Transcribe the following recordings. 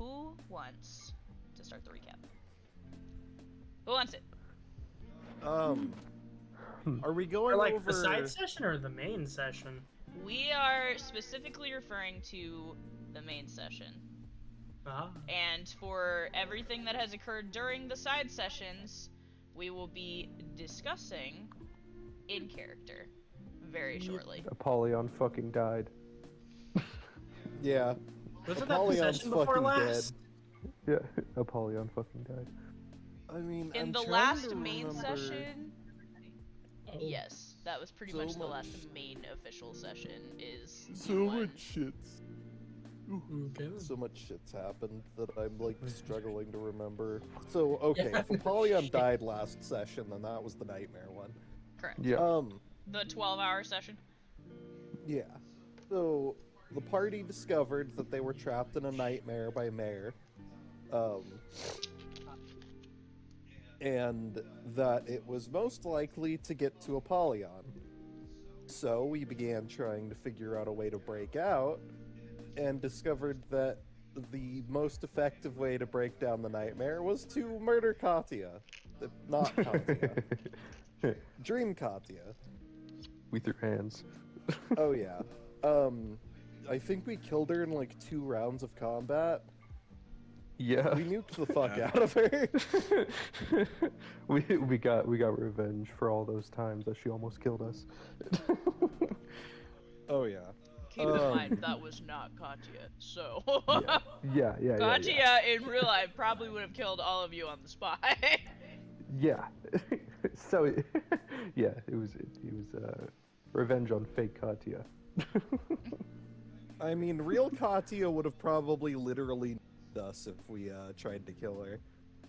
who wants to start the recap? Who wants it? Are we going Or like over the side session or the main session? We are specifically referring to the main session. Ah. And for everything that has occurred during the side sessions, we will be discussing in character very shortly. Apollyon fucking died. Yeah. Wasn't that the Apollion's session before fucking last? Yeah, Apollyon fucking died. I mean, In I'm the trying last to main remember... session, yes, that was pretty So much the much- last main official session. Is So D1. much shit's... Okay. So much shit's happened that I'm, like, struggling to remember. So, okay, Yeah. if Apollyon died last session, then that was the nightmare one. Correct. Yeah. The 12-hour session. Yeah. So, the party discovered that they were trapped in a nightmare by Mare. And that it was most likely to get to Apollyon. So, we began trying to figure out a way to break out, and discovered that the most effective way to break down the nightmare was to murder Katya. Not Katya. Dream Katya. We threw hands. Oh yeah. I think we killed her in like 2 rounds of combat. Yeah. We nuked the fuck out of her. we got revenge for all those times that she almost killed us. Oh yeah. Keep in mind, that was not Katya, so... Yeah. Katya, in real life, probably would have killed all of you on the spot. Yeah. So, yeah, it was revenge on fake Katya. I mean, real Katya would have probably literally nuked us if we tried to kill her.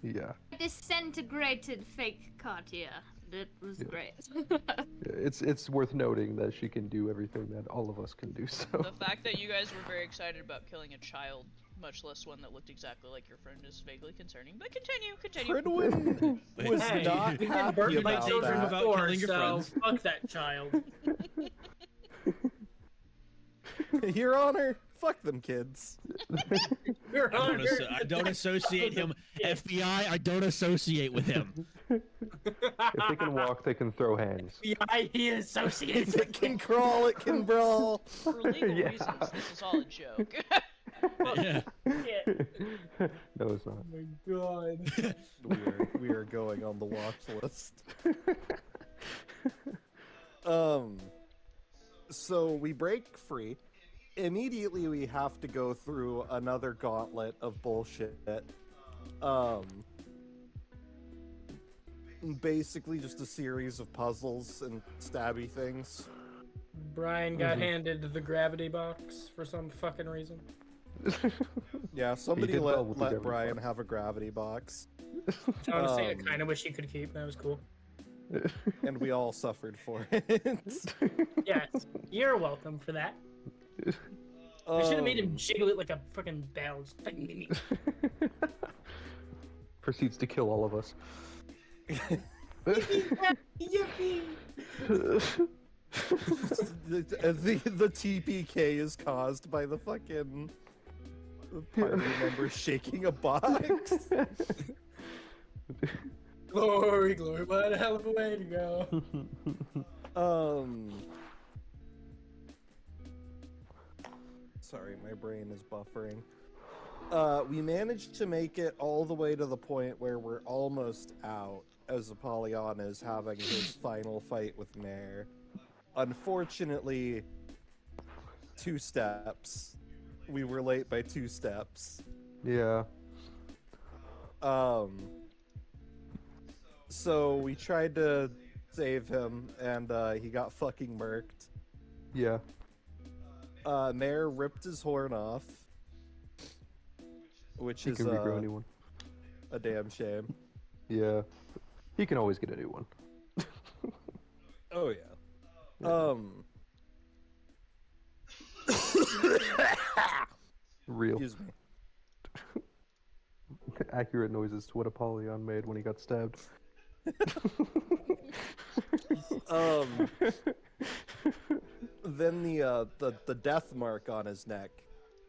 Yeah. Disintegrated fake Katya. That was great. It's worth noting that she can do everything that all of us can do. So The fact that you guys were very excited about killing a child, much less one that looked exactly like your friend, is vaguely concerning. But continue. Pridwin was Hey, not You've been happy burning my about children that. About before, killing your so friends. fuck that child. Your Honor, fuck them kids. Your Honor. I don't associate him. FBI, I don't associate with him. if they can walk, they can throw hands. FBI, he associates If it can crawl, it can brawl. For legal Yeah. reasons, this is all a joke. Yeah. No, it's not. Oh my god. We are going on the watch list. So we break free. Immediately we have to go through another gauntlet of bullshit. Basically just a series of puzzles and stabby things. Brian got handed the gravity box for some fucking reason. Yeah, somebody did well with the let gravity Brian box. have a gravity box. Honestly, I Um, kind of wish he could keep. That was cool. And we all suffered for it. Yes, you're welcome for that. I should have made him Um, jiggle it like a fucking bell. Just Proceeds to kill all of us. Yippee! the TPK is caused by the fucking party member shaking a box. Glory, glory, what a hell of a way to go. Sorry, my brain is buffering. We managed to make it all the way to the point where we're almost out, as Apollyon is having his final fight with Mare. Unfortunately, 2 steps. We were late by 2 steps. Yeah. So we tried to save him, and he got fucking murked. Yeah. Mare ripped his horn off, which He is can regrow anyone. a damn shame. Yeah. He can always get a new one. Oh yeah. Real. Excuse me. Accurate noises to what Apollyon made when he got stabbed. Then the death mark on his neck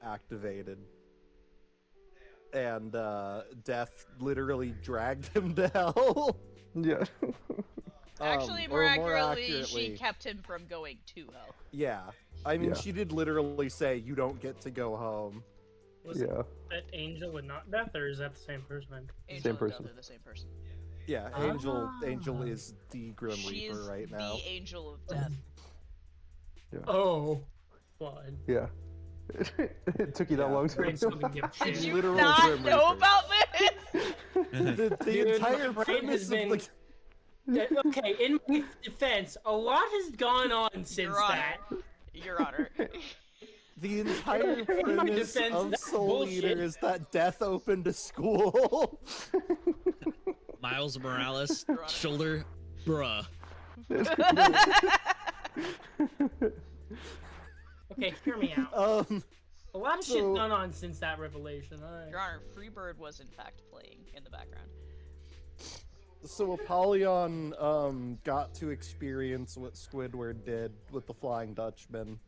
activated. and Death literally dragged him to hell. Yeah. Actually, Or more more accurately, accurately, she kept him from going to hell. yeah. I mean, Yeah. she did literally say, "You don't get to go home." Was Yeah. that Angel and not Death, or is that the same person? Angel and person. Death are the same person. Yeah, Angel Ah. is the Grim She Reaper is right the now. Angel of Death. Oh, fun. Yeah. It took you that Yeah. long to Brain still can give Did shit. you Literal not Grim know Reaper. about this? The Dude, entire my brain premise has of been- the Okay, in my defense, a lot has gone on since Your Honor. that. Your Honor. the entire In my premise defense, of that's Soul bullshit. Eater is that Death opened a school. Miles Morales, Your Honor. shoulder, bruh. Okay, hear me out. A lot of so- shit's gone on since that revelation. Alright. Your Honor, Freebird was in fact playing in the background. So Apollyon got to experience what Squidward did with the Flying Dutchman.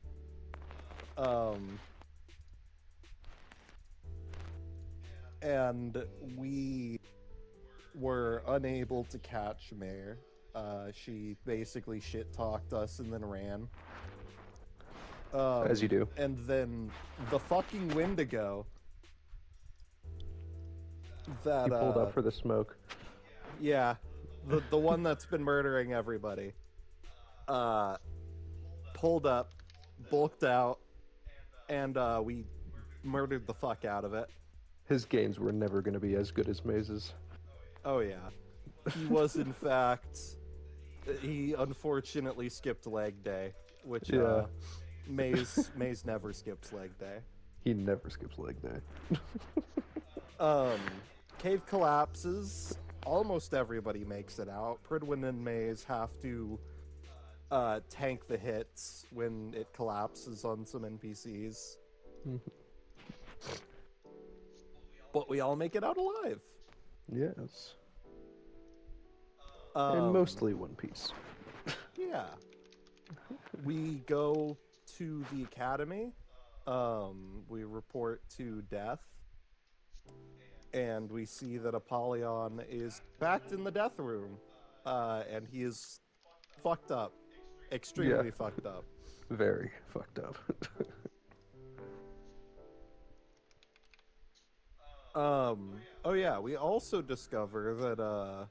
And we were unable to catch Mare. She basically shit-talked us and then ran. As you do. And then the fucking Wendigo that He pulled up for the smoke. yeah, the one that's been murdering everybody. Pulled up, bulked out, and we murdered the fuck out of it. His gains were never going to be as good as Maze's. Oh yeah. He was in fact he unfortunately skipped leg day, which Yeah. Maze never skips leg day. He never skips leg day. Cave collapses. Almost everybody makes it out. Pridwin and Maze have to tank the hits when it collapses on some NPCs. But we all make it out alive. Yes. And mostly One Piece. Yeah. We go to the academy. We report to Death. And we see that Apollyon is back in the death room. And he is fucked up. Extremely Yeah. fucked up. Very fucked up. Oh yeah, we also discover that,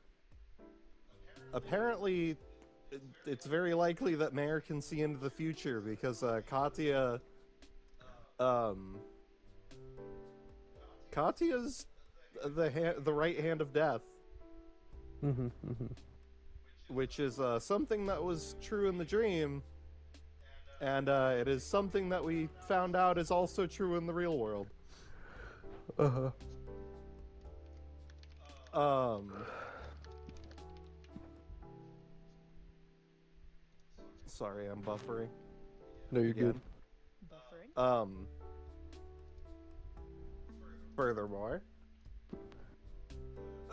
apparently it's very likely that Mare can see into the future because, Katya's the right hand of death, which is, something that was true in the dream, and, it is something that we found out is also true in the real world. Uh-huh. Sorry, I'm buffering. No, you're good. Again. Buffering. Furthermore,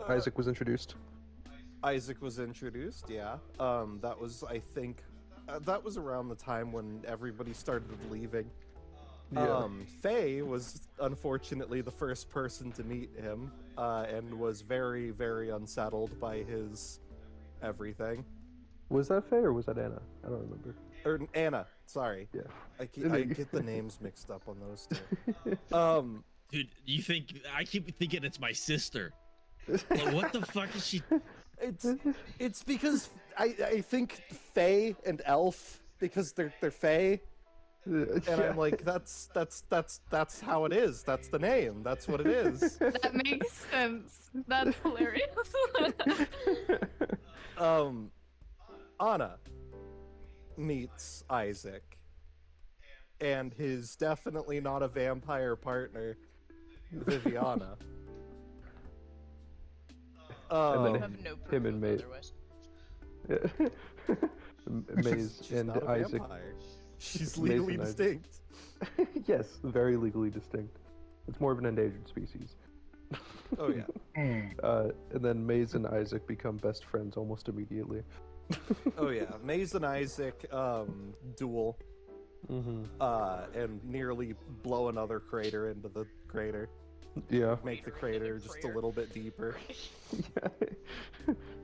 Isaac was introduced. Isaac was introduced, yeah. That was, I think, that was around the time when everybody started leaving. Yeah. Faye was unfortunately the first person to meet him, and was very, very unsettled by his everything. Was that Faye or was that Anna? I don't remember. Or Anna, sorry. Yeah. I get the names mixed up on those two. Dude, you think I keep thinking it's my sister? Like, what the fuck is she? It's because I think Faye and Elf, because they're Faye. And I'm like, that's how it is. That's the name. That's what it is. That makes sense. That's hilarious. Anna meets Isaac and his definitely not a vampire partner, Viviana. And then I have no proof him and of Maze. otherwise. Maze She's and not a Isaac. vampire. She's Maze legally and Isaac. distinct. Yes, very legally distinct. It's more of an endangered species. Oh yeah. And then Maze and Isaac become best friends almost immediately. Oh yeah. Maze and Isaac duel Mm-hmm. and nearly blow another crater into the crater. Yeah. make the Reiterating crater a just a prayer. little bit deeper.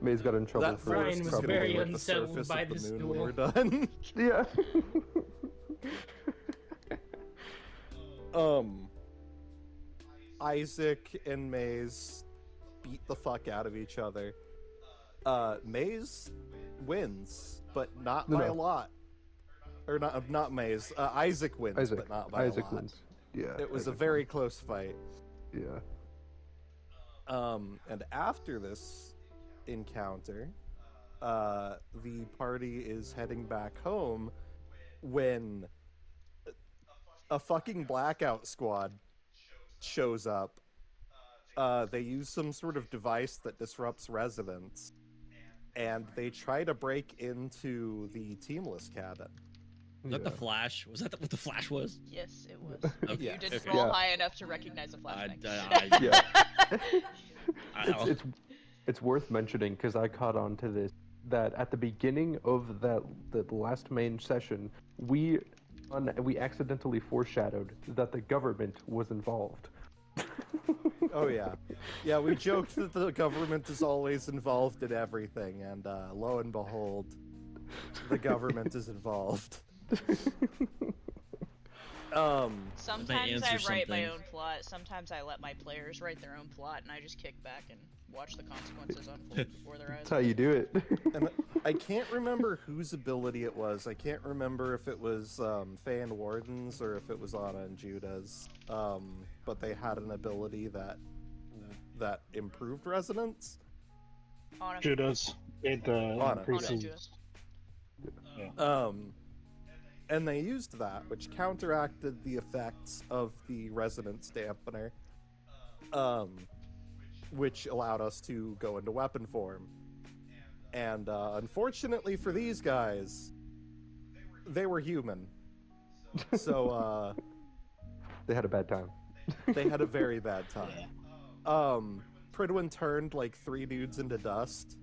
May's got in trouble That for forest Brian is was gonna probably. very be like the unsettled surface by of the this moon duel. when we're done. Yeah. Isaac and Maze beat the fuck out of each other. Maze wins, but not by a No. lot. Or not Maze. Isaac wins, Isaac. but not by Isaac a lot. wins. Yeah. It was a Isaac very wins. close fight. Yeah. And after this encounter, the party is heading back home when a fucking blackout squad shows up. They use some sort of device that disrupts residents, and they try to break into the teamless cabin. Was that the Yeah. Flash? Was that what the Flash was? Yes, it was. Okay. Yes. You didn't Okay. roll Yeah. high enough to recognize a flashbang. Yeah. Ow. It's worth mentioning because I caught on to this that at the beginning of the last main session we accidentally foreshadowed that the government was involved. Oh yeah, yeah. We joked that the government is always involved in everything, and lo and behold, the government is involved. Sometimes I answer write my something. own plot. Sometimes I let my players write their own plot, and I just kick back and watch the consequences unfold before their eyes. That's how you do it. And I can't remember whose ability it was. I can't remember if it was Fan Warden's or if it was Anna and Judah's. But they had an ability that improved resonance. Anna. Judah's. It Anna. increases. Anna. And they used that, which counteracted the effects of the resonance dampener, which allowed us to go into weapon form. And unfortunately for these guys, they were human. So They had a bad time. they had a very bad time. Pridwin turned like 3 dudes into dust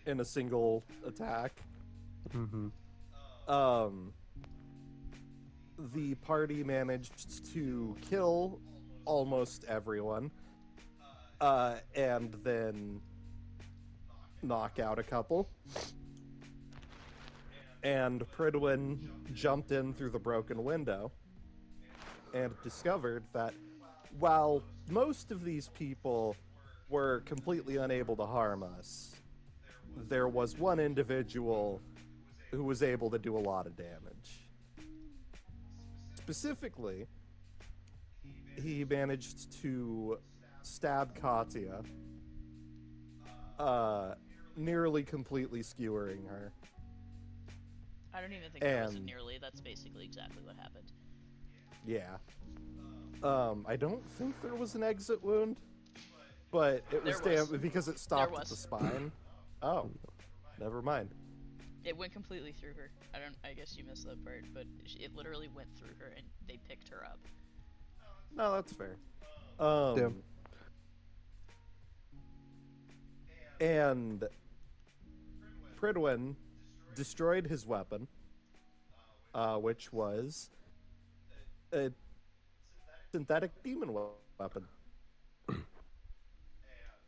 in a single attack. Mm-hmm. The party managed to kill almost everyone, and then knock out a couple. And Pridwin jumped in through the broken window and discovered that while most of these people were completely unable to harm us, there was one individual who was able to do a lot of damage. Specifically, he managed to stab Katya, nearly completely skewering her. I don't even think that was And- nearly. That's basically exactly what happened. Yeah. I don't think there was an exit wound, but it was There was. because it stopped at was. the spine. Oh, never mind. It went completely through her. I guess you missed that part, but it literally went through her, and they picked her up. No, that's fair. Damn. And Pridwin destroyed his weapon, which was a synthetic demon weapon.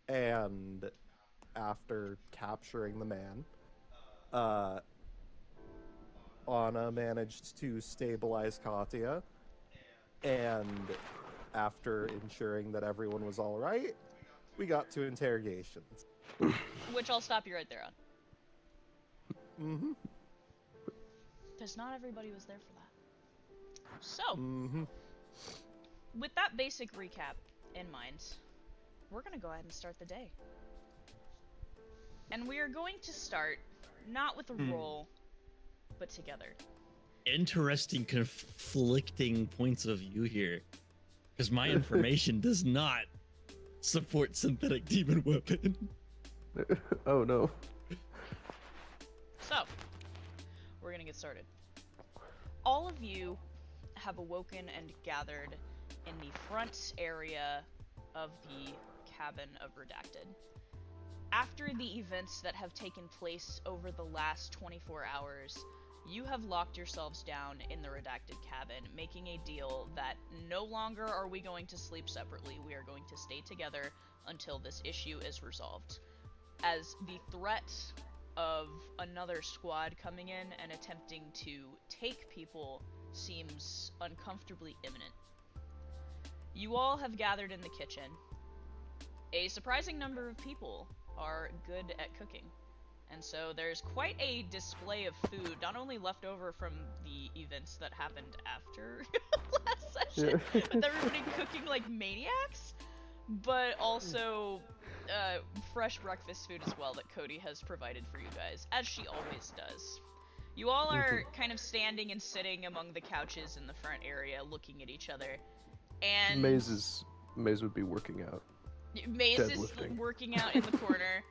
And after capturing the man, Anna managed to stabilize Katya, and after ensuring that everyone was all right, we got to interrogations. Which I'll stop you right there on. Mm-hmm. Because not everybody was there for that. So, Mm-hmm. with that basic recap in mind, we're going to go ahead and start the day. And we are going to start not with a roll, but together. Interesting conflicting points of view here. Because my information does not support synthetic demon weapon. Oh no. So, we're going to get started. All of you have awoken and gathered in the front area of the cabin of Redacted. After the events that have taken place over the last 24 hours, you have locked yourselves down in the redacted cabin, making a deal that no longer are we going to sleep separately. We are going to stay together until this issue is resolved. As the threat of another squad coming in and attempting to take people seems uncomfortably imminent. You all have gathered in the kitchen. A surprising number of people are good at cooking. And so there's quite a display of food, not only left over from the events that happened after last session, with everybody cooking like maniacs, but also fresh breakfast food as well that Cody has provided for you guys, as she always does. You all are kind of standing and sitting among the couches in the front area, looking at each other, and Maze would be working out. Maze is Deadlifting. working out in the corner.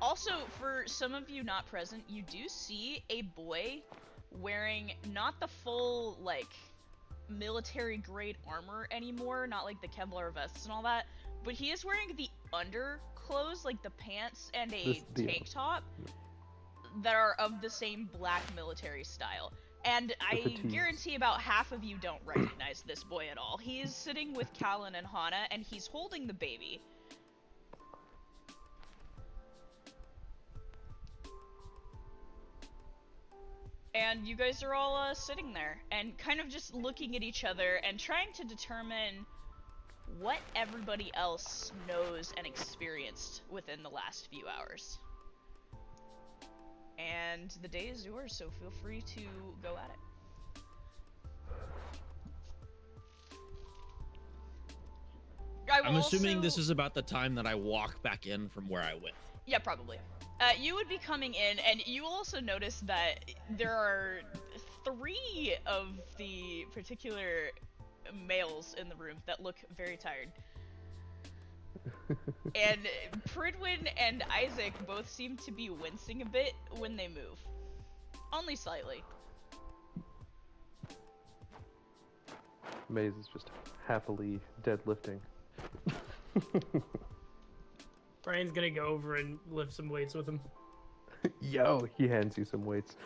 Also, for some of you not present, you do see a boy wearing not the full, like, military-grade armor anymore, not like the Kevlar vests and all that, but he is wearing the underclothes, like the pants and a tank top, that are of the same black military style. And I fatigues. guarantee about half of you don't recognize this boy at all. He is sitting with Callan and Hana, and he's holding the baby. And you guys are all sitting there and kind of just looking at each other and trying to determine what everybody else knows and experienced within the last few hours. And the day is yours, so feel free to go at it. I'm assuming this is about the time that I walk back in from where I went. Yeah, probably. You would be coming in, and you will also notice that there are 3 of the particular males in the room that look very tired. And Pridwin and Isaac both seem to be wincing a bit when they move. Only slightly. Maze is just happily deadlifting. Brian's gonna go over and lift some weights with him. Yo, he hands you some weights.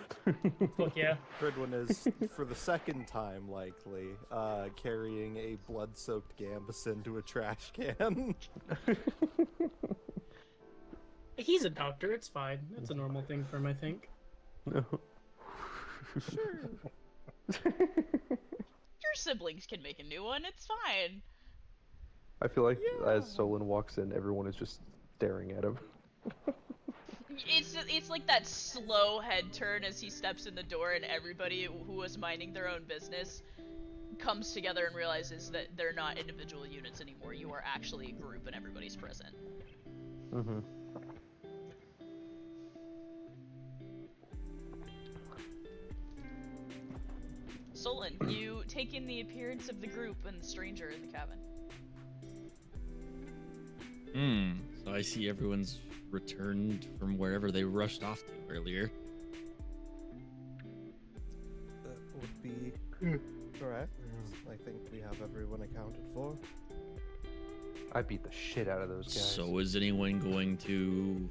Fuck yeah. Fridwin is, for the second time likely, carrying a blood-soaked gambus into a trash can. He's a doctor, it's fine. It's a normal thing for him, I think. No. Your siblings can make a new one, it's fine. I feel like as Solon walks in, everyone is just staring at him. It's like that slow head turn as he steps in the door, and everybody who was minding their own business comes together and realizes that they're not individual units anymore. You are actually a group and everybody's present. Mm-hmm. Solon, you take in the appearance of the group and the stranger in the cabin. So I see everyone's returned from wherever they rushed off to earlier. That would be correct. I think we have everyone accounted for. I beat the shit out of those guys. So is anyone going to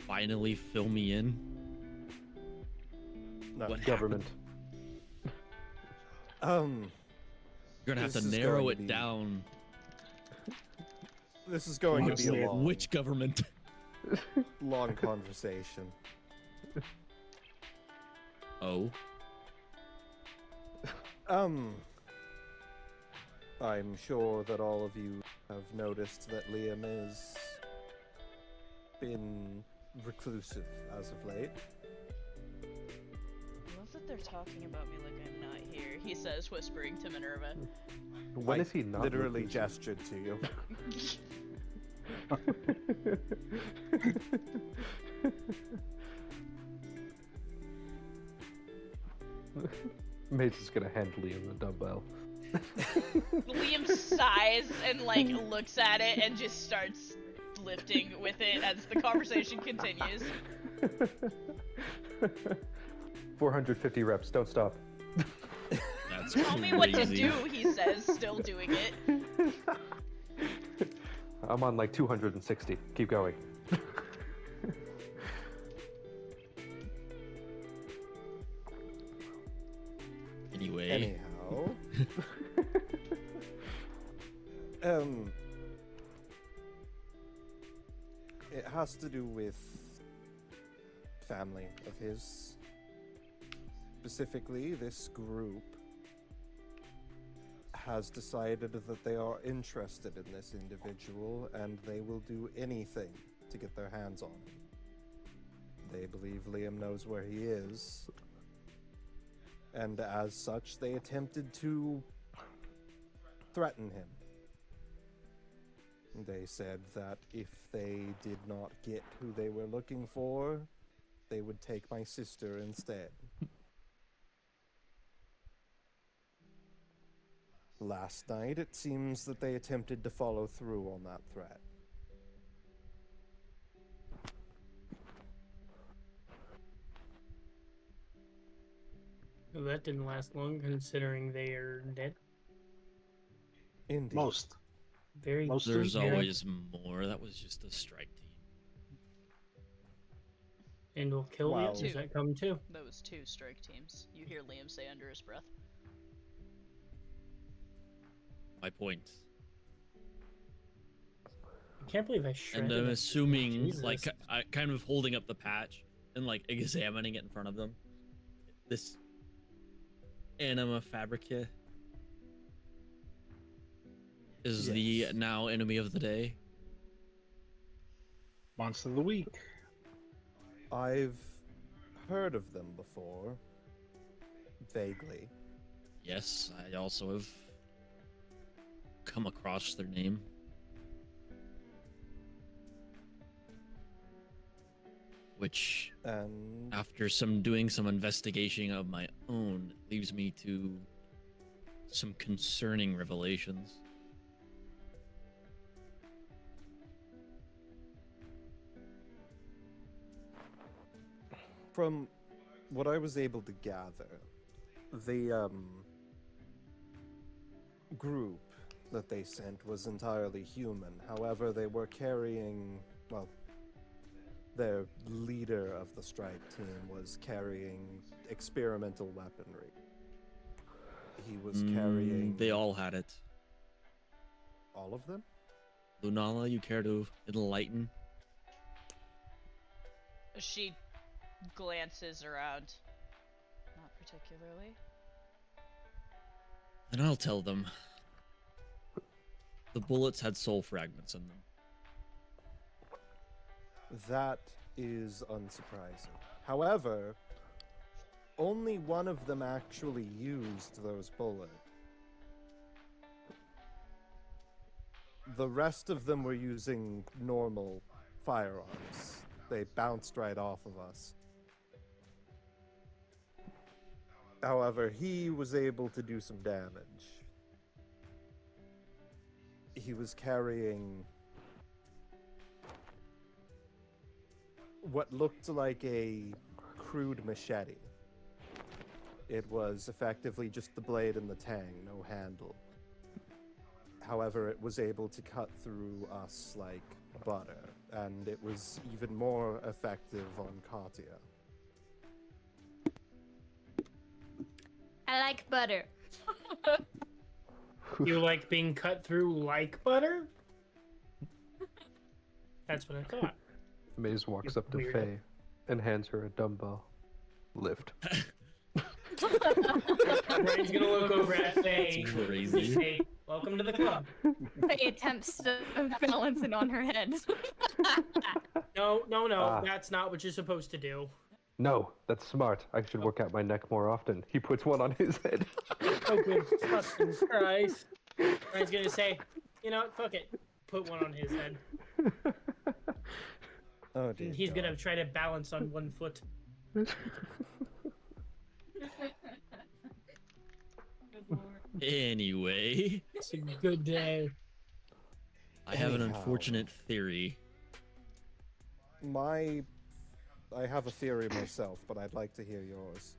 finally fill me in? No. What Government. You're gonna have This to is narrow going it to be- down. This is going to be a long, Which government? long conversation. Oh, I'm sure that all of you have noticed that Liam has been reclusive as of late. I love that they're talking about me like I'm not here, he says, whispering to Minerva. When I is he not literally reclusive? gestured to you. Mace is gonna hand Liam the dumbbell. Liam sighs and like looks at it and just starts lifting with it as the conversation continues. 450 reps, don't stop. that's Tell me what to crazy. do, he says, still doing it. I'm on like 260. Keep going. Um, it has to do with family of his. Specifically, this group has decided that they are interested in this individual and they will do anything to get their hands on him. They believe Liam knows where he is, and as such, they attempted to threaten him. They said that if they did not get who they were looking for, they would take my sister instead. Last night, it seems that they attempted to follow through on that threat. Well, that didn't last long, considering they are dead. Indeed. Most. Very. Most of There's them. always more. That was just a strike team. And will kill Wow. you. Does that come too? Those 2 strike teams. You hear Liam say under his breath. My point. I can't believe I shredded. And I'm it. assuming, Jesus. like, I kind of holding up the patch and like examining it in front of them. This Anima Fabrica is the Yes. now enemy of the day. Monster of the week. I've heard of them before. Vaguely. Yes, I also have come across their name. Which, And after doing some investigation of my own, leaves me to some concerning revelations. from what I was able to gather, the group that they sent was entirely human. However, they were carrying, well, their leader of the strike team was carrying experimental weaponry. He was carrying They all had it. all of them? Lunala, you care to enlighten? She glances around. Not particularly. Then I'll tell them. The bullets had soul fragments in them. That is unsurprising. However, only one of them actually used those bullets. The rest of them were using normal firearms. They bounced right off of us. However, he was able to do some damage. He was carrying what looked like a crude machete. It was effectively just the blade and the tang, no handle. However, it was able to cut through us like butter, and it was even more effective on Katya. I like butter. You like being cut through like butter? That's what I thought. Maze walks You up to weirdo. Faye and hands her a dumbbell. Lift. Brian's gonna look over at Faye. That's crazy. Say, welcome to the club. Faye attempts to balance it on her head. No, Ah. that's not what you're supposed to do. No, that's smart. I should work out my neck more often. He puts one on his head. Oh, good fucking Christ. Brian's gonna say, you know what, fuck it. Put one on his head. Oh dear. And he's God. gonna try to balance on one foot. Anyway, It's a good day. I have an Anyhow. unfortunate theory. I have a theory myself, but I'd like to hear yours.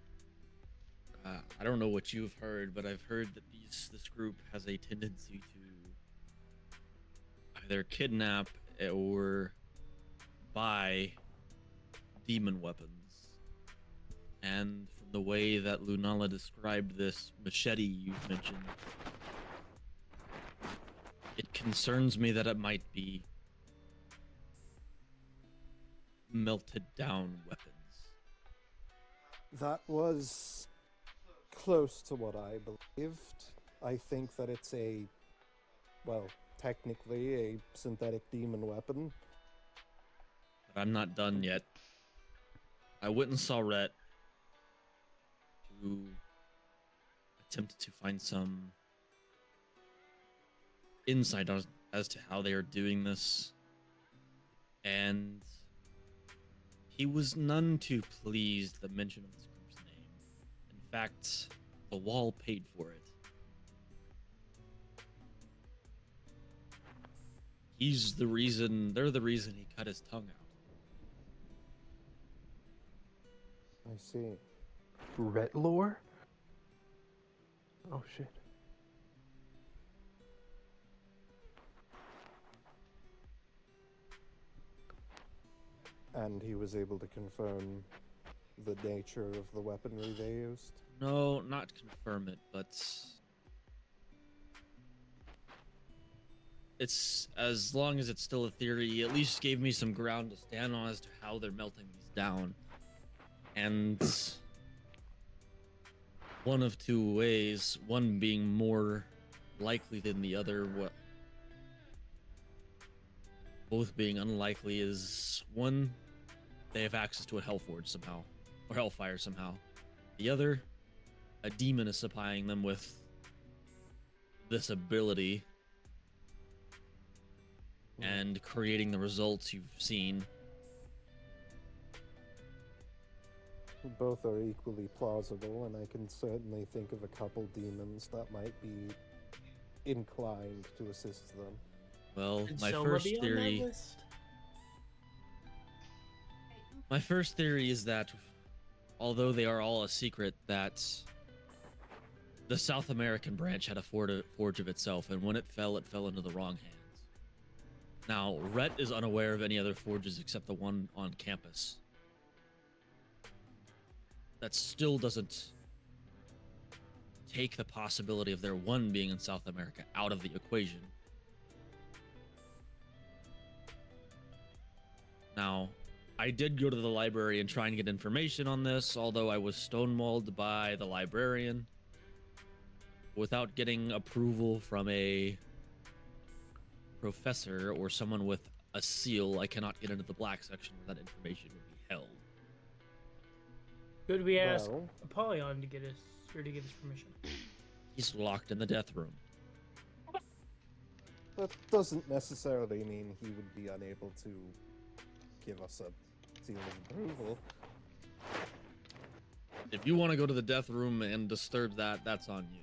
I don't know what you've heard, but I've heard that this group has a tendency to either kidnap or buy demon weapons. And from the way that Lunala described this machete you've mentioned, it concerns me that it might be melted down weapons. That was close to what I believed. I think that it's well, technically a synthetic demon weapon. But I'm not done yet. I went and saw Rhett to attempt to find some insight as to how they are doing this. And he was none too pleased at the mention of this group's name. In fact, the wall paid for it. They're the reason he cut his tongue out. I see. Ret lore? Oh shit. And he was able to confirm the nature of the weaponry they used. No, not confirm it, but it's, as long as it's still a theory, he at least gave me some ground to stand on as to how they're melting these down. And one of two ways, one being more likely than the other, what both being unlikely, is one, they have access to a Hellforge somehow, or Hellfire somehow. The other, a demon is supplying them with this ability and creating the results you've seen. Both are equally plausible, and I can certainly think of a couple demons that might be inclined to assist them. Well, Could my Soma first be on that theory, list? is that although they are all a secret, that the South American branch had a forge of itself, and when it fell into the wrong hands. Now, Rhett is unaware of any other forges except the one on campus. That still doesn't take the possibility of there one being in South America out of the equation. Now, I did go to the library and try and get information on this, although I was stonewalled by the librarian without getting approval from a professor or someone with a seal. I cannot get into the black section where that information would be held. Could we ask Well, Apollyon to get us or to give us permission? He's locked in the death room. that doesn't necessarily mean he would be unable to give us a seal of approval. If you want to go to the death room and disturb that, that's on you.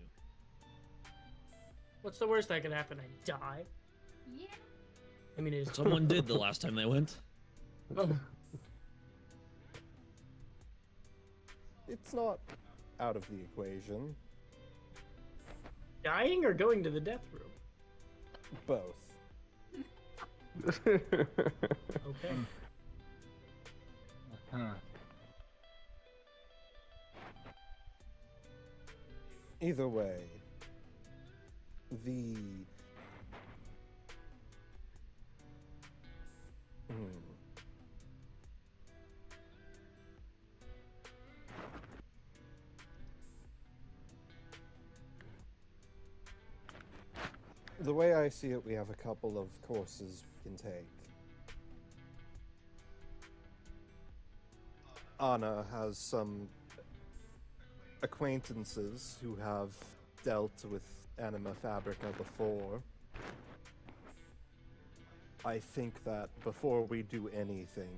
What's the worst that could happen? I die. Yeah. I mean, it's Someone did the last time they went. It's not out of the equation. dying or going to the death room. Both. Okay. Huh. Either way, the the way I see it, we have a couple of courses we can take. Anna has some acquaintances who have dealt with Anima Fabrica before. I think that before we do anything,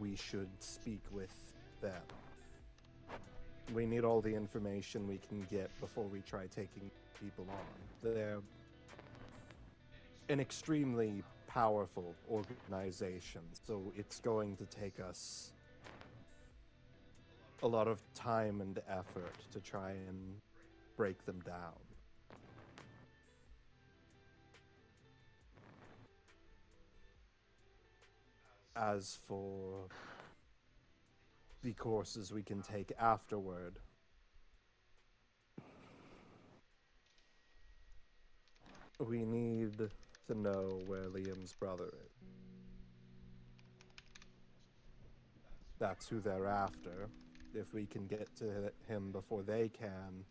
we should speak with them. We need all the information we can get before we try taking people on. They're an extremely powerful organization, so it's going to take us a lot of time and effort to try and break them down. As for the courses we can take afterward, we need to know where Liam's brother is. That's who they're after. If we can get to him before they can,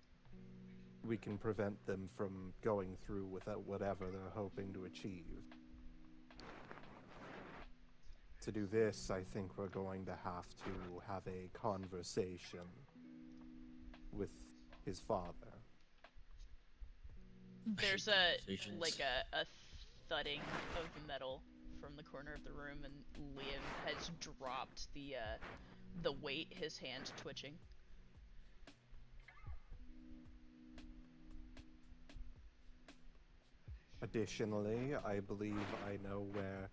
we can prevent them from going through with whatever they're hoping to achieve. To do this, I think we're going to have a conversation with his father. There's hate a conversations. like a thudding of metal from the corner of the room, and Liam has dropped the weight, his hand twitching. Additionally, I believe I know where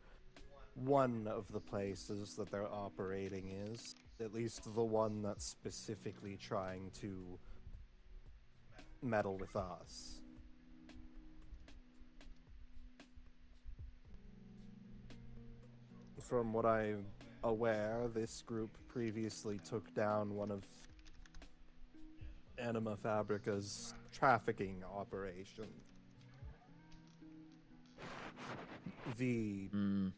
one of the places that they're operating is. At least the one that's specifically trying to meddle with us. From what I'm aware, this group previously took down one of Anima Fabrica's trafficking operations. The Mm,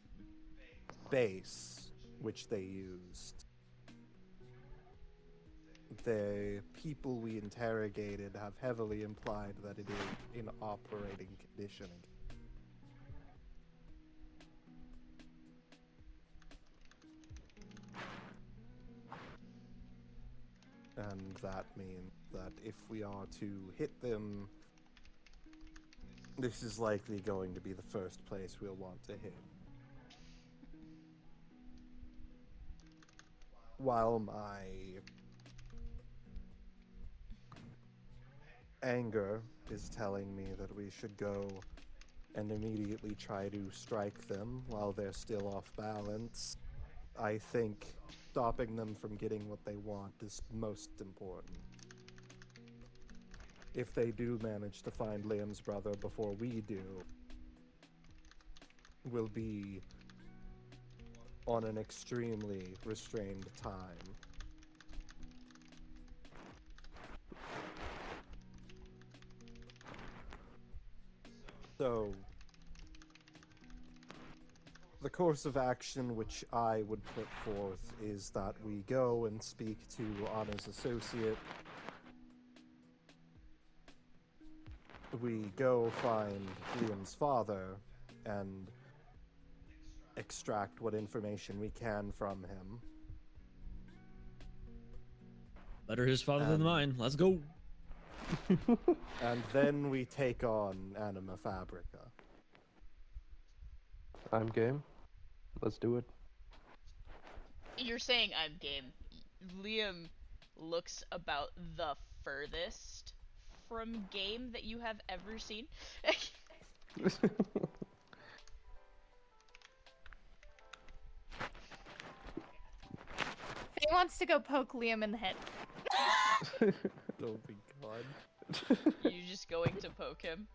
base which they used. The people we interrogated have heavily implied that it is in operating condition. And that means that if we are to hit them, this is likely going to be the first place we'll want to hit. While my anger is telling me that we should go and immediately try to strike them while they're still off balance, I think stopping them from getting what they want is most important. If they do manage to find Liam's brother before we do, we'll be on an extremely restrained time. So, the course of action which I would put forth is that we go and speak to Anna's associate. We go find Liam's father and extract what information we can from him. better his father than And- mine. Let's go. And then we take on Anima Fabrica. I'm game. Let's do it. You're saying I'm game. Liam looks about the furthest from game that you have ever seen. Faye wants to go poke Liam in the head. Oh my god. You just going to poke him?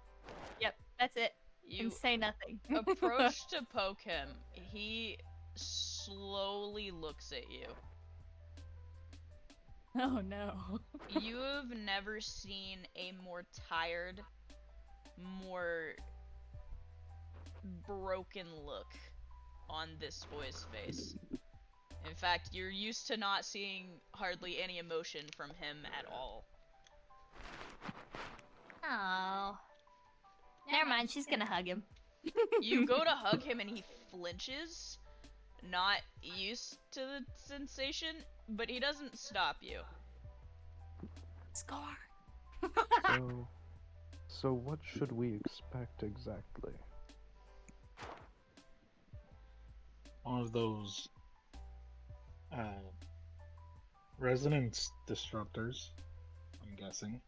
Yep, that's it. You And say nothing. approach to poke him. He slowly looks at you. Oh no. You have never seen a more tired, more broken look on this boy's face. In fact, you're used to not seeing hardly any emotion from him at all. Oh. Never mind, she's gonna hug him. You go to hug him and he flinches, not used to the sensation, but he doesn't stop you. Score. So what should we expect exactly? One of those resonance disruptors, I'm guessing.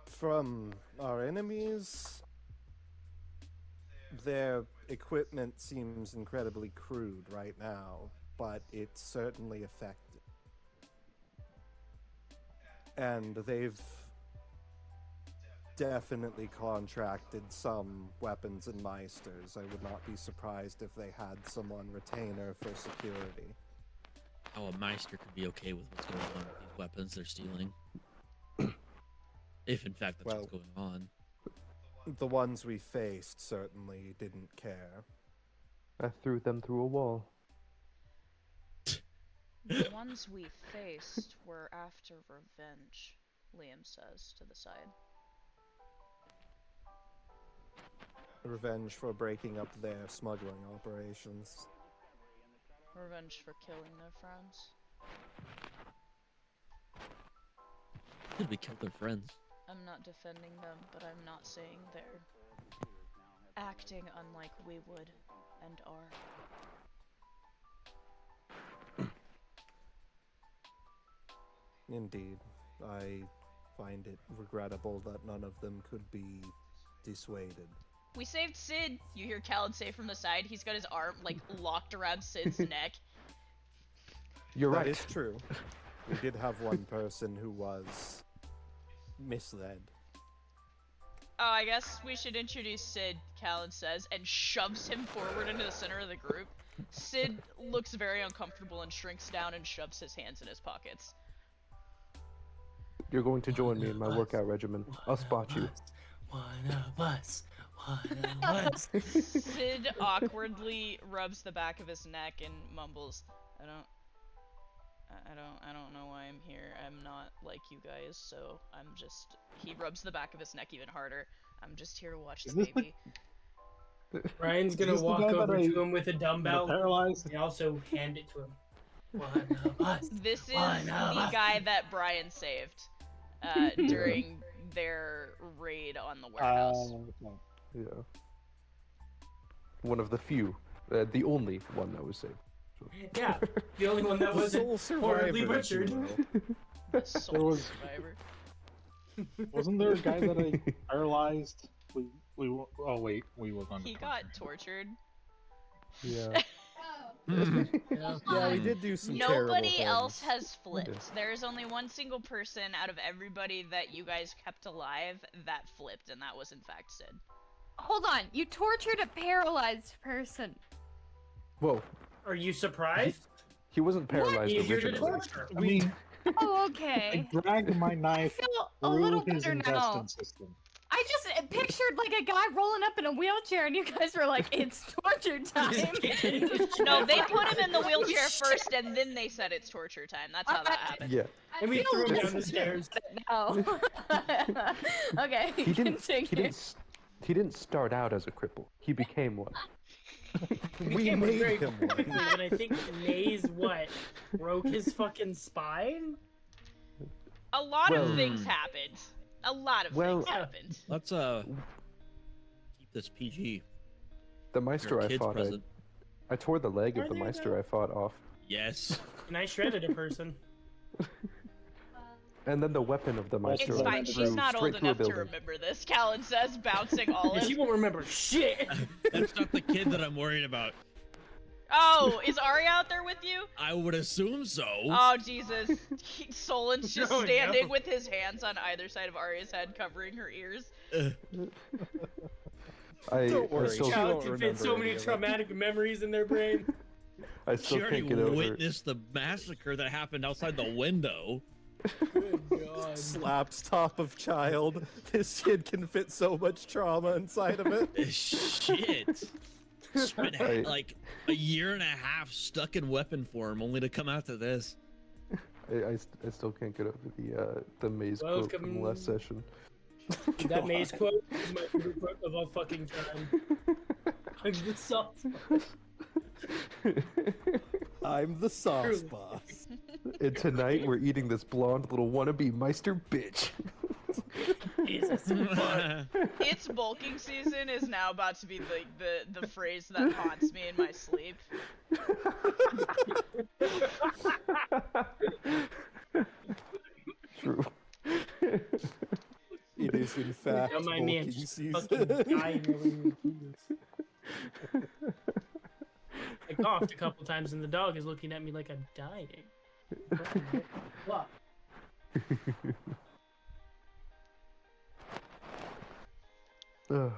From our enemies, their equipment seems incredibly crude right now, but it's certainly effective. And they've definitely contracted some weapons and meisters. I would not be surprised if they had someone retainer for security. How a Meister could be okay with what's going on with these weapons they're stealing. If in fact that's Well- what's going on. The ones we faced certainly didn't care. I threw them through a wall. The ones we faced were after revenge, Liam says to the side. Revenge for breaking up their smuggling operations. Revenge for killing their friends. Did we kill their friends? I'm not defending them, but I'm not saying they're acting unlike we would and are. Indeed. I find it regrettable that none of them could be dissuaded. We saved Sid! You hear Khaled say from the side. He's got his arm, like, locked around Sid's neck. You're That right. is true. We did have one person who was misled. Oh, I guess we should introduce Sid, Khaled says, and shoves him forward into the center of the group. Sid looks very uncomfortable and shrinks down and shoves his hands in his pockets. You're going to join me in my workout regimen. I'll spot you. One of us. One of us. Sid awkwardly rubs the back of his neck and mumbles, I don't know why I'm here. I'm not like you guys, so I'm just... He rubs the back of his neck even harder. I'm just here to watch the Is this baby. Ryan's Is gonna this the walk guy that over I- to him with a dumbbell Paralyzed. and also hand it to him. One of us. This is One of the us. guy that Brian saved during their raid on the warehouse. Okay. Yeah. One of the few. The only one that was saved. Yeah, the only one that The wasn't sole horribly survivor, if you butchered. will. The sole There was- survivor. Wasn't there a guy that I paralyzed? We were. Oh wait, we were going to. He got tortured. Yeah. Yeah. Yeah, we did do some terrible Nobody else things. has flipped. There is only one single person out of everybody that you guys kept alive that flipped, and that was in fact Sid. Hold on, you tortured a paralyzed person. Whoa. Are you surprised? He wasn't paralyzed Easier to originally. torture. I mean, Oh, I okay. dragged my I knife feel a through little his better now. intestine system. I just pictured like a guy rolling up in a wheelchair, and you guys were like, "It's torture time." No, they put him in the wheelchair first, and then they said it's torture time. That's how that happened. Yeah. I And we feel threw him less down the stairs. now. Okay, He didn't. continue. He didn't start out as a cripple. He became one. We became one made very him quickly one. when I think Maze broke his fucking spine. A lot of Well- things happened. A lot of Well- things happened. Let's keep this PG. The Your Meister I kids fought. present. I tore the leg Are of the they Meister though? I fought off, Yes. And I shredded a person. and then the weapon of the Meister It's I fine. went She's through not straight old through a enough to building. remember this. Callan says, bouncing all And in. she won't remember shit. That's not the kid that I'm worried about. Oh, is Ari out there with you? I would assume so. Oh, Jesus. Solon's just No, standing no. with his hands on either side of Arya's head, covering her ears. I Don't worry, still, she Child won't can fit remember so any many of it. traumatic memories in their brain. I She still already can't get over. witnessed the massacre that happened outside the window. Good God. Slaps top of child. This kid can fit so much trauma inside of it. Shit. Spent Right. like a year and a half stuck in weapon form only to come out to this. I still can't get over the maze quote from the last session. That Maze quote is my favorite quote of all fucking time. I'm the sauce. I'm the sauce True. boss. And tonight we're eating this blonde little wannabe Meister bitch. Jesus. Fuck. It's bulking season is now about to be like the phrase that haunts me in my sleep. True. It is in fact Don't mind me, I'm bulking just season. fucking dying over here. Jesus. I coughed a couple times and the dog is looking at me like I'm dying. What? Ugh.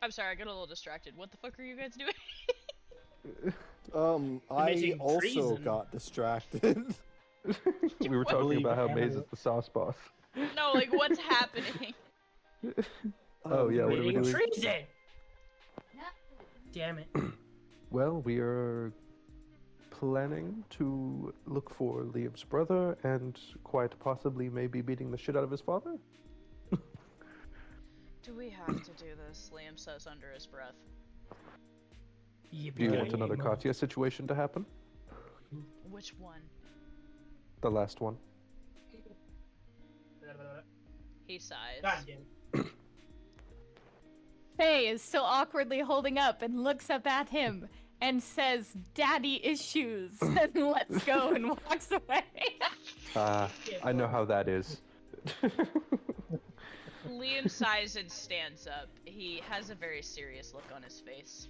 I'm sorry, I got a little distracted. What the fuck are you guys doing? I Committing also treason. got distracted. We were talking about how Maze is Animal. the sauce boss. No, like, what's happening? Oh yeah, what are we Committing doing? treason! Damn it. Well, we are planning to look for Liam's brother and quite possibly maybe beating the shit out of his father. Do we have to do this? Liam says under his breath. Do you want another Katya situation to happen? Which one? The last one. He sighs. God damn. Faye is still awkwardly holding up and looks up at him and says, "Daddy issues," and lets go and walks away. I know how that is. Liam sighs and stands up. He has a very serious look on his face.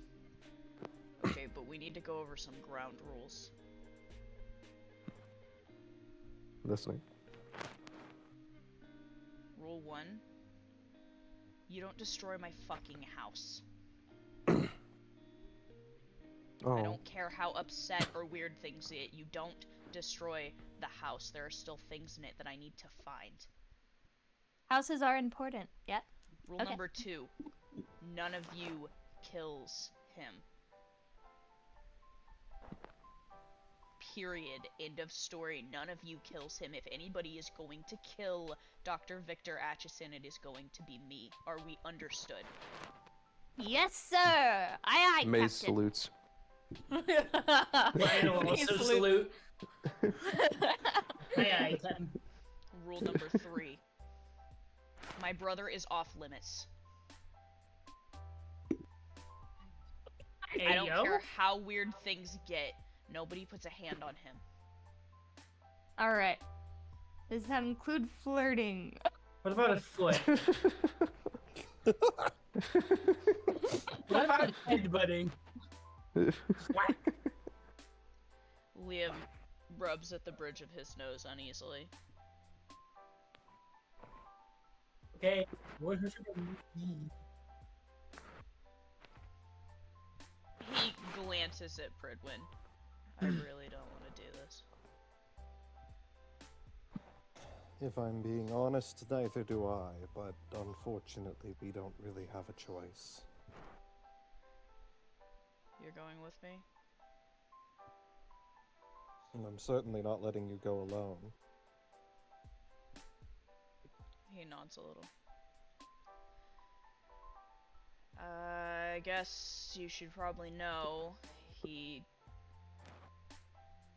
Okay, but we need to go over some ground rules. Listening. Rule 1. You don't destroy my fucking house. Oh. I don't care how upset or weird things get. You don't destroy the house. There are still things in it that I need to find. Houses are important. Yeah. Rule Okay. number 2. None of you kills him. Period. End of story. None of you kills him. If anybody is going to kill Dr. Victor Atchison, it is going to be me. Are we understood? Yes, sir. Aye, Maze Captain. salutes. Ryan will also salute. Aye, Captain. Rule number 3. My brother is off limits. I don't Ayo? care how weird things get. Nobody puts a hand on him. All right. Does that include flirting? What about a foot? What about headbutting? Whack. Liam rubs at the bridge of his nose uneasily. Okay. He glances at Pridwin. I really don't want to do this. If I'm being honest, neither do I, but unfortunately we don't really have a choice. You're going with me? And I'm certainly not letting you go alone. He nods a little. I guess you should probably know. He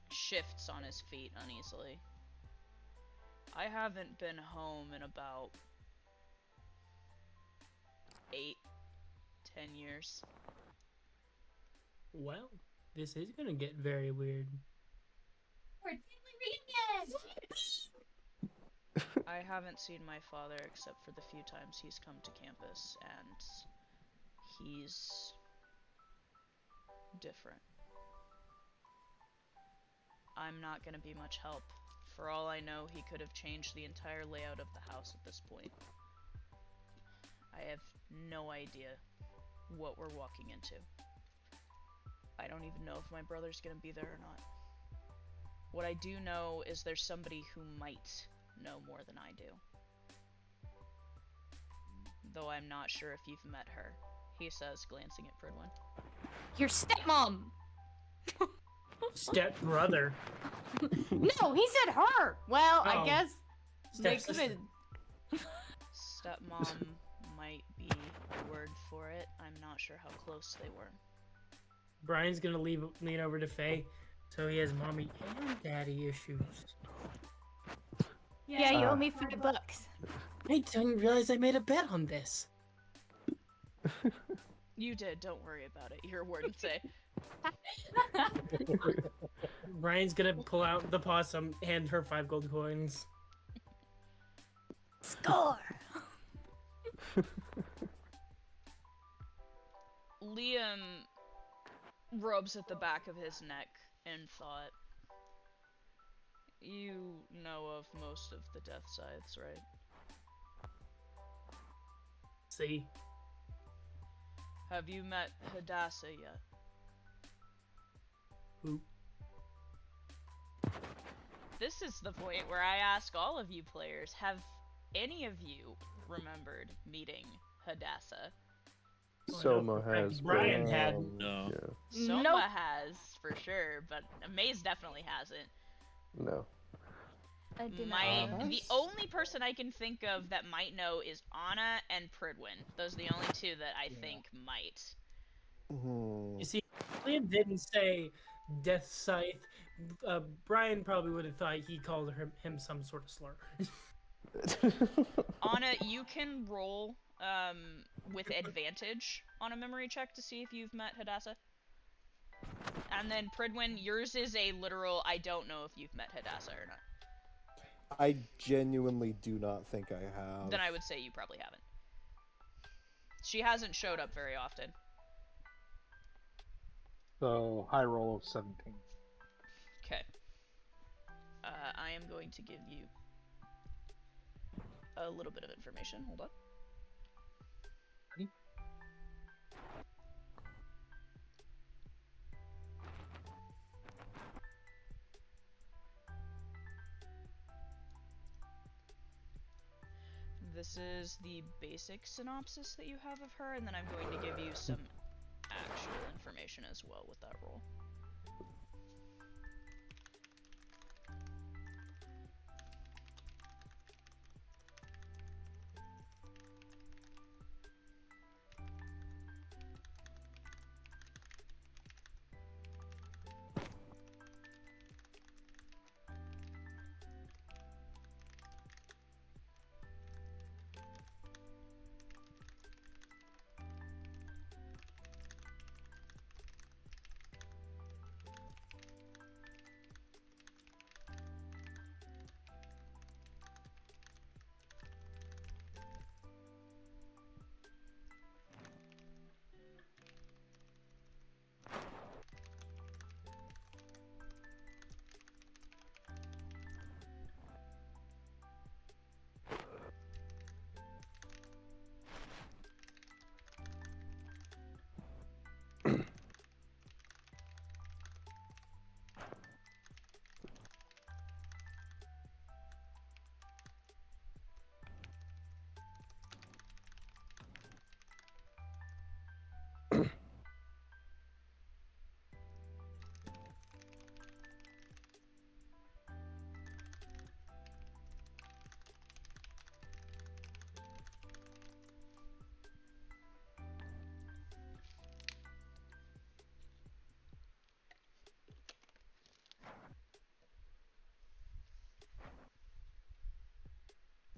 shifts on his feet uneasily. I haven't been home in about 8, 10 years. Well, this is gonna get very weird. I haven't seen my father except for the few times he's come to campus, and he's different. I'm not gonna be much help. For all I know, he could have changed the entire layout of the house at this point. I have no idea what we're walking into. I don't even know if my brother's gonna be there or not. What I do know is there's somebody who might know more than I do. Though I'm not sure if you've met her, he says, glancing at Pridwin. Your stepmom. Step brother. No, he said her. Well, I Oh. guess they Stepsister. could. Stepmom might be the word for it. I'm not sure how close they were. Brian's gonna lean over to Faye, so he has mommy and daddy issues. Yeah, you owe me $5. I didn't realize I made a bet on this. You did, don't worry about it. Your word would say. Brian's gonna pull out the possum, hand her 5 gold coins. Score. Liam rubs at the back of his neck in thought. You know of most of the death scythes, right? See? Have you met Hadassah yet? Who? This is the point where I ask all of you players, have any of you remembered meeting Hadassah. Well, I know Soma for a fact has, Brian but, hadn't. No. yeah, Soma Nope. has for sure, but Maze definitely hasn't. no. I did My not. the only person I can think of that might know is Anna and Pridwin. Those are the only two that I think might. You see, if Liam didn't say Death Scythe, Brian probably would have thought he called him some sort of slur. Anna, you can roll with advantage on a memory check to see if you've met Hadassah. And then Pridwin, yours is a literal I don't know if you've met Hadassah or not. I genuinely do not think I have. Then I would say you probably haven't. She hasn't showed up very often. So high roll of 17. Okay. I am going to give you a little bit of information. Hold on. Ready? This is the basic synopsis that you have of her, and then I'm going to give you some actual information as well with that roll.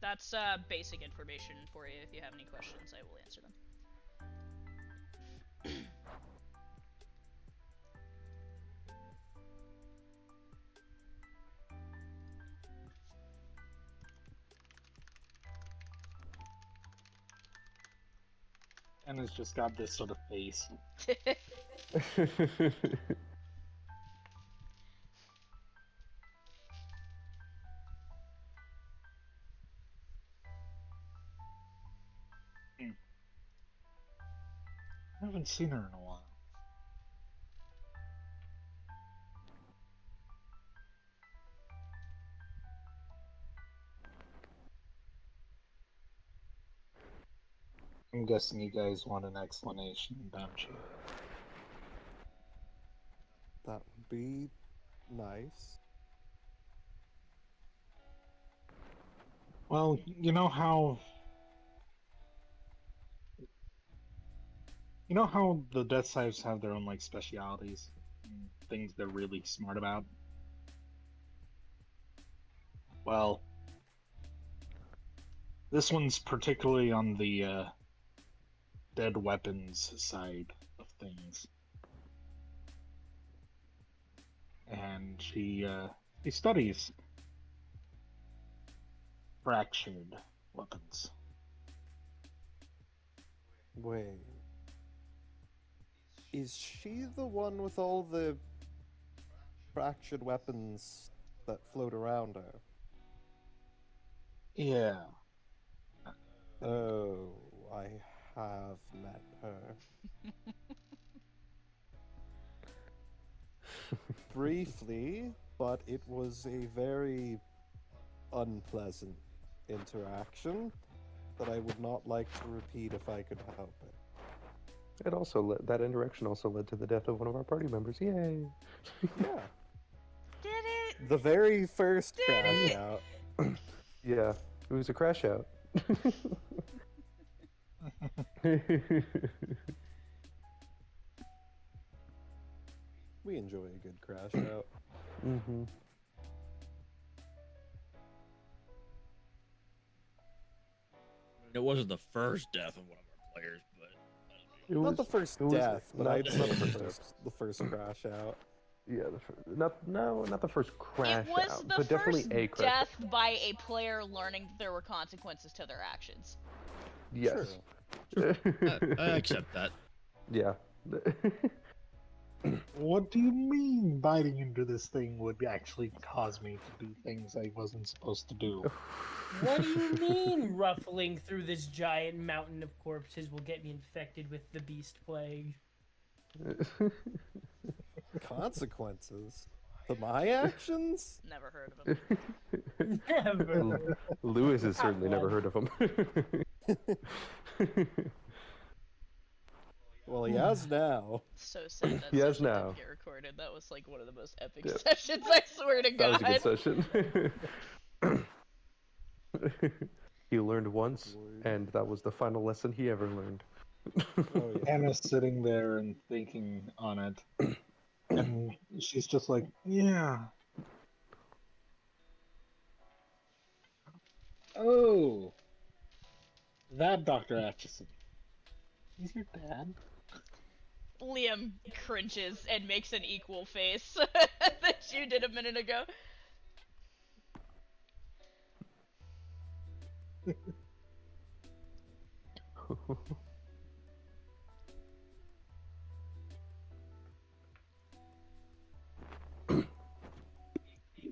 That's basic information for you. If you have any questions, I will answer them. And it's just got this sort of face. I haven't seen her in a while. I'm guessing you guys want an explanation, don't you? That would be nice. Well, you know how the Death Scythes have their own like specialities, things they're really smart about. Well, this one's particularly on the dead weapons side of things, and she studies fractured weapons. Wait. Is she the one with all the fractured weapons that float around her? Yeah. Oh, I have met her. Briefly, but it was a very unpleasant interaction that I would not like to repeat if I could help it. It also that interaction also led to the death of one of our party members. Yay! Yeah. Did it? The very first Did crash it? out. Yeah, it was a crash out. We enjoy a good crash out. Mm-hmm. It wasn't the first death of one of our players, but It Not was the first it was death, but not- I'd not say the first the first crash out. Yeah, not the first crash It was out, the but definitely first a crash. death by a player learning that there were consequences to their actions. Yes. I accept that. Yeah. What do you mean biting into this thing would actually cause me to do things I wasn't supposed to do? What do you mean ruffling through this giant mountain of corpses will get me infected with the beast plague? Consequences? To my actions? Never heard of him. Never. Lewis has certainly never heard of him. Well, he has now. So sad that Yes, session now. didn't get recorded. That was like one of the most epic Yep. sessions, I swear to That was God. a good session. He learned once, and that was the final lesson he ever learned. Oh, yeah. Anna's sitting there and thinking on it. And she's just like, yeah. Oh. That Dr. Atchison. He's your dad? Liam cringes and makes an equal face that you did a minute ago.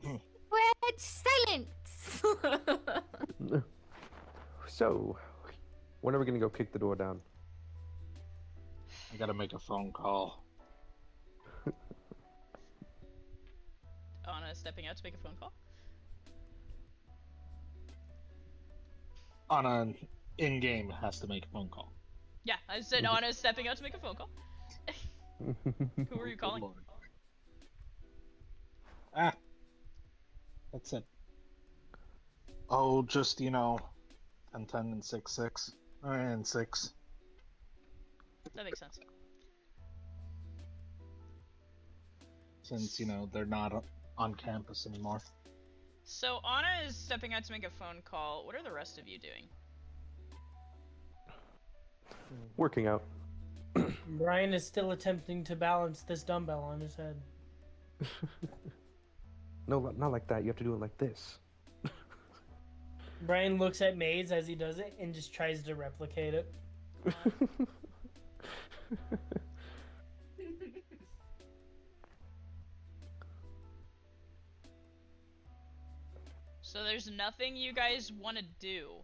Red silence! So, when are we gonna go kick the door down? I gotta make a phone call. Anna stepping out to make a phone call. Anna, in-game, has to make a phone call. Yeah, I said Anna's stepping out to make a phone call. Who are you Good calling? lord. Ah. That's it. Oh, just, 10, 10, and 6, 6. And 6. That makes sense. Since, they're not on campus anymore. So Anna is stepping out to make a phone call. What are the rest of you doing? Working out. Brian is still attempting to balance this dumbbell on his head. No, not like that. You have to do it like this. Brian looks at Maze as he does it and just tries to replicate it. So there's nothing you guys want to do.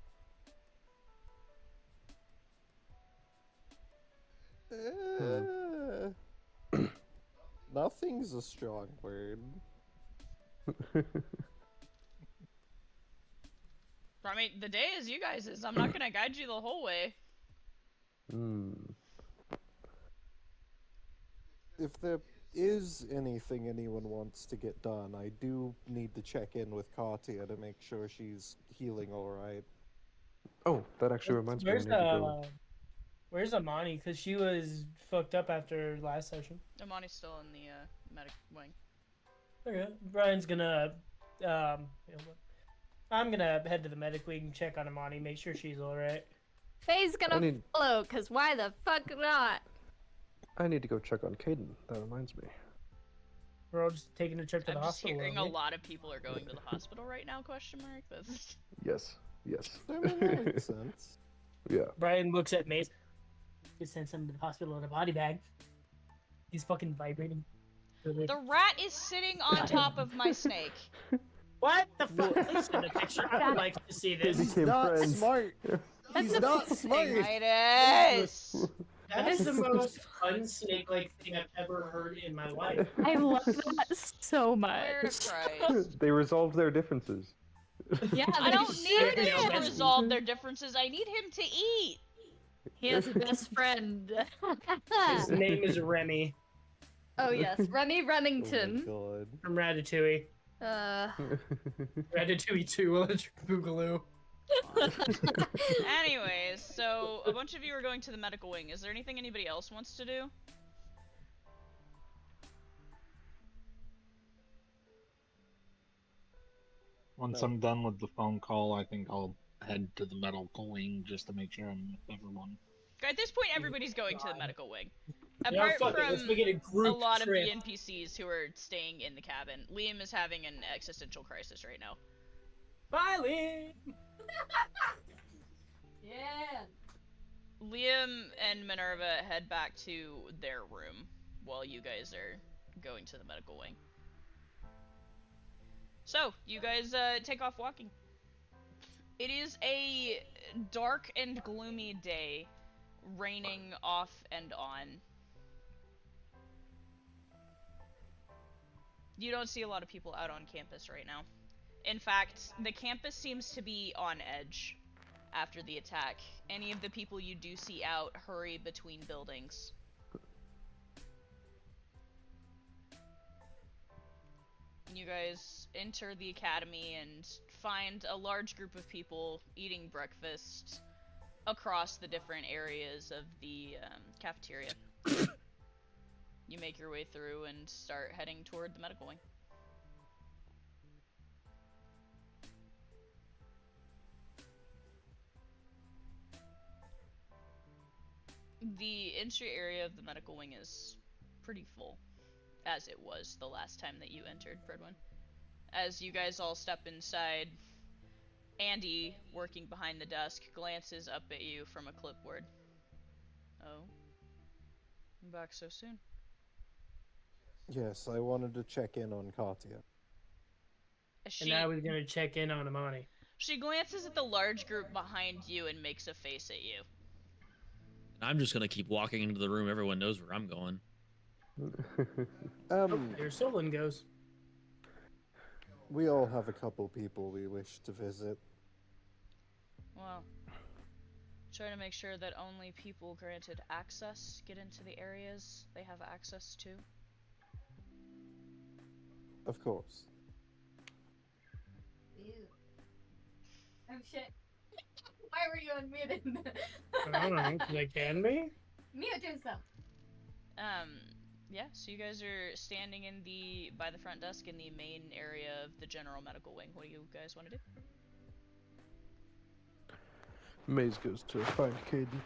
Nothing's a strong word. I mean, the day is you guys' is. I'm not gonna guide you the whole way. If there is anything anyone wants to get done, I do need to check in with Katya to make sure she's healing alright. Oh, that actually reminds me. I need to go. Where's Amani? Because she was fucked up after last session. Amani's still in the medic wing. Okay, Brian's gonna, I'm gonna head to the medic wing, check on Amani, make sure she's alright. Faye's I gonna need- follow, cause why the fuck not? I need to go check on Caden. That reminds me. We're all just taking a trip to I'm the just hospital. hearing a aren't we? lot of people are going to the hospital right now, question mark? That's... Yes. Yes. I mean, that makes sense. Yeah. Brian looks at Mace. You send someone to the hospital in a body bag. He's fucking vibrating. The rat is sitting on top of my snake. What the fuck? Please send a picture. I would like to see this. He's not smart. He's That's not amazing. smart. Midas! That is the most unsnake-like thing I've ever heard in my life. I love that so Swear much. to Christ. They resolved their differences. Yeah, I they don't sure need them to did. resolve their differences. I need him to eat. He has a best friend. His name is Remy Oh yes, Remy Oh my Remington. god. from Ratatouille. Ratatouille 2, Electric Boogaloo. Anyways, so a bunch of you are going to the medical wing. Is there anything anybody else wants to do? Once No. I'm done with the phone call, I think I'll head to the medical wing just to make sure I'm with everyone. At this point, everybody's going to the medical wing. You know, Apart fuck it, let's from make it a a group lot of trip. the NPCs who are staying in the cabin, Liam is having an existential crisis right now. Bye, Lee! Yeah. Liam and Minerva head back to their room while you guys are going to the medical wing. So, you guys take off walking. It is a dark and gloomy day, raining off and on. You don't see a lot of people out on campus right now. In fact, the campus seems to be on edge after the attack. Any of the people you do see out hurry between buildings. You guys enter the academy and find a large group of people eating breakfast across the different areas of the cafeteria. You make your way through and start heading toward the medical wing. The entry area of the medical wing is pretty full, as it was the last time that you entered, Fredwin. As you guys all step inside, Andy, working behind the desk, glances up at you from a clipboard. Oh, I'm back so soon. Yes, I wanted to check in on Katya. And I was gonna check in on Amani. She glances at the large group behind you and makes a face at you. And I'm just gonna keep walking into the room. Everyone knows where I'm going. Your Solon goes. We all have a couple people we wish to visit. Well, try to make sure that only people granted access get into the areas they have access to. Of course. Ew. Oh shit. Why were you unmuted? I don't know, because I can be? Mute yourself. Yeah, so you guys are standing by the front desk in the main area of the general medical wing. What do you guys want to do? Maze goes to find Caden.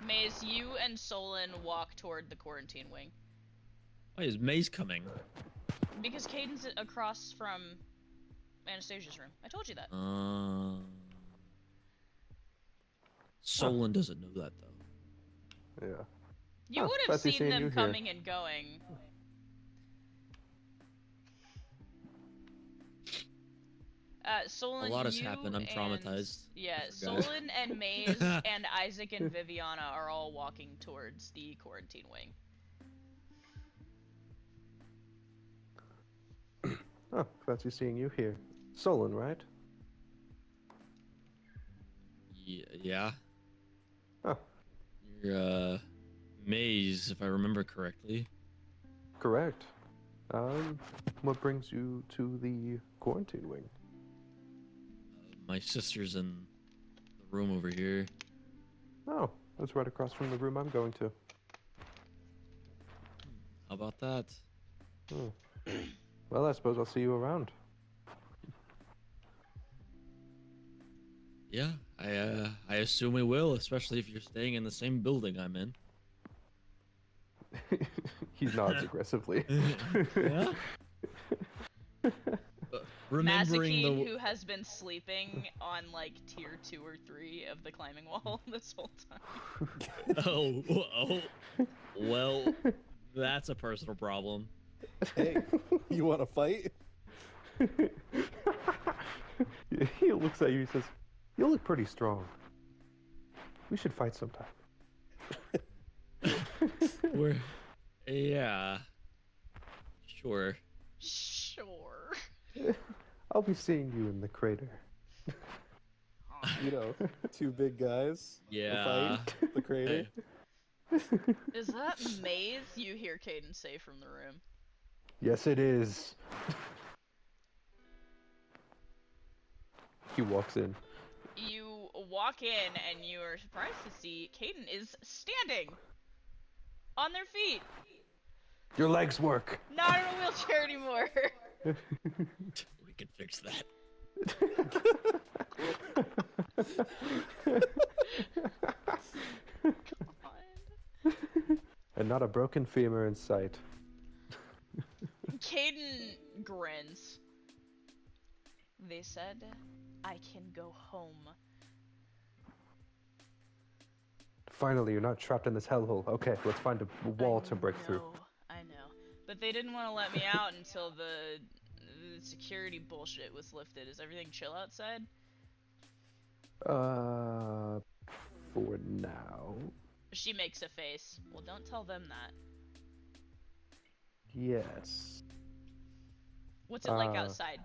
Maze, you and Solon walk toward the quarantine wing. Why is Maze coming? Because Caden's across from Anastasia's room. I told you that. Solon doesn't know that though. Yeah. You would have fancy seen seeing them you here. coming and going. Solon, A lot has you happened. I'm and- traumatized. Yeah, I forgot. Solon and Maze and Isaac and Viviana are all walking towards the quarantine wing. Oh, fancy seeing you here. Solon, right? Yeah. Oh, You're Maze, if I remember correctly. correct. What brings you to the quarantine wing? My sister's in the room over here. Oh, that's right across from the room I'm going to. How about that? Oh. Well, I suppose I'll see you around. Yeah, I assume we will, especially if you're staying in the same building I'm in. He nods aggressively. Yeah. Remembering Mazakine, the who has been sleeping on like tier 2 or 3 of the climbing wall this whole time. oh, well, that's a personal problem. Hey, you want to fight? He looks at you and says, "You look pretty strong. We should fight sometime." Yeah, sure. Sure. I'll be seeing you in the crater. Aw. You know, two big guys. A Yeah. fight. The crater. Is that Maze you hear Caden say from the room? Yes, it is. He walks in. You walk in and you are surprised to see Caden is standing on their feet, Your legs work. not in a wheelchair anymore. We can fix that. And not a broken femur in sight. Caden grins. They said, I can go home. Finally, you're not trapped in this hellhole. Okay, let's find a wall to break through. I know. But they didn't want to let me out until the security bullshit was lifted. Is everything chill outside? For now. She makes a face. Well, don't tell them that. Yes. What's it like outside?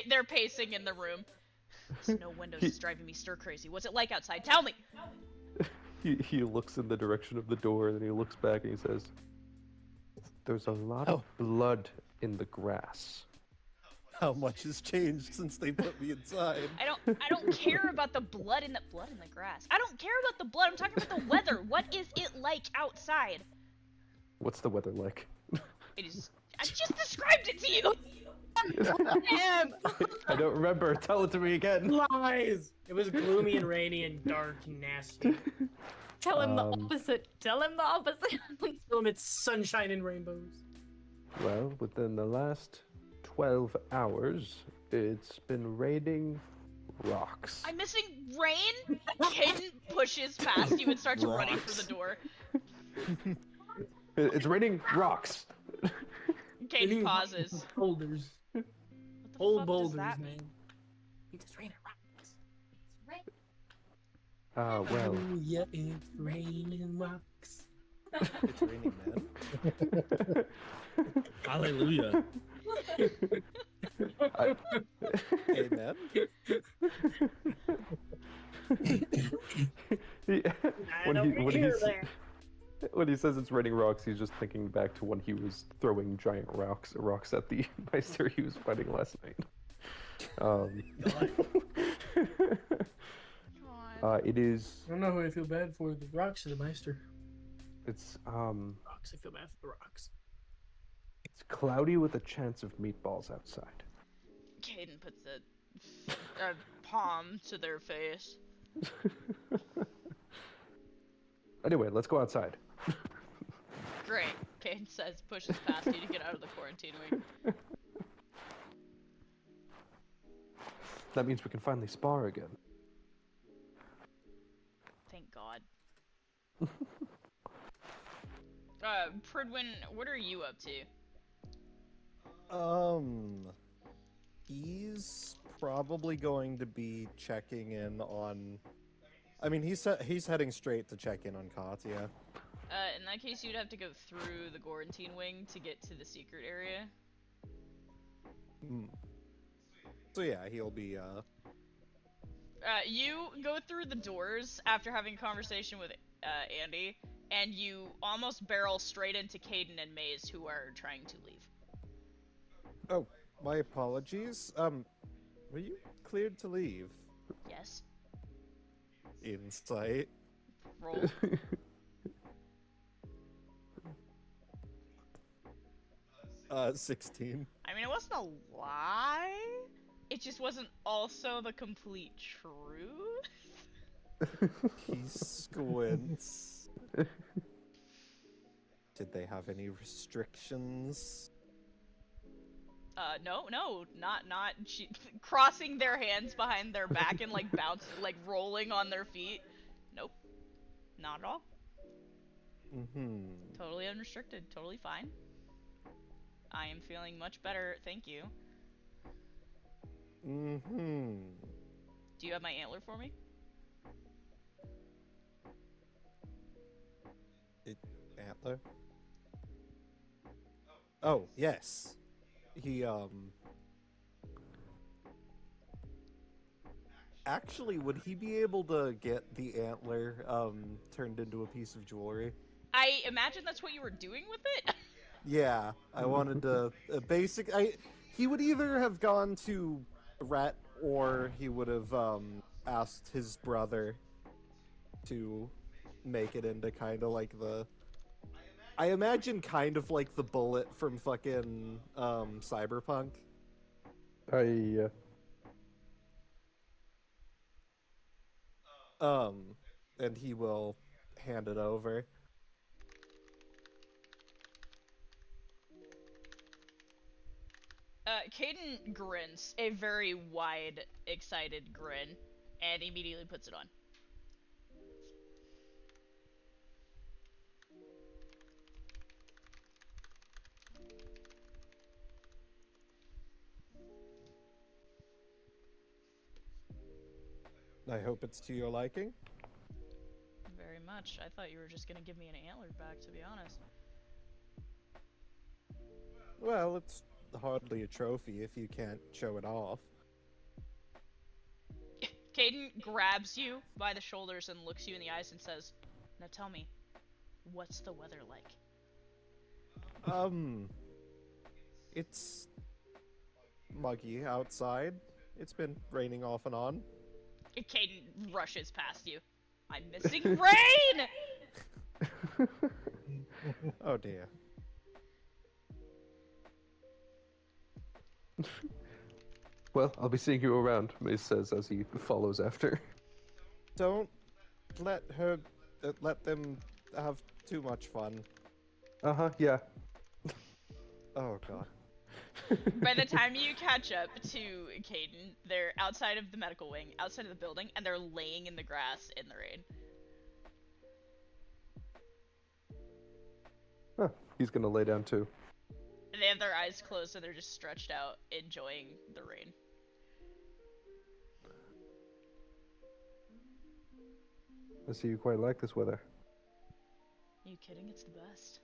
They're pacing in the room. This no windows is driving me stir crazy. What's it like outside? Tell me! He looks in the direction of the door, and then he looks back and he says, "There's a lot of blood in the grass." How much has changed since they put me inside? I don't care about the blood in the grass. I don't care about the blood. I'm talking about the weather. What is it like outside? What's the weather like? It is. I just described it to you. Damn! I don't remember. Tell it to me again. Lies! It was gloomy and rainy and dark and nasty. Tell him the opposite. Tell him the opposite. Tell him it's sunshine and rainbows. Well, within the last 12 hours, it's been raining rocks. I'm missing rain. Caden pushes past you and starts running for the door. It's raining rocks. Caden pauses. Boulders. What the Old fuck boulders, does that man. mean? It's raining rocks. Well. Hallelujah, it's raining rocks. It's raining, man. Hallelujah. Amen. When he says it's raining rocks, he's just thinking back to when he was throwing giant rocks at the Meister he was fighting last night. It is. I don't know who I feel bad for, the rocks or the Meister. It's Rocks, I feel bad for the rocks. It's cloudy with a chance of meatballs outside. Caden puts a palm to their face. Anyway, let's go outside. Great. Caden says, pushes past you to get out of the quarantine wing. That means we can finally spar again. Thank God. Pridwin, what are you up to? He's probably going to be checking in on. I mean, he's heading straight to check in on Katya. In that case, you'd have to go through the quarantine wing to get to the secret area. So yeah, he'll be. You go through the doors after having a conversation with Andy, and you almost barrel straight into Caden and Maze, who are trying to leave. Oh, my apologies. Were you cleared to leave? Yes. Insight. Roll. 16. I mean, it wasn't a lie. It just wasn't also the complete truth. He squints. Did they have any restrictions? No, not crossing their hands behind their back and like rolling on their feet. Nope, not at all. Totally unrestricted, totally fine. I am feeling much better, thank you. Do you have my antler for me? Antler? Oh, yes. He, Actually, would he be able to get the antler turned into a piece of jewelry? I imagine that's what you were doing with it. Yeah, I wanted to he would either have gone to Rhett or he would have asked his brother to make it into kind of like the I imagine kind of like the bullet from fucking Cyberpunk. I And he will hand it over. Caden grins, a very wide, excited grin, and immediately puts it on. I hope it's to your liking. Very much. I thought you were just gonna give me an antler back, to be honest. Well, it's hardly a trophy if you can't show it off. Caden grabs you by the shoulders and looks you in the eyes and says, "Now tell me, what's the weather like?" It's muggy outside. It's been raining off and on. Caden rushes past you. I'm missing rain! Oh dear. Well, I'll be seeing you around, Mace says as he follows after. Don't let them have too much fun. Yeah. Oh god. By the time you catch up to Caden, they're outside of the medical wing, outside of the building, and they're laying in the grass in the rain. Huh, he's gonna lay down too. They have their eyes closed and they're just stretched out, enjoying the rain. I see you quite like this weather. Are you kidding? It's the best.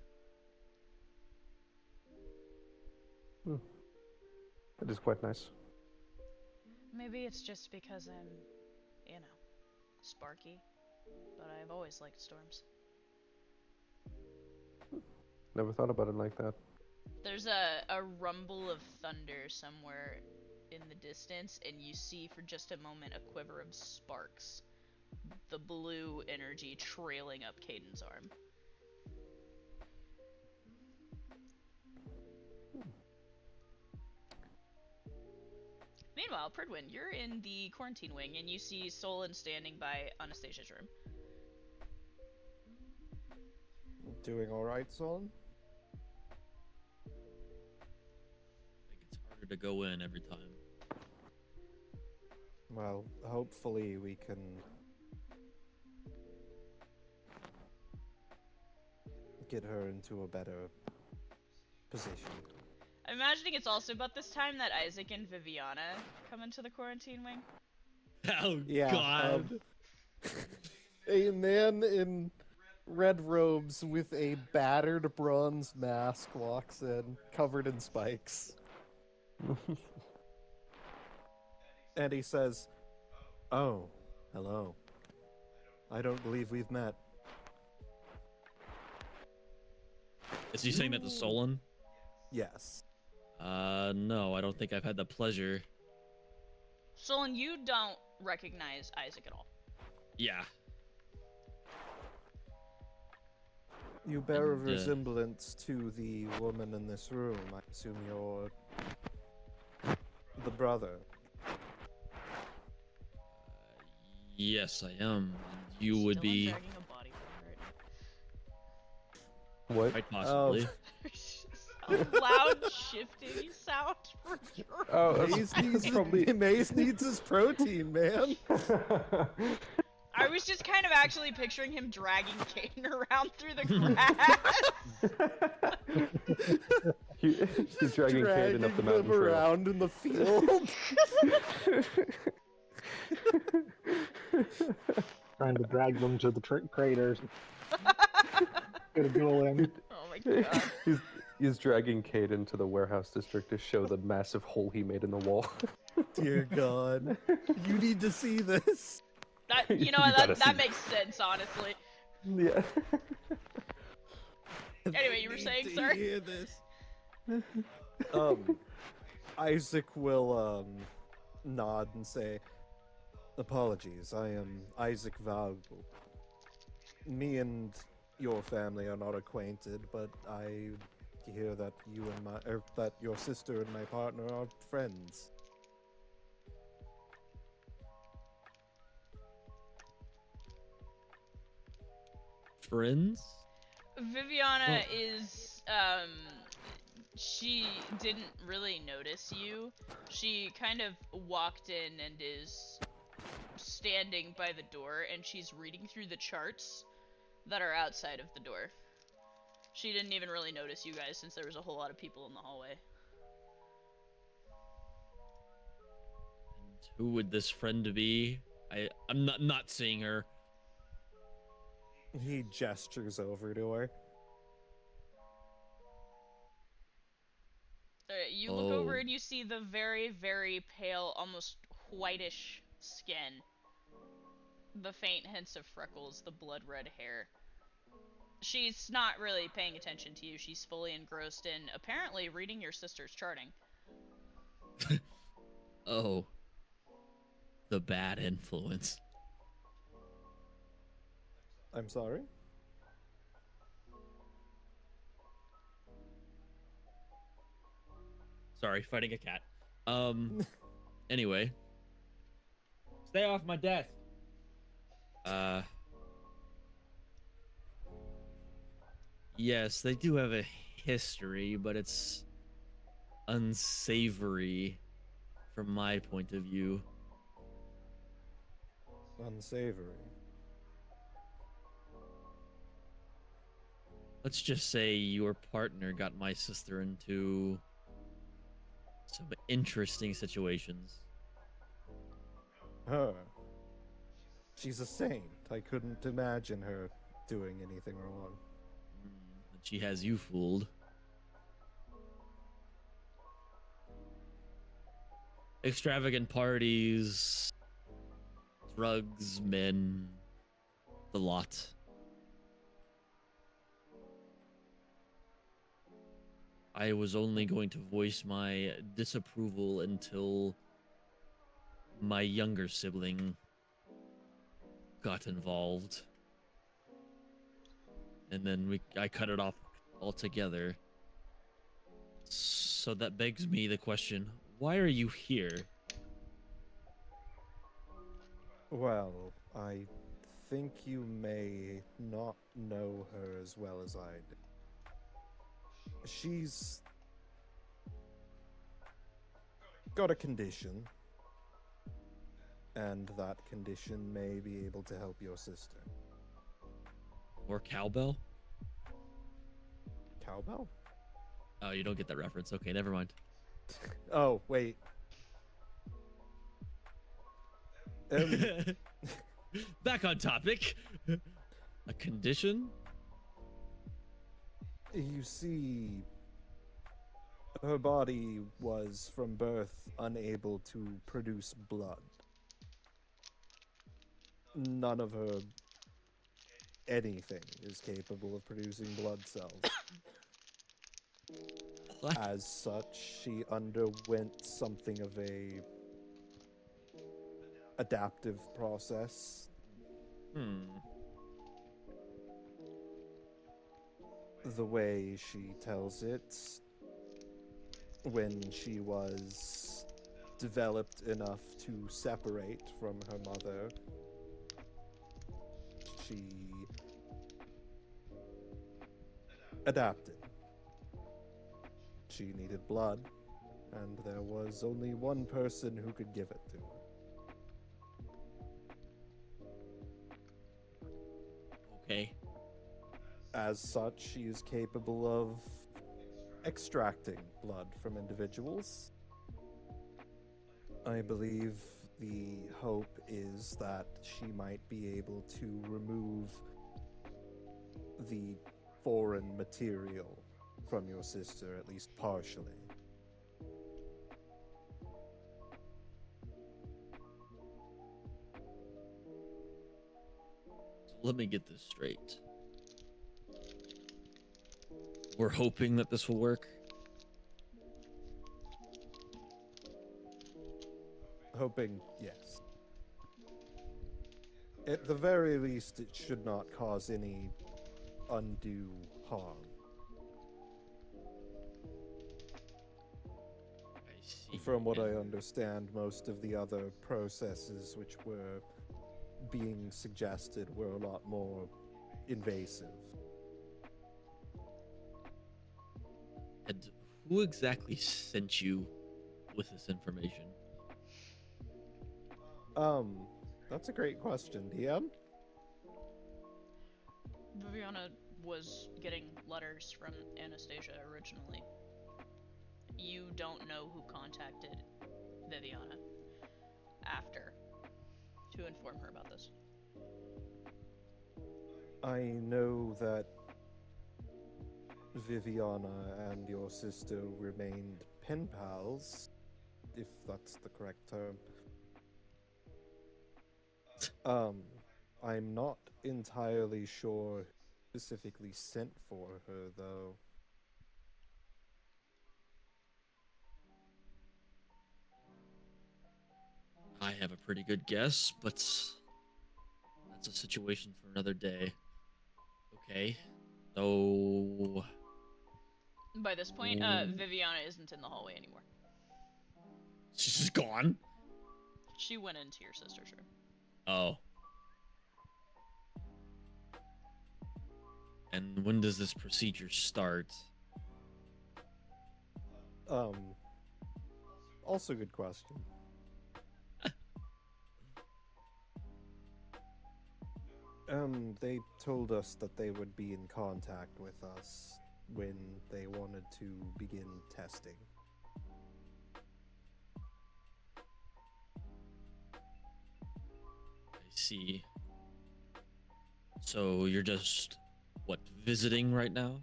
It is quite nice. Maybe it's just because I'm, you know, sparky, but I've always liked storms. Never thought about it like that. There's a rumble of thunder somewhere in the distance, and you see for just a moment a quiver of sparks. The blue energy trailing up Caden's arm. Meanwhile, Pridwin, you're in the quarantine wing, and you see Solon standing by Anastasia's room. Doing alright, Solon? Like it's harder to go in every time. Well, hopefully we can get her into a better position. I'm imagining it's also about this time that Isaac and Viviana come into the quarantine wing. Oh Yeah, God! A man in red robes with a battered bronze mask walks in, covered in spikes. And he says, "Oh, hello. I don't believe we've met." Is he saying that to Solon? Yes. No, I don't think I've had the pleasure. Solon, you don't recognize Isaac at all. Yeah. You bear a And, resemblance to the woman in this room. I assume you're the brother. Yes, I am. And you would Still be dragging a body from What? quite possibly. her. A loud shifting sound from your Oh, Maze needs his protein, man. I was just kind of actually picturing him dragging Caden around through the grass. He's dragging Caden up the mountain them trail. around in the field. Trying to drag them to the craters. Gonna go in. Oh my god. He's dragging Caden to the warehouse district to show the massive hole he made in the wall. Dear God. You need to see this. That You what, gotta that see. makes sense, honestly. Yeah. Anyway, They you were need saying, to sir? hear this. Isaac will nod and say, "Apologies, I am Isaac Valuable. Me and your family are not acquainted, but I hear that that your sister and my partner are friends." Friends? Viviana Well- is she didn't really notice you. She kind of walked in and is standing by the door, and she's reading through the charts that are outside of the door. She didn't even really notice you guys since there was a whole lot of people in the hallway. And who would this friend be? I'm not seeing her. He gestures over to her. You look over Oh. and you see the very, very pale, almost whitish skin. The faint hints of freckles, the blood red hair. She's not really paying attention to you. She's fully engrossed in, apparently, reading your sister's charting. Oh. The bad influence. I'm sorry? Sorry, fighting a cat. Anyway. Stay off my desk. Yes, they do have a history, but it's unsavory from my point of view. Unsavory. Let's just say your partner got my sister into some interesting situations. Her. She's a saint. I couldn't imagine her doing anything wrong. And she has you fooled. Extravagant parties, drugs, men, the lot. I was only going to voice my disapproval until my younger sibling got involved. And then I cut it off altogether. So that begs me the question, why are you here? Well, I think you may not know her as well as I do. She's got a condition, and that condition may be able to help your sister. Or cowbell? Cowbell? Oh, you don't get that reference. Okay, never mind. Oh, wait. Back on topic. A condition? You see, her body was from birth unable to produce blood. None of her anything is capable of producing blood cells. What? As such, she underwent something of a adaptive process. The way she tells it, when she was developed enough to separate from her mother, she adapted. She needed blood, and there was only one person who could give it to her. Okay. As such, she is capable of extracting blood from individuals. I believe the hope is that she might be able to remove the foreign material from your sister, at least partially. let me get this straight. We're hoping that this will work. Hoping, yes. At the very least, it should not cause any undue harm. I see. From what I And understand, most of the other processes which were being suggested were a lot more invasive. And who exactly sent you with this information? That's a great question, DM. Viviana was getting letters from Anastasia originally. You don't know who contacted Viviana after to inform her about this. I know that Viviana and your sister remained pen pals, if that's the correct term. I'm not entirely sure who specifically sent for her, though. I have a pretty good guess, but that's a situation for another day. Okay. So By this point, Viviana isn't in the hallway anymore. she's just gone? She went into your sister's room. Oh. And when does this procedure start? Also good question. They told us that they would be in contact with us when they wanted to begin testing. I see. So you're just, what, visiting right now?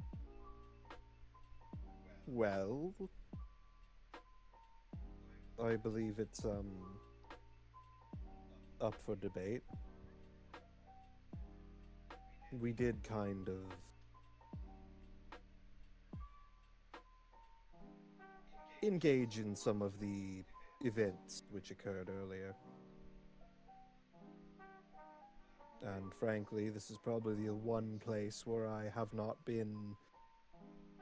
Well, I believe it's up for debate. We did kind of engage in some of the events which occurred earlier. And frankly, this is probably the one place where I have not been,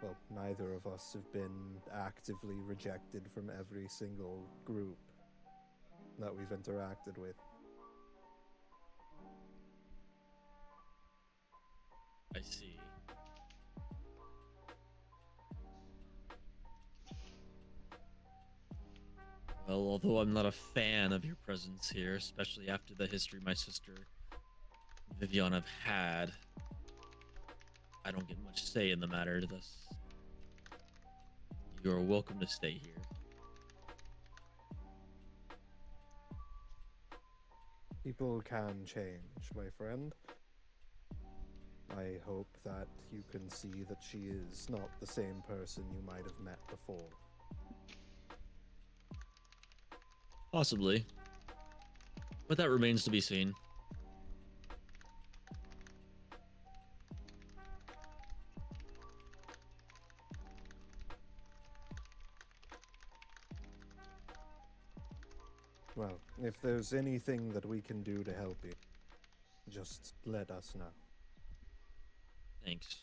well, neither of us have been actively rejected from every single group that we've interacted with. I see. Well, although I'm not a fan of your presence here, especially after the history my sister Vivian have had, I don't get much say in the matter, thus you're welcome to stay here. People can change, my friend. I hope that you can see that she is not the same person you might have met before. Possibly. But that remains to be seen. Well, if there's anything that we can do to help you, just let us know. Thanks.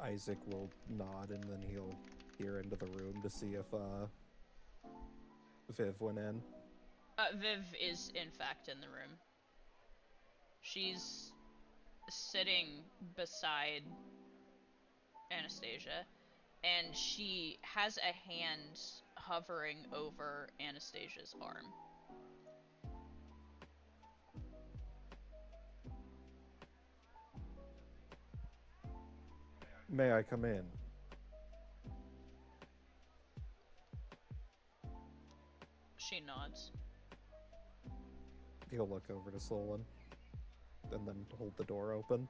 Isaac will nod and then he'll peer into the room to see if Viv went in. Viv is in fact in the room. She's sitting beside Anastasia, and she has a hand hovering over Anastasia's arm. May I come in? She nods. He'll look over to Solon and then hold the door open.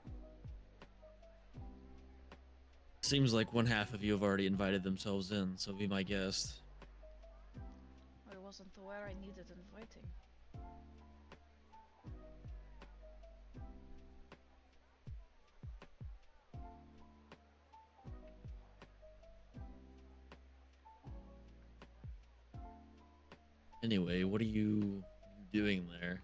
Seems like one half of you have already invited themselves in, so be my guest. I wasn't aware I needed inviting. Anyway, what are you doing there?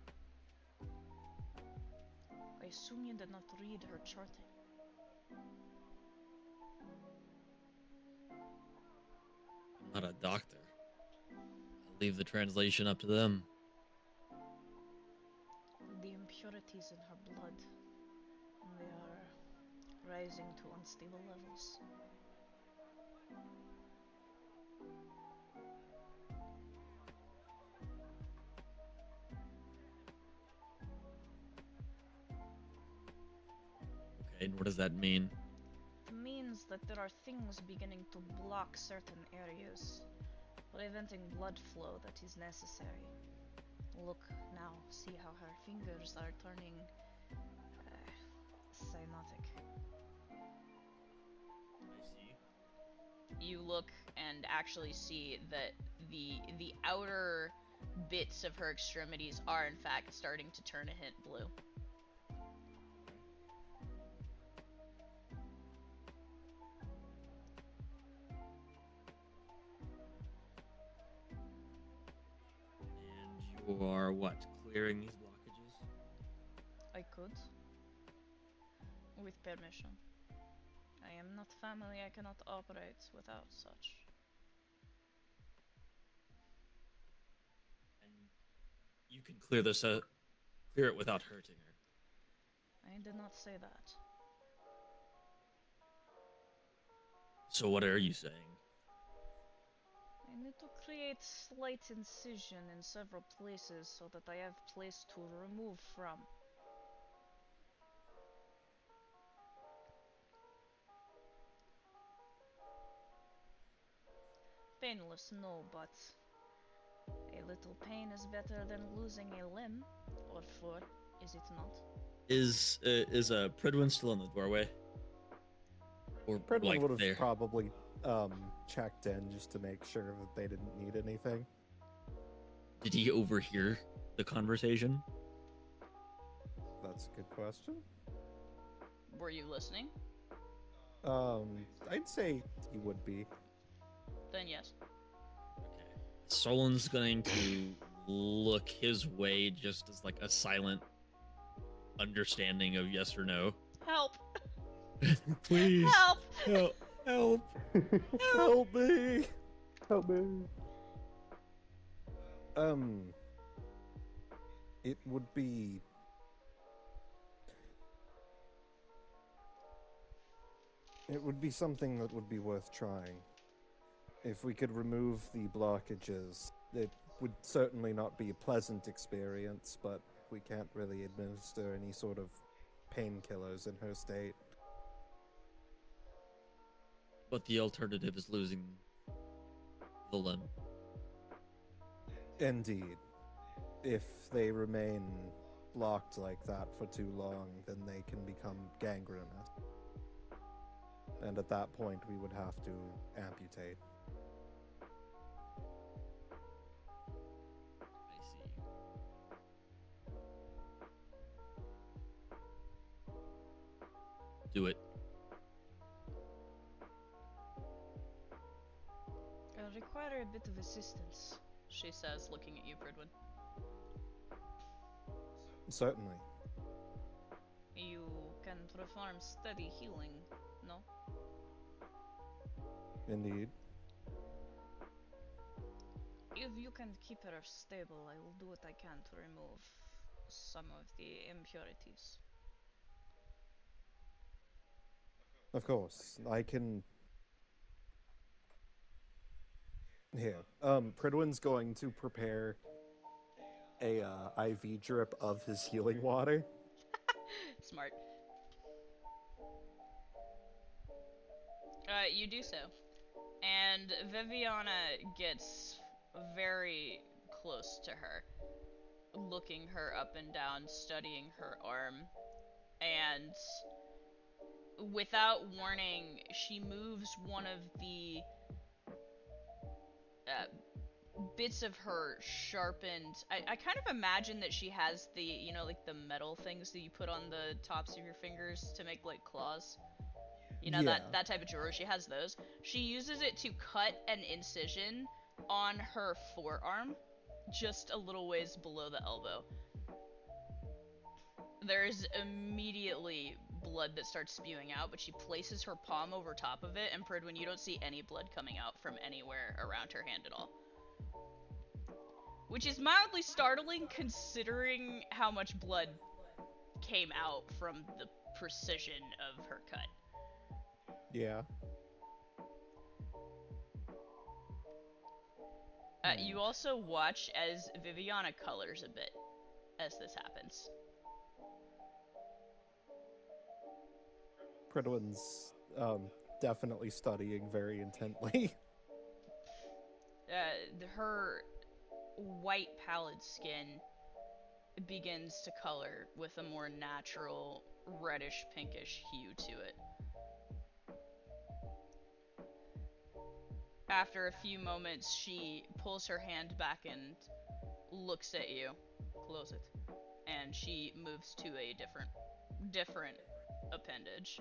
I assume you did not read her charting. I'm not a doctor. I'll leave the translation up to them. The impurities in her blood, they are rising to unstable levels. Okay, and what does that mean? It means that there are things beginning to block certain areas, preventing blood flow that is necessary. Look now, see how her fingers are turning cyanotic. I see. You look and actually see that the outer bits of her extremities are in fact starting to turn a hint blue. And you are what? Clearing these blockages? I could. With permission. I am not family, I cannot operate without such. And you can clear this clear it without hurting her. I did not say that. So what are you saying? I need to create slight incision in several places so that I have place to remove from. Painless, no, but a little pain is better than losing a limb or foot, is it not? Is Pridwin still in the doorway? Or Predwin like would have there? probably checked in just to make sure that they didn't need anything. Did he overhear the conversation? That's a good question. Were you listening? I'd say he would be. Then yes. Okay. Solon's going to look his way just as like a silent understanding of yes or no. Help! Please. Help! Help. Help. Help me! Help me. It would be. It would be something that would be worth trying. If we could remove the blockages, it would certainly not be a pleasant experience, but we can't really administer any sort of painkillers in her state. But the alternative is losing the limb. Indeed. If they remain blocked like that for too long, then they can become gangrenous. And at that point, we would have to amputate. I see. Do it. I require a bit of assistance, she says, looking at you, Pridwin. Certainly. You can perform steady healing, no? Indeed. If you can keep her stable, I will do what I can to remove some of the impurities. Of course. I can. Here. Pridwin's going to prepare a IV drip of his healing water. Smart. You do so. And Viviana gets very close to her, looking her up and down, studying her arm, and without warning, she moves one of the bits of her sharpened. I kind of imagine that she has the, you know, like the metal things that you put on the tops of your fingers to make like claws. You know, Yeah. that type of jewelry. She has those. She uses it to cut an incision on her forearm, just a little ways below the elbow. There's immediately blood that starts spewing out, but she places her palm over top of it, and Pridwin, you don't see any blood coming out from anywhere around her hand at all. Which is mildly startling considering how much blood came out from the precision of her cut. Yeah. You also watch as Viviana colors a bit as this happens. Pridwin's definitely studying very intently. Her white pallid skin begins to color with a more natural reddish pinkish hue to it. After a few moments, she pulls her hand back and looks at you. Close it. And she moves to a different appendage.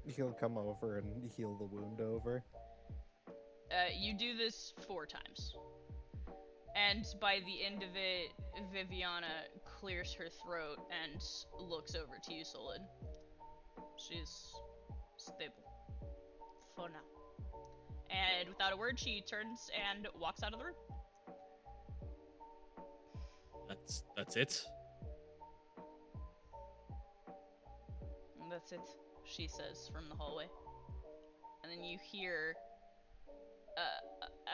He'll come over and heal the wound over. You do this 4 times. And by the end of it, Viviana clears her throat and looks over to you, Solid. She's stable. For now. And without a word, she turns and walks out of the room. That's it. And that's it, she says from the hallway. And then you hear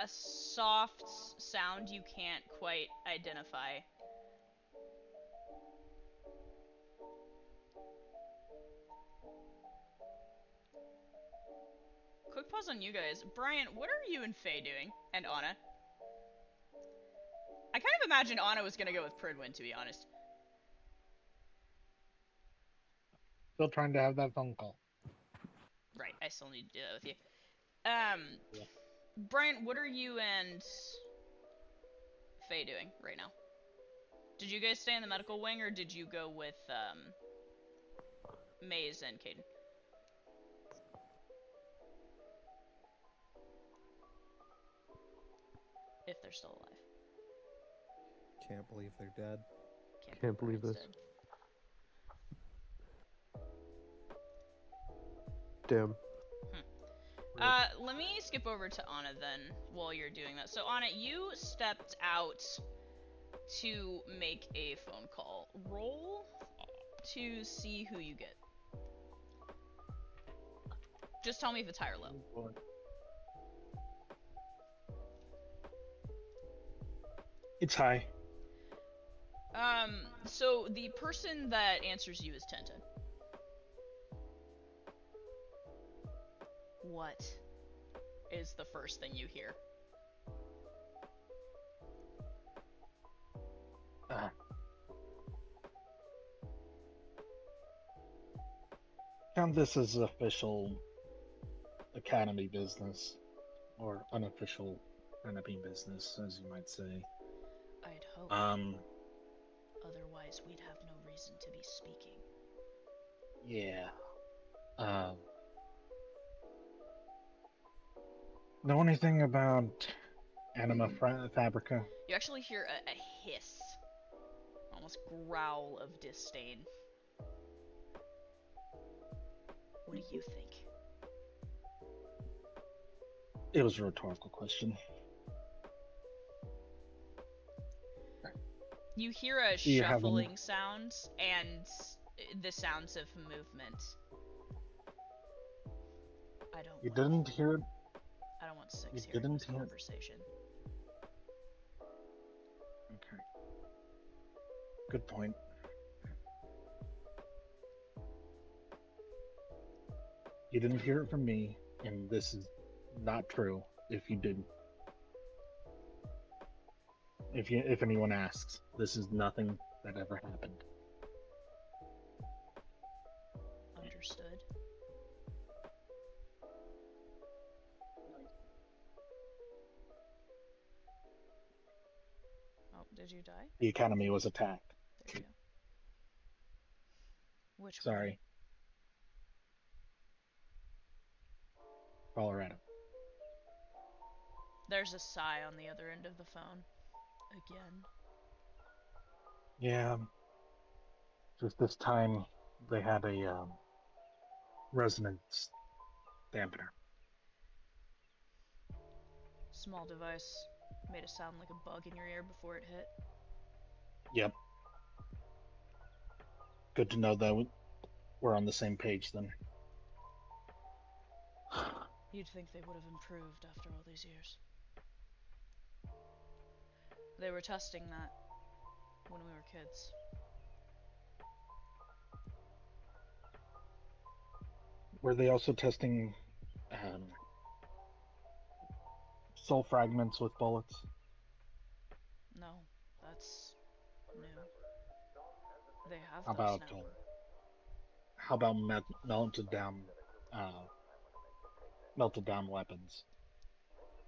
a soft sound you can't quite identify. Quick pause on you guys. Brian, what are you and Faye doing? And Anna? I kind of imagined Anna was gonna go with Pridwin, to be honest. Still trying to have that phone call. Right, I still need to do that with you. Yeah. Brian, what are you and Faye doing right now? Did you guys stay in the medical wing, or did you go with, Maze and Caden? If they're still alive. Can't believe they're dead. Can't believe Brian's this. dead. Damn. Let me skip over to Anna then while you're doing that. So Anna, you stepped out to make a phone call. Roll to see who you get. Just tell me if it's high or low. It's high. So the person that answers you is Tenten. What is the first thing you hear? Count this as official academy business, or unofficial academy business, as you might say. I'd hope. Otherwise, we'd have no reason to be speaking. Yeah. Know anything about Anima Fabrica? You actually hear a hiss, almost growl of disdain. What do you think? It was a rhetorical question. You hear a you have shuffling sound and the sounds of movement. I don't. You didn't hear it? I don't want sex You here in didn't this hear- conversation. Okay. Good point. You didn't hear it from me, and this is not true if you did. If anyone asks, this is nothing that ever happened. Understood. Oh, did you die? The academy was attacked. There you go. Which one? Sorry. Colorado. There's a sigh on the other end of the phone. Again. Yeah. Just this time, they had a resonance dampener. Small device. Made it sound like a bug in your ear before it hit. Yep. Good to know that we're on the same page then. You'd think they would have improved after all these years. They were testing that when we were kids. Were they also testing soul fragments with bullets? No, that's new. They have How those about now. melted down weapons?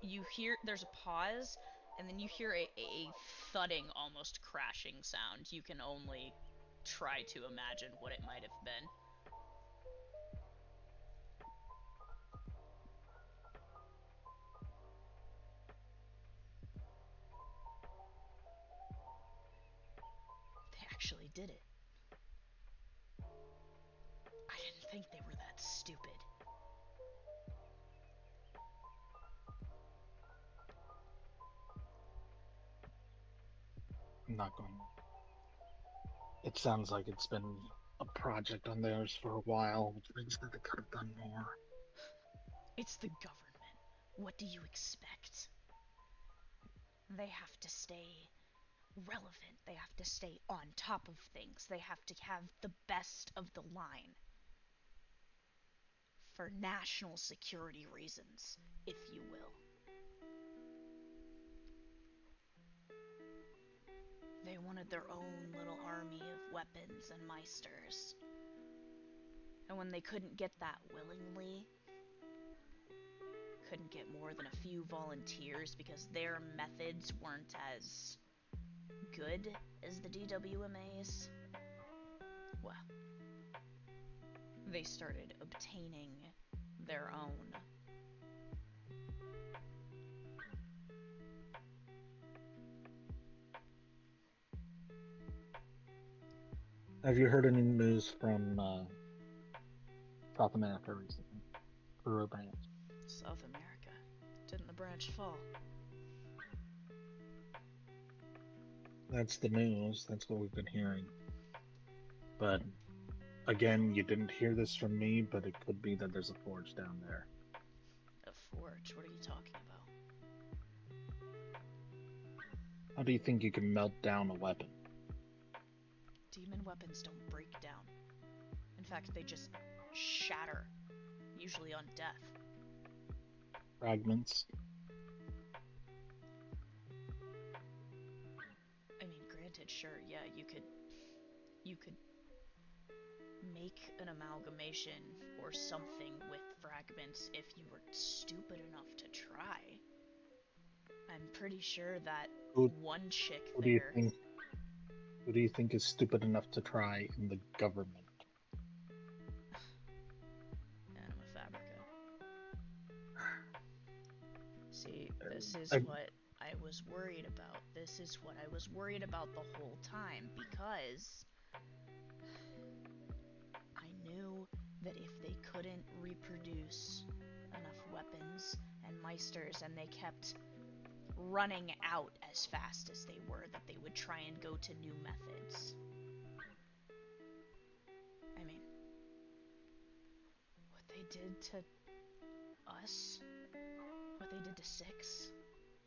You hear, there's a pause, and then you hear a thudding, almost crashing sound. You can only try to imagine what it might have been. They actually did it. I didn't think they were that stupid. I'm not going. It sounds like it's been a project on theirs for a while, which means that they could have done more. It's the government. What do you expect? They have to stay relevant. They have to stay on top of things. They have to have the best of the line. For national security reasons, if you will. They wanted their own little army of weapons and meisters. And when they couldn't get that willingly, couldn't get more than a few volunteers because their methods weren't as good as the DWMA's, well, they started obtaining their own. Have you heard any news from South America recently? Peru branch. South America. Didn't the branch fall? That's the news. That's what we've been hearing. But again, you didn't hear this from me, but it could be that there's a forge down there. A forge? What are you talking about? How do you think you can melt down a weapon? Demon weapons don't break down. In fact, they just shatter, usually on death. Fragments? I mean, granted, sure, yeah, you could make an amalgamation or something with fragments if you were stupid enough to try. I'm pretty sure that one chick Who there. Who do you think is stupid enough to try in the government? Anima Fabrica. See, this is I- what I was worried about. This is what I was worried about the whole time, because I knew that if they couldn't reproduce enough weapons and meisters, and they kept running out as fast as they were, that they would try and go to new methods. I mean, what they did to us, what they did to Six,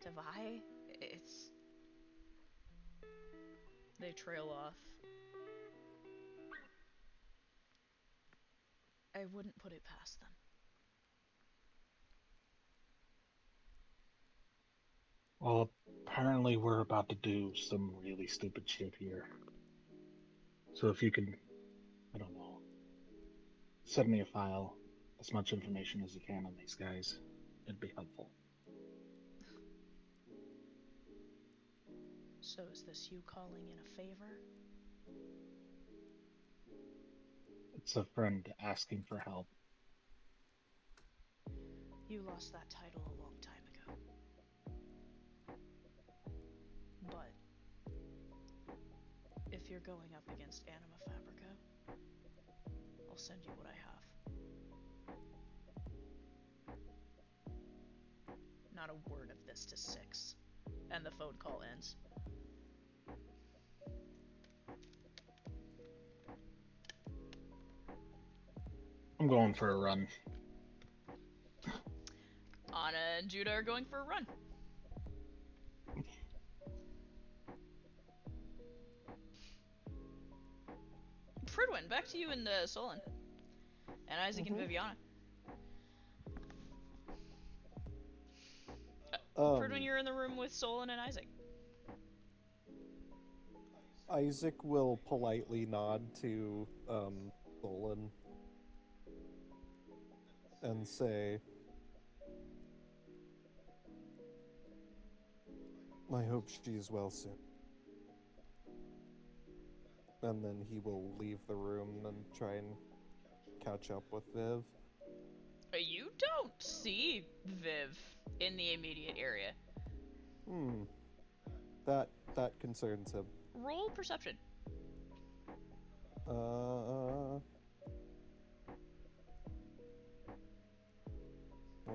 to Vi, it's... They trail off. I wouldn't put it past them. Well, apparently we're about to do some really stupid shit here. So if you could, I don't know, send me a file, as much information as you can on these guys, it'd be helpful. So is this you calling in a favor? It's a friend asking for help. You lost that title a long time ago. But if you're going up against Anima Fabrica, I'll send you what I have. Not a word of this to Six. And the phone call ends. I'm going for a run. Anna and Judah are going for a run. Fridwin, back to you and Solon. And Isaac and Viviana. Fridwin, you're in the room with Solon and Isaac. Isaac will politely nod to Solon and say, I hope she's well soon. And then he will leave the room and try and catch up with Viv. You don't see Viv in the immediate area. That concerns him. Roll perception. 1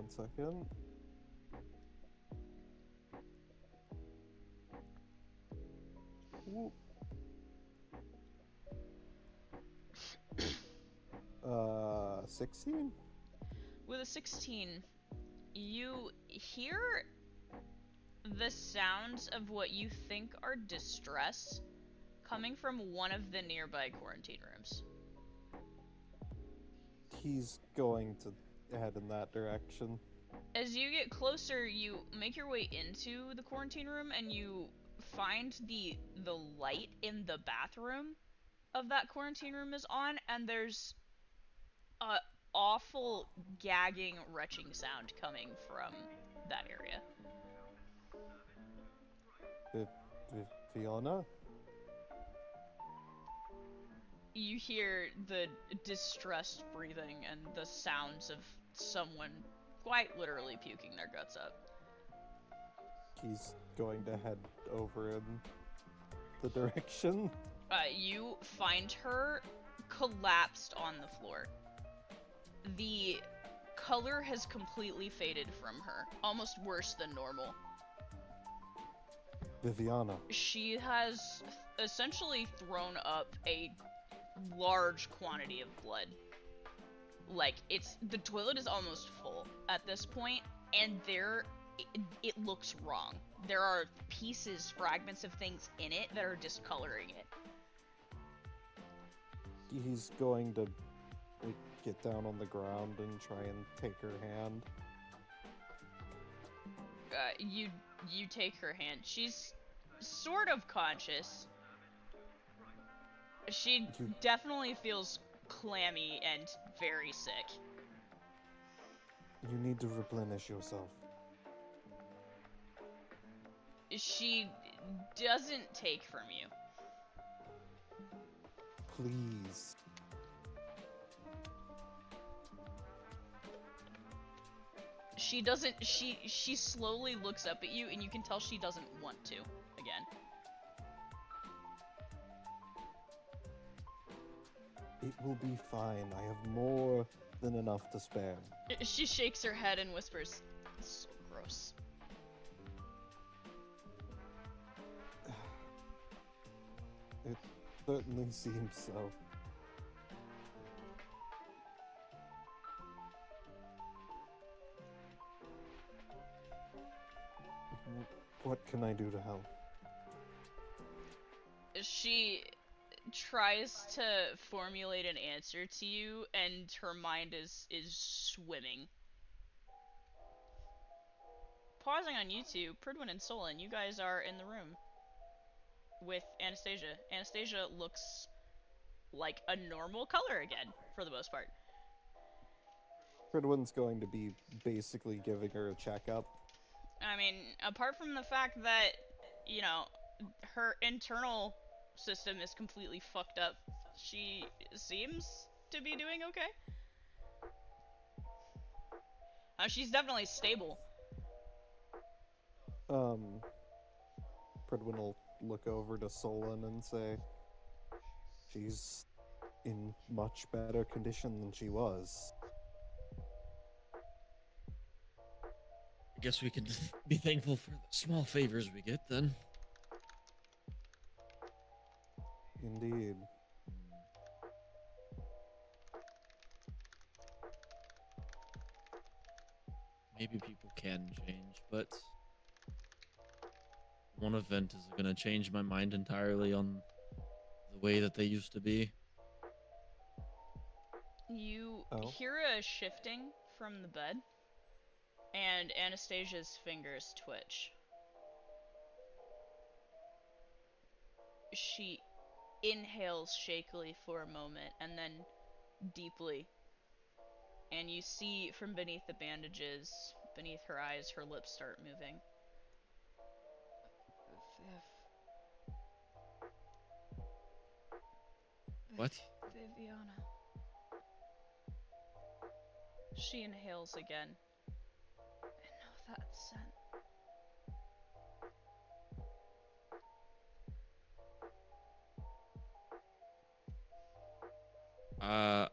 second. Whoop. 16? With a 16, you hear the sounds of what you think are distress coming from one of the nearby quarantine rooms. He's going to head in that direction. As you get closer, you make your way into the quarantine room and you find the light in the bathroom of that quarantine room is on, and there's a awful gagging, retching sound coming from that area. Fiona? You hear the distressed breathing and the sounds of someone quite literally puking their guts up. He's going to head over in the direction. You find her collapsed on the floor. The color has completely faded from her, almost worse than normal. Viviana. She has essentially thrown up a large quantity of blood. Like, the toilet is almost full at this point, and it looks wrong. There are pieces, fragments of things in it that are discoloring it. He's going to get down on the ground and try and take her hand. You take her hand. She's sort of conscious. She definitely feels clammy and very sick. You need to replenish yourself. She doesn't take from you. Please. She doesn't. She slowly looks up at you, and you can tell she doesn't want to. Again. It will be fine. I have more than enough to spare. She shakes her head and whispers, "So gross." It certainly seems so. What can I do to help? She tries to formulate an answer to you, and her mind is swimming. Pausing on you two, Pridwin and Solon, you guys are in the room with Anastasia. Anastasia looks like a normal color again, for the most part. Fridwin's going to be basically giving her a checkup. I mean, apart from the fact that, you know, her internal system is completely fucked up. She seems to be doing okay. She's definitely stable. Pridwin will look over to Solon and say, she's in much better condition than she was. I guess we can be thankful for the small favors we get then. Indeed. Maybe people can change, but one event is going to change my mind entirely on the way that they used to be. You Oh. hear a shifting from the bed, and Anastasia's fingers twitch. She inhales shakily for a moment, and then deeply. And you see from beneath the bandages, beneath her eyes, her lips start moving. What? Viviana. She inhales again. I know that scent.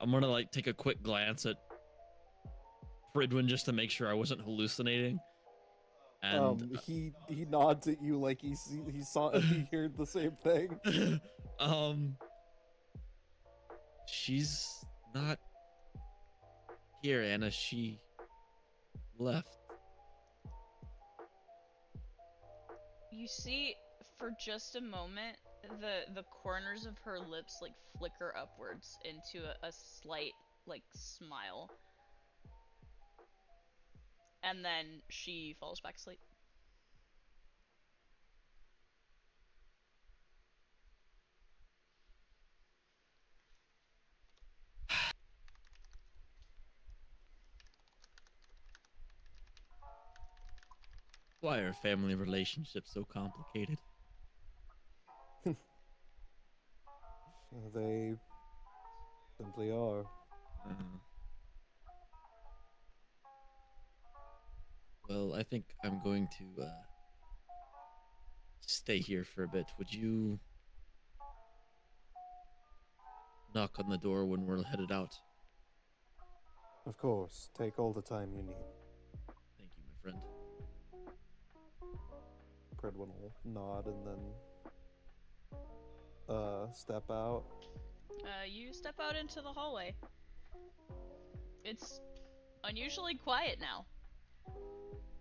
I'm gonna like take a quick glance at Fridwin just to make sure I wasn't hallucinating. And he nods at you like he saw he heard the same thing. She's not here, Anna. She left. You see, for just a moment, the corners of her lips like flicker upwards into a slight like smile, and then she falls back asleep. Why are family relationships so complicated? They simply are. Well, I think I'm going to stay here for a bit. Would you knock on the door when we're headed out? Of course, take all the time you need. Thank you, my friend. Pridwin will nod and then step out. You step out into the hallway. It's unusually quiet now.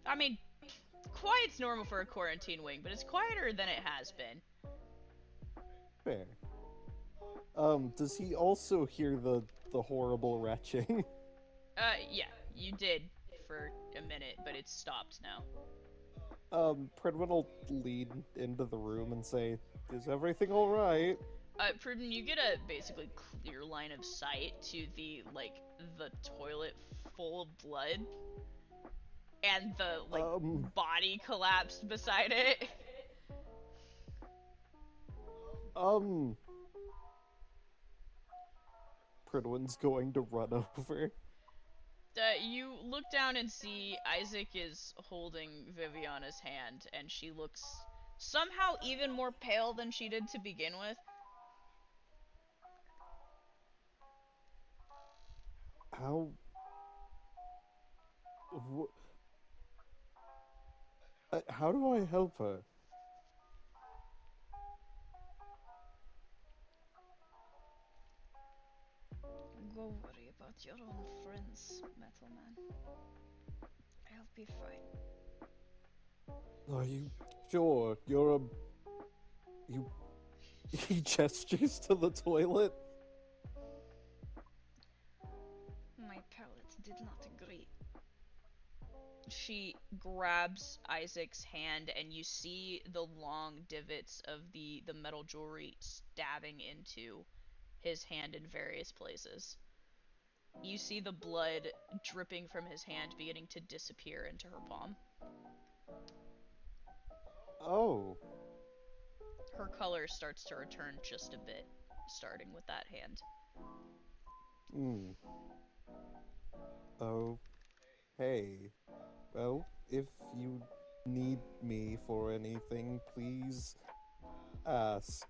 I mean, quiet's normal for a quarantine wing, but it's quieter than it has been. Fair. Does he also hear the horrible retching? Yeah, you did for a minute, but it's stopped now. Pridwin will lead into the room and say, "Is everything all right?" Pruden, you get a basically clear line of sight to the toilet full of blood, and the body collapsed beside it. Pridwin's going to run over. You look down and see Isaac is holding Viviana's hand, and she looks somehow even more pale than she did to begin with. How? How do I help her? Go worry about your own friends, Metal Man. I'll be fine. Are you sure? You're a... You... He gestures to the toilet. My palate did not agree. She grabs Isaac's hand, and you see the long divots of the metal jewelry stabbing into his hand in various places. You see the blood dripping from his hand beginning to disappear into her palm. Oh. her color starts to return just a bit, starting with that hand. Hmm. Oh, hey. Well, if you need me for anything, please ask.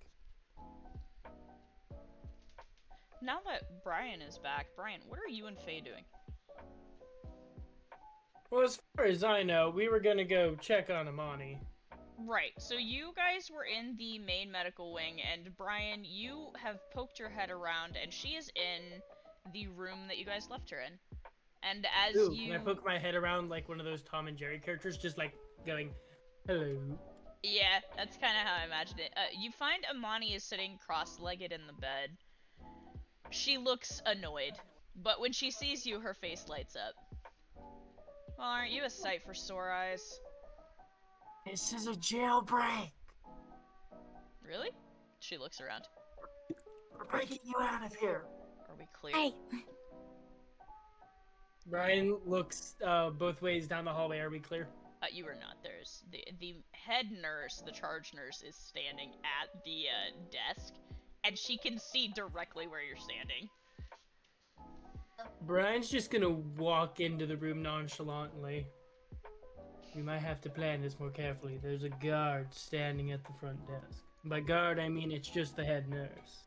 Now that Brian is back, Brian, what are you and Faye doing? Well, as far as I know, we were gonna go check on Amani. Right, so you guys were in the main medical wing, and Brian, you have poked your head around, and she is in the room that you guys left her in. And as Ooh, you... can I poke my head around like one of those Tom and Jerry characters, just like going, hello? Yeah, that's kind of how I imagined it. You find Amani is sitting cross-legged in the bed. She looks annoyed, but when she sees you, her face lights up. Well, aren't you a sight for sore eyes? This is a jailbreak. Really? She looks around. We're breaking you out of here. Are we clear? Hey, Brian looks both ways down the hallway. Are we clear? You are not. There's the head nurse, the charge nurse, is standing at the desk, and she can see directly where you're standing. Brian's just gonna walk into the room nonchalantly. We might have to plan this more carefully. There's a guard standing at the front desk. By guard, I mean it's just the head nurse.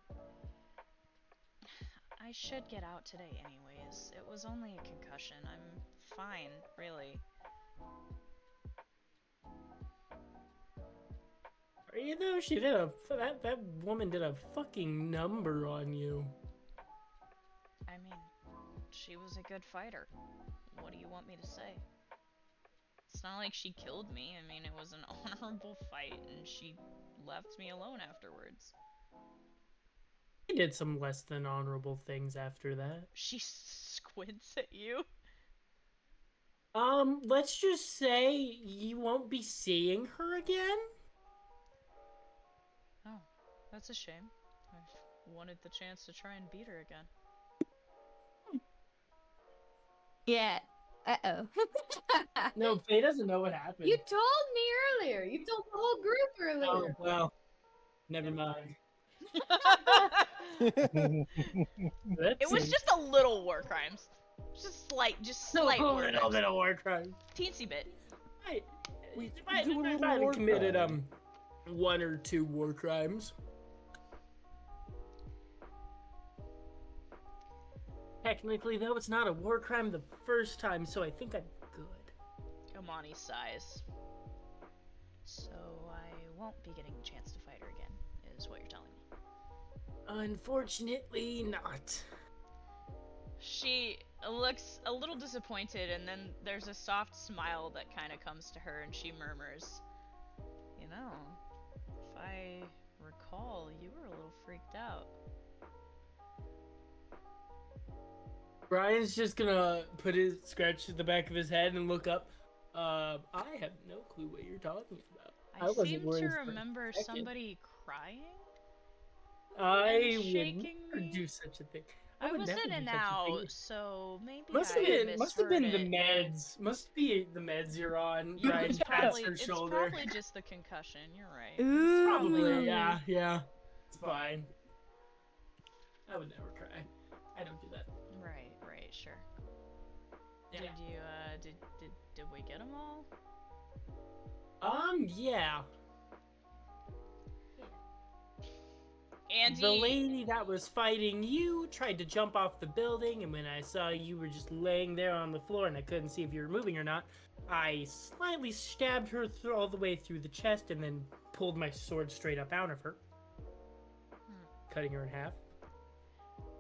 I should get out today anyways. It was only a concussion. I'm fine, really. Are you though? She did that woman did a fucking number on you. I mean, she was a good fighter. What do you want me to say? It's not like she killed me. I mean, it was an honorable fight, and she left me alone afterwards. She did some less than honorable things after that. She squints at you. Let's just say you won't be seeing her again. Oh, that's a shame. I've wanted the chance to try and beat her again. yeah. Uh-oh. No, Faye doesn't know what happened. You told me earlier. You told the whole group Oh, earlier. well. Never mind. It was just a little war crimes. Just slight a war little crimes. bit of war crime. Teensy bit. We do a might little have war committed crime. 1 or 2 war crimes. Technically, though, it's not a war crime the first time, so I think I'm good. Amani sighs. So I won't be getting a chance to fight her again, is what you're telling me. Unfortunately, not. She looks a little disappointed, and then there's a soft smile that kind of comes to her, and she murmurs, "You know, if I recall, you were a little freaked out." Brian's just gonna scratch the back of his head and look up. I have no clue what you're talking about. I wasn't seem worried to for a remember second. somebody crying. I would shaking never me? do such a thing. I would was never in do and such a out, thing. so maybe Must I have been misheard the it. meds. Must be the meds you're on. Brian It's pats probably, her it's shoulder. probably just the concussion. You're right. Ooh. Probably, yeah. It's fine. I would never cry. I don't do that. Right, sure. Yeah. Did you did we get them all? Yeah. Andy. The lady that was fighting you tried to jump off the building, and when I saw you were just laying there on the floor and I couldn't see if you were moving or not, I slightly stabbed her all the way through the chest and then pulled my sword straight up out of her, cutting her in half.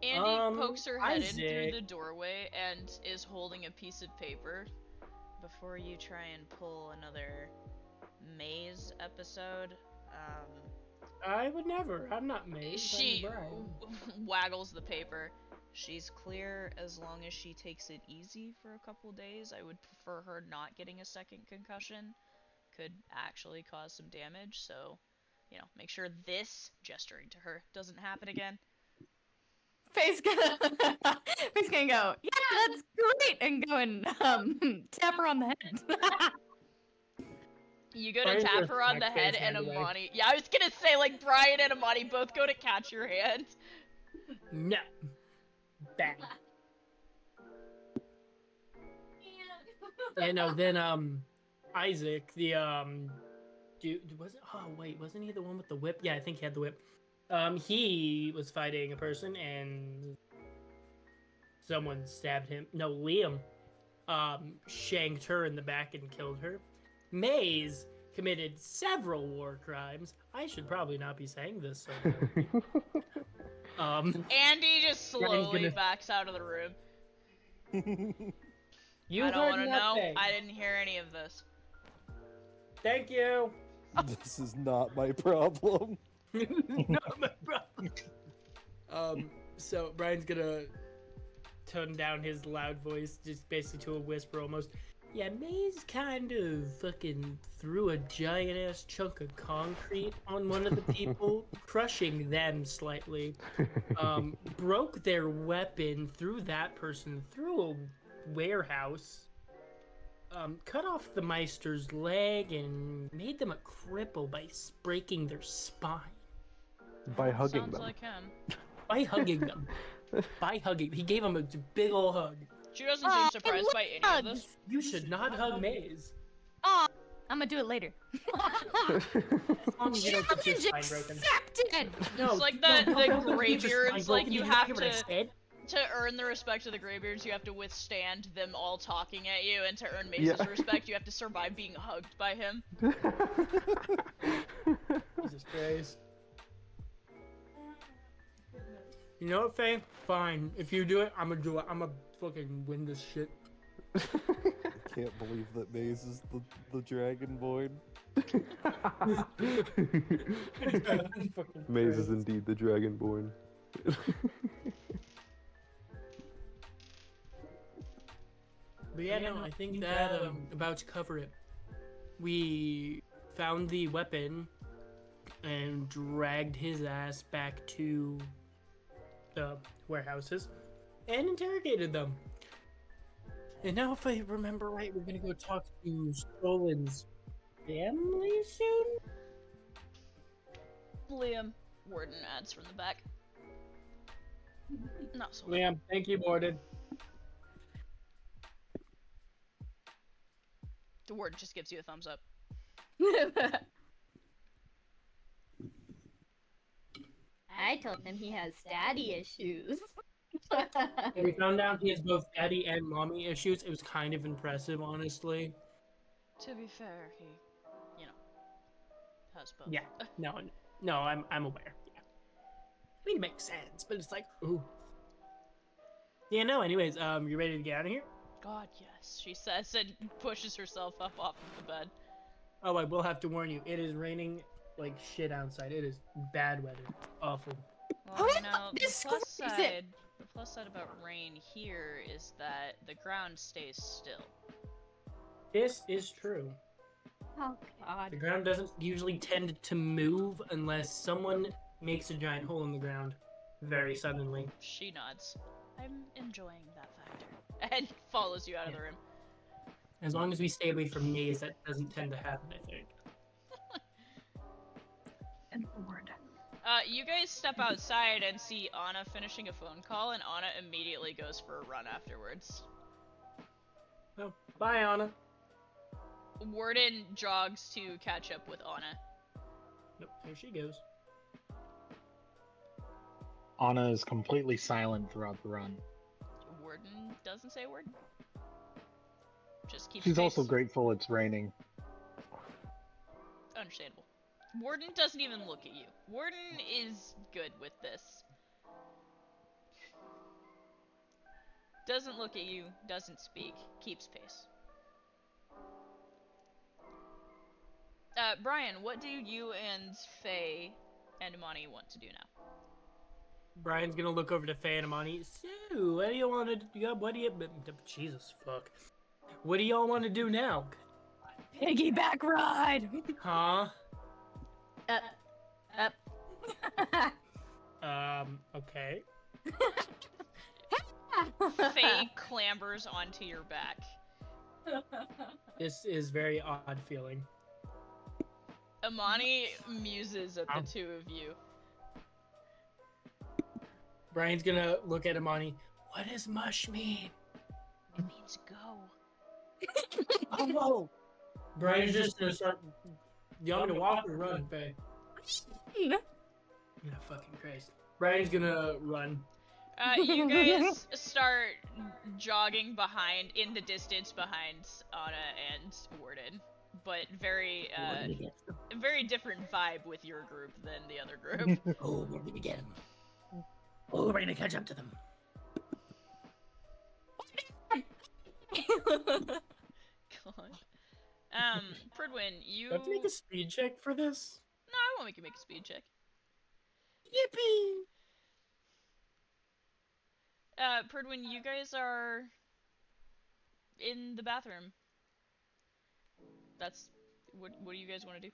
Andy pokes her head in Isaac. through the doorway and is holding a piece of paper. Before you try and pull another maze episode, I would never. I'm not Maze. she I'm Brian. waggles the paper. She's clear as long as she takes it easy for a couple days. I would prefer her not getting a second concussion. Could actually cause some damage, so, make sure this, gesturing to her, doesn't happen again. Faye's gonna go, yeah, that's great, and go and tap her on the head. You go to Brian's tap gonna her on the smack head, Faye's and hand away. Amani. Yeah, I was gonna say, like, Brian and Amani both go to catch your hand. No. Bad. And no, then Isaac, the dude, was it? Oh wait, wasn't he the one with the whip? Yeah, I think he had the whip. He was fighting a person and someone stabbed him. No, Liam shanked her in the back and killed her. Maze committed several war crimes. I should probably not be saying this so loudly. Andy just Brian's slowly gonna- backs out of the room. You I don't heard want to that know. thing. I didn't hear any of this. Thank you. This is not my problem. Not my problem. So Brian's gonna tone down his loud voice, just basically to a whisper almost. Yeah, Maze kind of fucking threw a giant ass chunk of concrete on one of the people, crushing them slightly. Broke their weapon, threw that person through a warehouse. Cut off the Meister's leg and made them a cripple by breaking their spine. By hugging Sounds them. like him. By hugging them. By hugging. He gave him a big ol' hug. She doesn't seem surprised by any of this. You should not hug Maze. Aw, I'm gonna do it later. As long as you don't get your Challenge spine broken. accepted! No, It's like no, the no, no, Greybeards, like, you have what I to- said? To earn the respect of the Greybeards, you have to withstand them all talking at you, and to earn Mace's Yeah. respect, you have to survive being hugged by him. Jesus Christ. You know what, Faye? Fine. If you do it, I'm gonna do it. I'm gonna fucking win this shit. Can't believe that Maze is the Dragonborn. Maze is indeed the Dragonborn. But yeah, no, I think that about to cover it. We found the weapon and dragged his ass back to the warehouses and interrogated them. And now, if I remember right, we're gonna go talk to Stolen's family soon. Liam, Warden adds from the back. Not so. Liam, thank you, Morden. The Warden just gives you a thumbs up. I told him he has daddy issues. And we found out he has both daddy and mommy issues. It was kind of impressive, honestly. To be fair, he, you know, has both. Yeah. No, I'm aware. Yeah. I mean, it makes sense, but it's like, ooh. Yeah, no, anyways, you ready to get out of here? God, yes, she says, and pushes herself up off of the bed. Oh, I will have to warn you, it is raining like shit outside. It is bad weather. Awful. Well, you know, This the plus squeeze side, it. the plus side about rain here is that the ground stays still. This is true. Oh god. The ground doesn't usually tend to move unless someone makes a giant hole in the ground very suddenly. She nods. I'm enjoying that factor. And follows you out of the room. As long as we stay away from Maze, that doesn't tend to happen, I think. And forward. You guys step outside and see Anna finishing a phone call, and Anna immediately goes for a run afterwards. Oh, bye, Anna. Warden jogs to catch up with Anna. Nope, there she goes. Anna is completely silent throughout the run. Warden doesn't say a word. Just keeps She's also pace. grateful it's raining. Understandable. Warden doesn't even look at you. Warden is good with this. Doesn't look at you, doesn't speak, keeps pace. Brian, what do you and Faye and Imani want to do now? Brian's gonna look over to Faye and Amani. So, what do you want to do? What do you... Jesus, fuck. What do y'all want to do now? Piggyback ride! Huh? Up. Okay. Faye clambers onto your back. This is very odd feeling. Amani muses at the two of you. Brian's gonna look at Amani. What does mush mean? It means go. Oh! Brian's just gonna start. You want me to walk or run, Faye? Yeah, fucking Christ. Brian's gonna run. You guys start jogging behind, in the distance behind Anna and Warden, but very different vibe with your group than the other group. Oh, we're gonna get him. Oh, we're gonna catch up to them. God. Pridwin, you... Do I have to make a speed check for this? No, I won't make you make a speed check. Yippee! Pridwin, you guys are in the bathroom. That's... What do you guys want to do?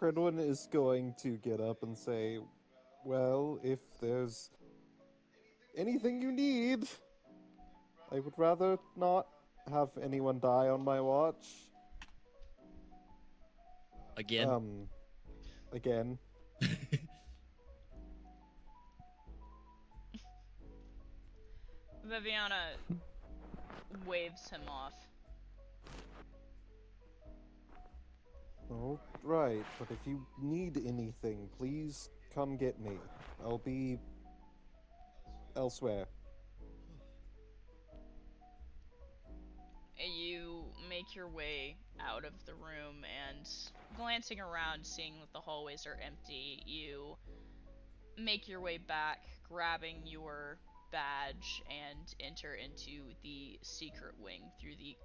Pridwin is going to get up and say, well, if there's anything you need, I would rather not have anyone die on my watch. Again? Again. Viviana waves him off. Oh, right, but if you need anything, please come get me. I'll be elsewhere. You make your way out of the room, and glancing around, seeing that the hallways are empty, you make your way back, grabbing your badge, and enter into the secret wing through the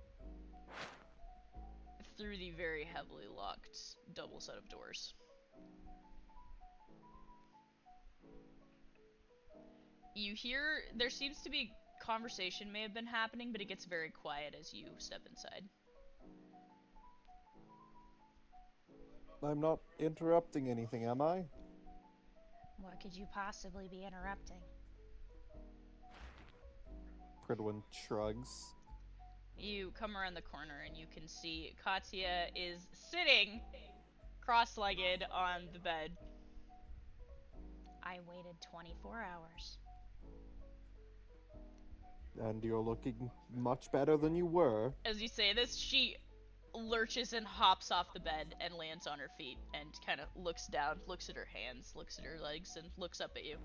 very heavily locked double set of doors. You hear, there seems to be conversation may have been happening, but it gets very quiet as you step inside. I'm not interrupting anything, am I? What could you possibly be interrupting? Pridwin shrugs. You come around the corner and you can see Katya is sitting cross-legged on the bed. I waited 24 hours. And you're looking much better than you were. As you say this, she lurches and hops off the bed and lands on her feet and kind of looks down, looks at her hands, looks at her legs, and looks up at you.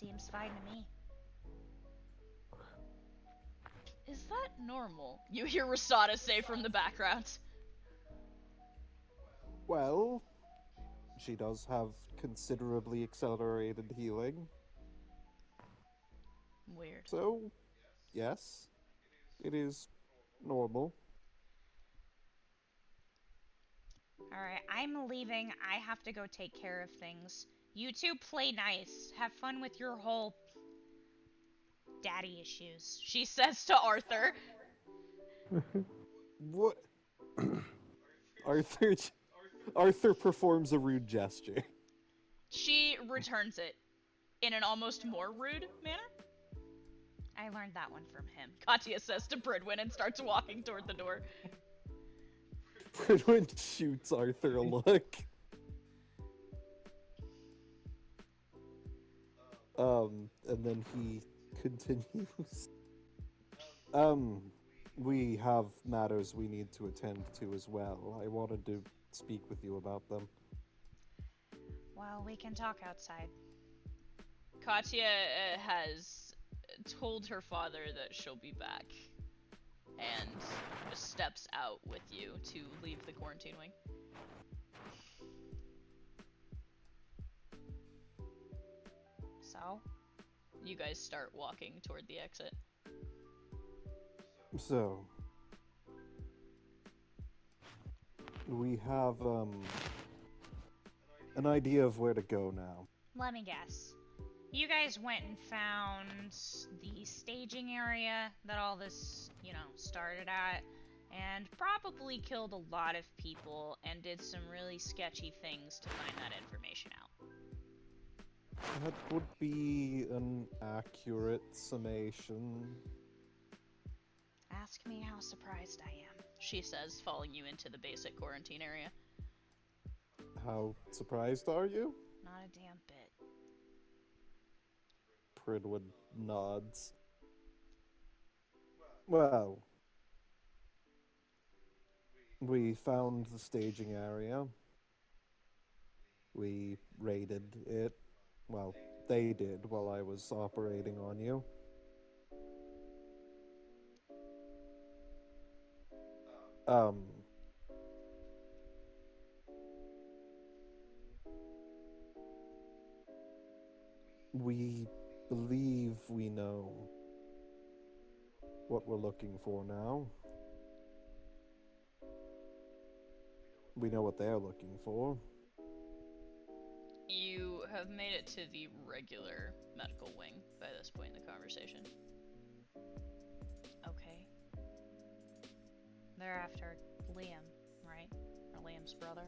Seems fine to me. Is that normal? You hear Rasada say from the background. Well, she does have considerably accelerated healing. Weird. So, yes, it is normal. Alright, I'm leaving. I have to go take care of things. You two play nice. Have fun with your whole daddy issues. She says to Arthur. What? Arthur performs a rude gesture. She returns it in an almost more rude manner. I learned that one from him. Katya says to Pridwin and starts walking toward the door. Pridwin shoots Arthur a look. And then he continues. We have matters we need to attend to as well. I wanted to speak with you about them. Well, we can talk outside. Katya has told her father that she'll be back and steps out with you to leave the quarantine wing. So? You guys start walking toward the exit. So, we have an idea of where to go now. Let me guess. You guys went and found the staging area that all this, started at, and probably killed a lot of people and did some really sketchy things to find that information out. That would be an accurate summation. Ask me how surprised I am. she says, following you into the basic quarantine area. How surprised are you? Not a damn bit. Pridwood nods. Well, we found the staging area. We raided it. Well, they did while I was operating on you. Um, we believe we know what we're looking for now. We know what they're looking for. You have made it to the regular medical wing by this point in the conversation. Okay. They're after Liam, right? Or Liam's brother.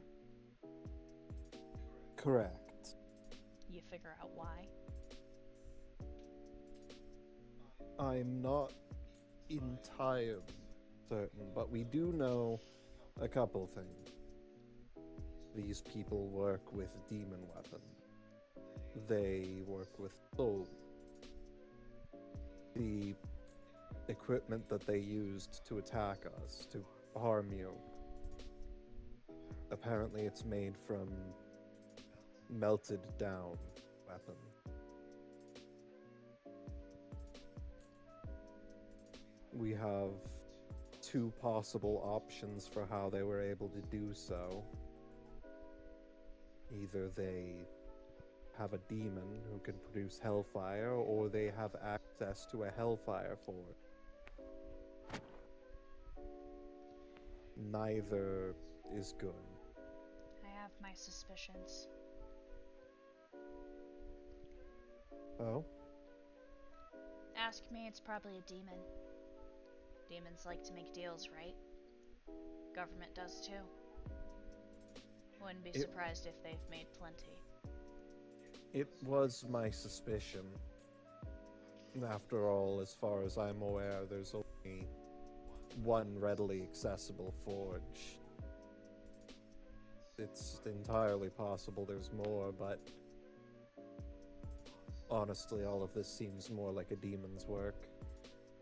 Correct. You figure out why? I'm not entirely certain, but we do know a couple things. These people work with demon weapons. They work with soul. The equipment that they used to attack us, to harm you, apparently it's made from melted down weapon. We have two possible options for how they were able to do so. Either they have a demon who can produce hellfire, or they have access to a hellfire forge. Neither is good. I have my suspicions. Oh? Ask me, it's probably a demon. Demons like to make deals, right? Government does too. Wouldn't be surprised if they've made plenty. It was my suspicion. After all, as far as I'm aware, there's only one readily accessible forge. It's entirely possible there's more, but honestly, all of this seems more like a demon's work.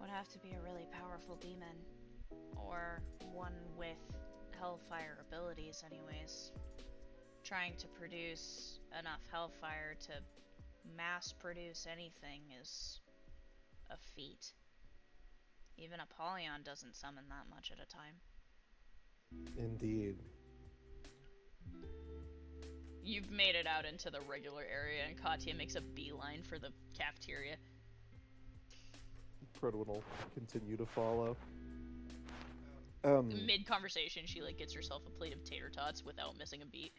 Would have to be a really powerful demon. Or one with hellfire abilities, anyways. Trying to produce enough hellfire to mass produce anything is a feat. Even Apollyon doesn't summon that much at a time. Indeed. You've made it out into the regular area, and Katya makes a beeline for the cafeteria. Pridwood will continue to follow. Mid-conversation, she gets herself a plate of tater tots without missing a beat.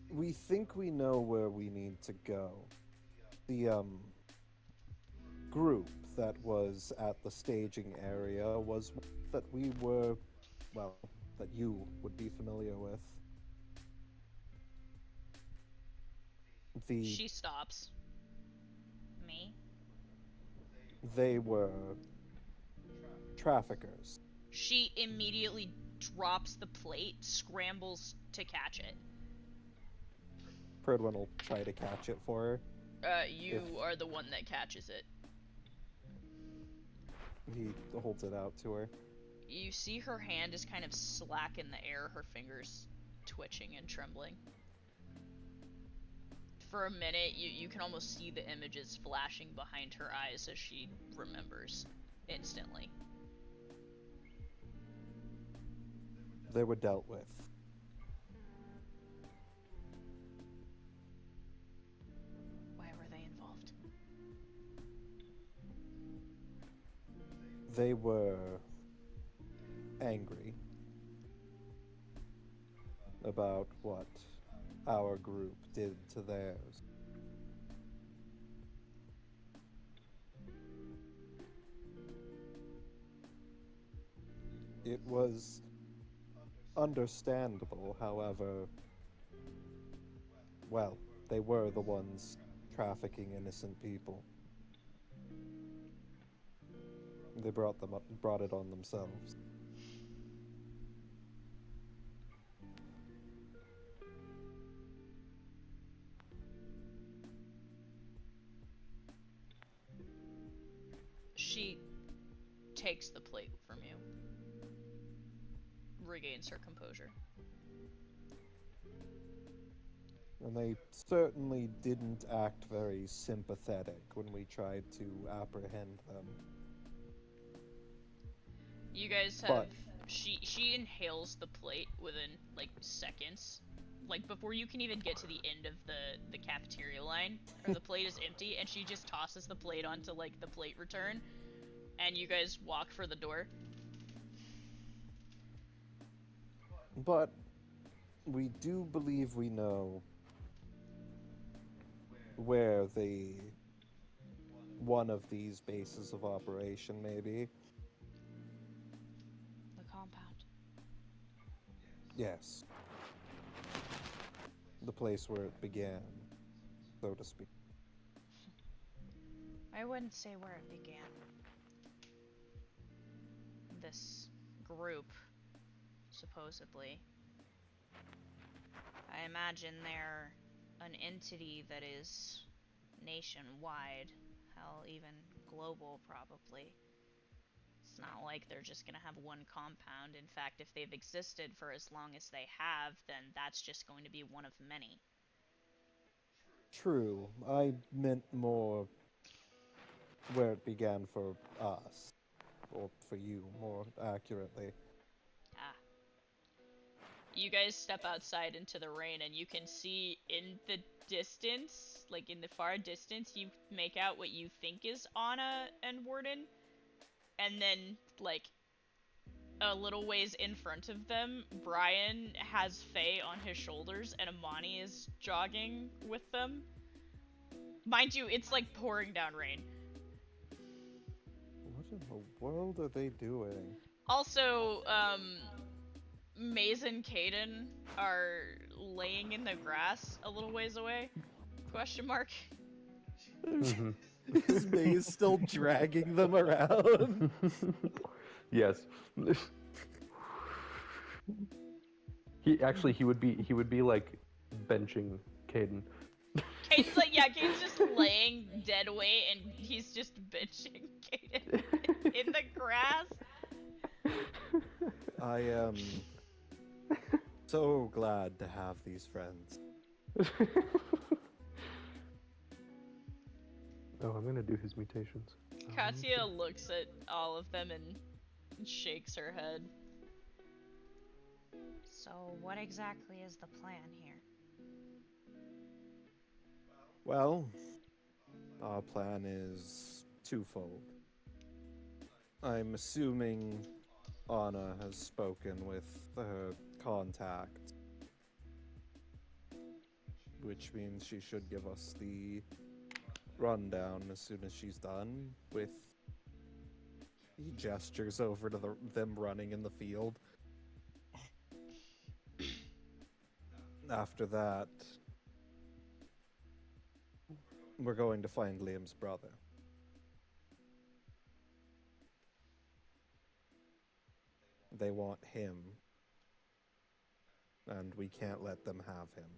We think we know where we need to go. The, group that was at the staging area was one that we were, well, that you would be familiar with. She stops. Me? They were traffickers. She immediately drops the plate, scrambles to catch it. Pridwin will try to catch it for her. You are the one that catches it. He holds it out to her. You see her hand is kind of slack in the air, her fingers twitching and trembling. For a minute, you can almost see the images flashing behind her eyes as she remembers instantly. They were dealt with. Why were they involved? They were angry about what our group did to theirs. It was understandable, however, well, they were the ones trafficking innocent people. They brought it on themselves. takes the plate from you. Regains her composure. And they certainly didn't act very sympathetic when we tried to apprehend them. You guys have... But She inhales the plate within, like, seconds. Like, before you can even get to the end of the cafeteria line, or the plate is empty, and she just tosses the plate onto, like, the plate return, and you guys walk for the door. But we do believe we know where one of these bases of operation may be. The compound. Yes. The place where it began, so to speak. I wouldn't say where it began. This group, supposedly. I imagine they're an entity that is nationwide, hell, even global, probably. It's not like they're just gonna have one compound. In fact, if they've existed for as long as they have, then that's just going to be one of many. True. I meant more where it began for us. Or for you, more accurately. Ah. You guys step outside into the rain, and you can see in the distance, like in the far distance, you make out what you think is Anna and Warden. And then, like, a little ways in front of them, Brian has Faye on his shoulders, and Amani is jogging with them. Mind you, it's like pouring down rain. What in the world are they doing? Also, Maze and Caden are laying in the grass a little ways away? Question mark. Mhm. Is Maze still dragging them around? Yes. He would be like benching Caden. Caden's like, yeah, Caden's just laying dead weight, and he's just bitching Caden in the grass. I am so glad to have these friends. Oh, I'm gonna do his mutations. Katya looks at all of them and shakes her head. So, what exactly is the plan here? Well, our plan is twofold. I'm assuming Anna has spoken with her contact, which means she should give us the rundown as soon as she's done with... He gestures over to them running in the field. After that, we're going to find Liam's brother. They want him, and we can't let them have him.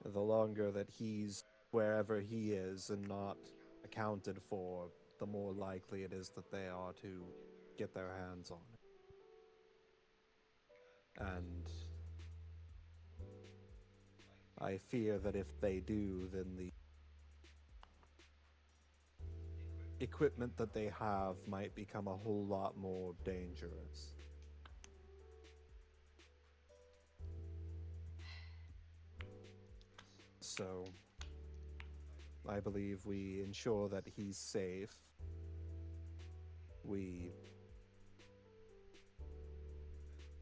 The longer that he's wherever he is and not accounted for, the more likely it is that they are to get their hands on it. And I fear that if they do, then the equipment that they have might become a whole lot more dangerous. So, I believe we ensure that he's safe.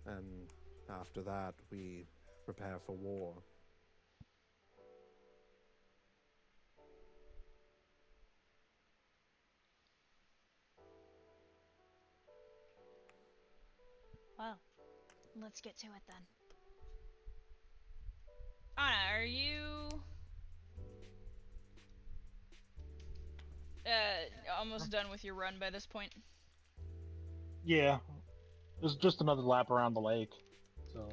And after that, we prepare for war. Well, let's get to it then. Anna, are you... almost done with your run by this point? Yeah, it was just another lap around the lake, so...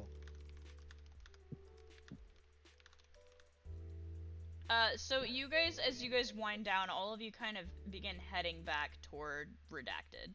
So you guys, as you guys wind down, all of you kind of begin heading back toward Redacted.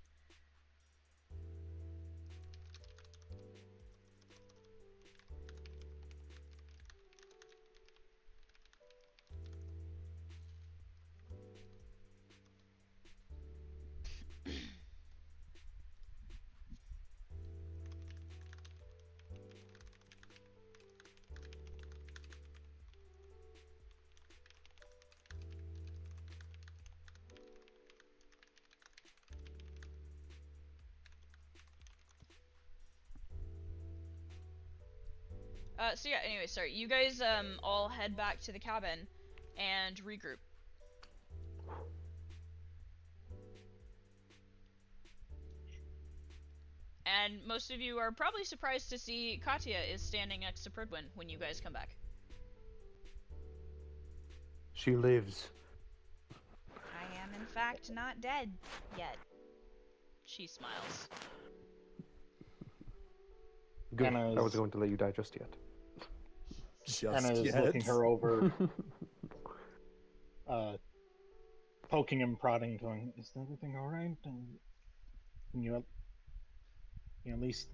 So yeah, anyway, sorry. You guys all head back to the cabin and regroup. And most of you are probably surprised to see Katya is standing next to Pridwin when you guys come back. She lives. I am, in fact, not dead yet. She smiles. Good. Anna I was is- going to let you die just yet. Just Anna is yet. looking her over, poking and prodding, going, "Is everything all right? Can you at least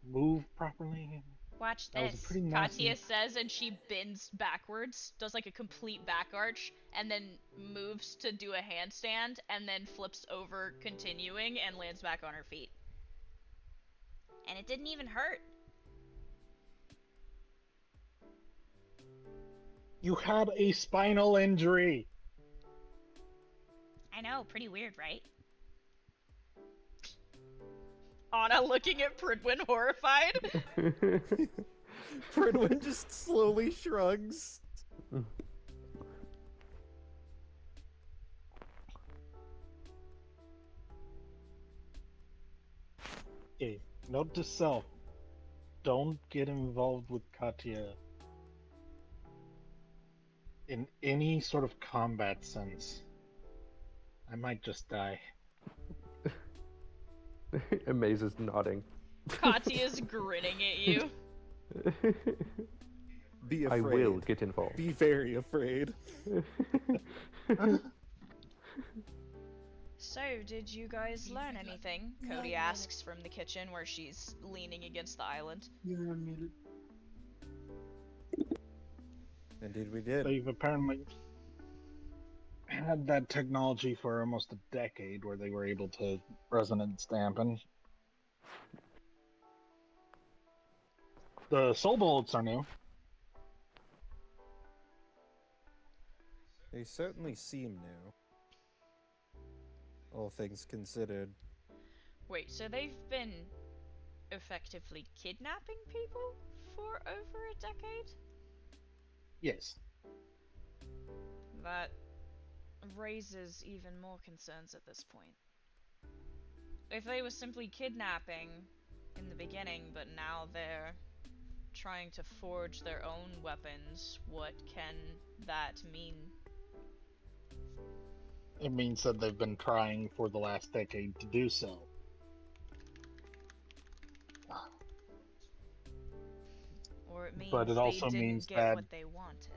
move properly?" Watch That was a this. pretty Katya nasty. says, and she bends backwards, does like a complete back arch, and then moves to do a handstand, and then flips over, continuing, and lands back on her feet. And it didn't even hurt. You had a spinal injury. I know, pretty weird, right? Anna looking at Pridwin horrified. Pridwin just slowly shrugs. Okay, note to self: don't get involved with Katya in any sort of combat sense. I might just die. Amaze is nodding. Katya's grinning at you. Be I afraid. will get involved. Be very afraid. So, did you guys learn anything? Cody asks from the kitchen where she's leaning against the island. You're unmuted. Indeed we did. They've apparently had that technology for almost a decade where they were able to resonance dampen. The soul bullets are new. They certainly seem new. All things considered. Wait, so they've been effectively kidnapping people for over a decade? Yes. That raises even more concerns at this point. If they were simply kidnapping in the beginning, but now they're trying to forge their own weapons, what can that mean? It means that they've been trying for the last decade to do so. Or it means But it they also didn't means get that- what they wanted.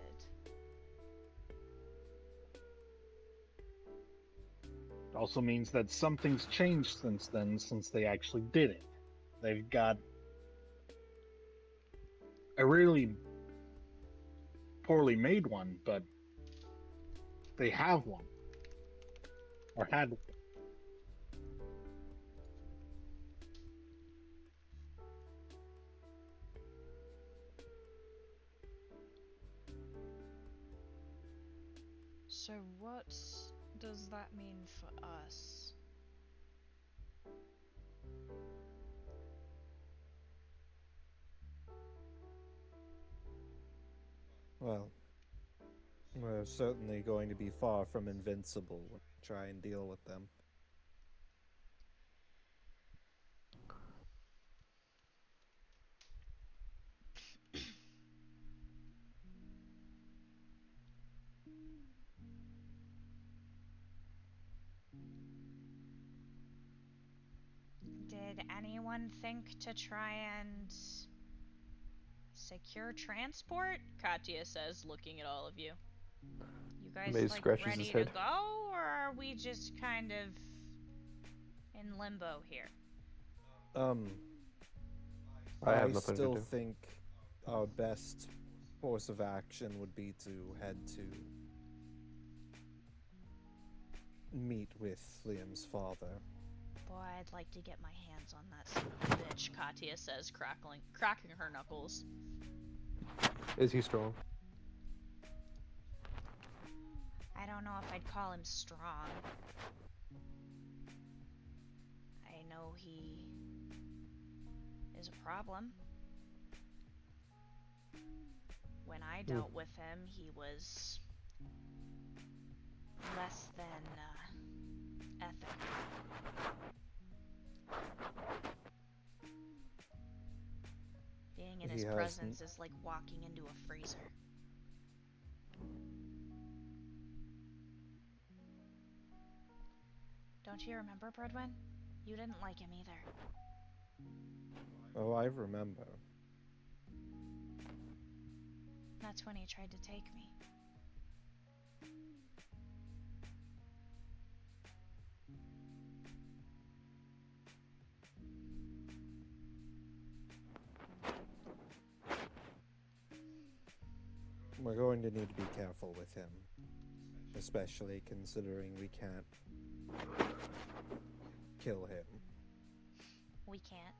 It also means that something's changed since then, since they actually did it. They've got a really poorly made one, but they have one. Or had one. So what does that mean for us? Well, we're certainly going to be far from invincible when we try and deal with them. Did anyone think to try and secure transport? Katya says, looking at all of you. You guys Maze like scratches ready his to head. go, or are we just kind of in limbo here? I have I nothing to still do. think our best course of action would be to head to meet with Liam's father. Boy, I'd like to get my hands on that son of a bitch, Katya says, cracking her knuckles. Is he strong? I don't know if I'd call him strong. I know he is a problem. When I dealt with him, he was less than ethical. Being in He his has presence is like walking into a freezer. Don't you remember, Brodwin? You didn't like him either. Oh, I remember. That's when he tried to take me. We're going to need to be careful with him, especially considering we can't kill him. We can't.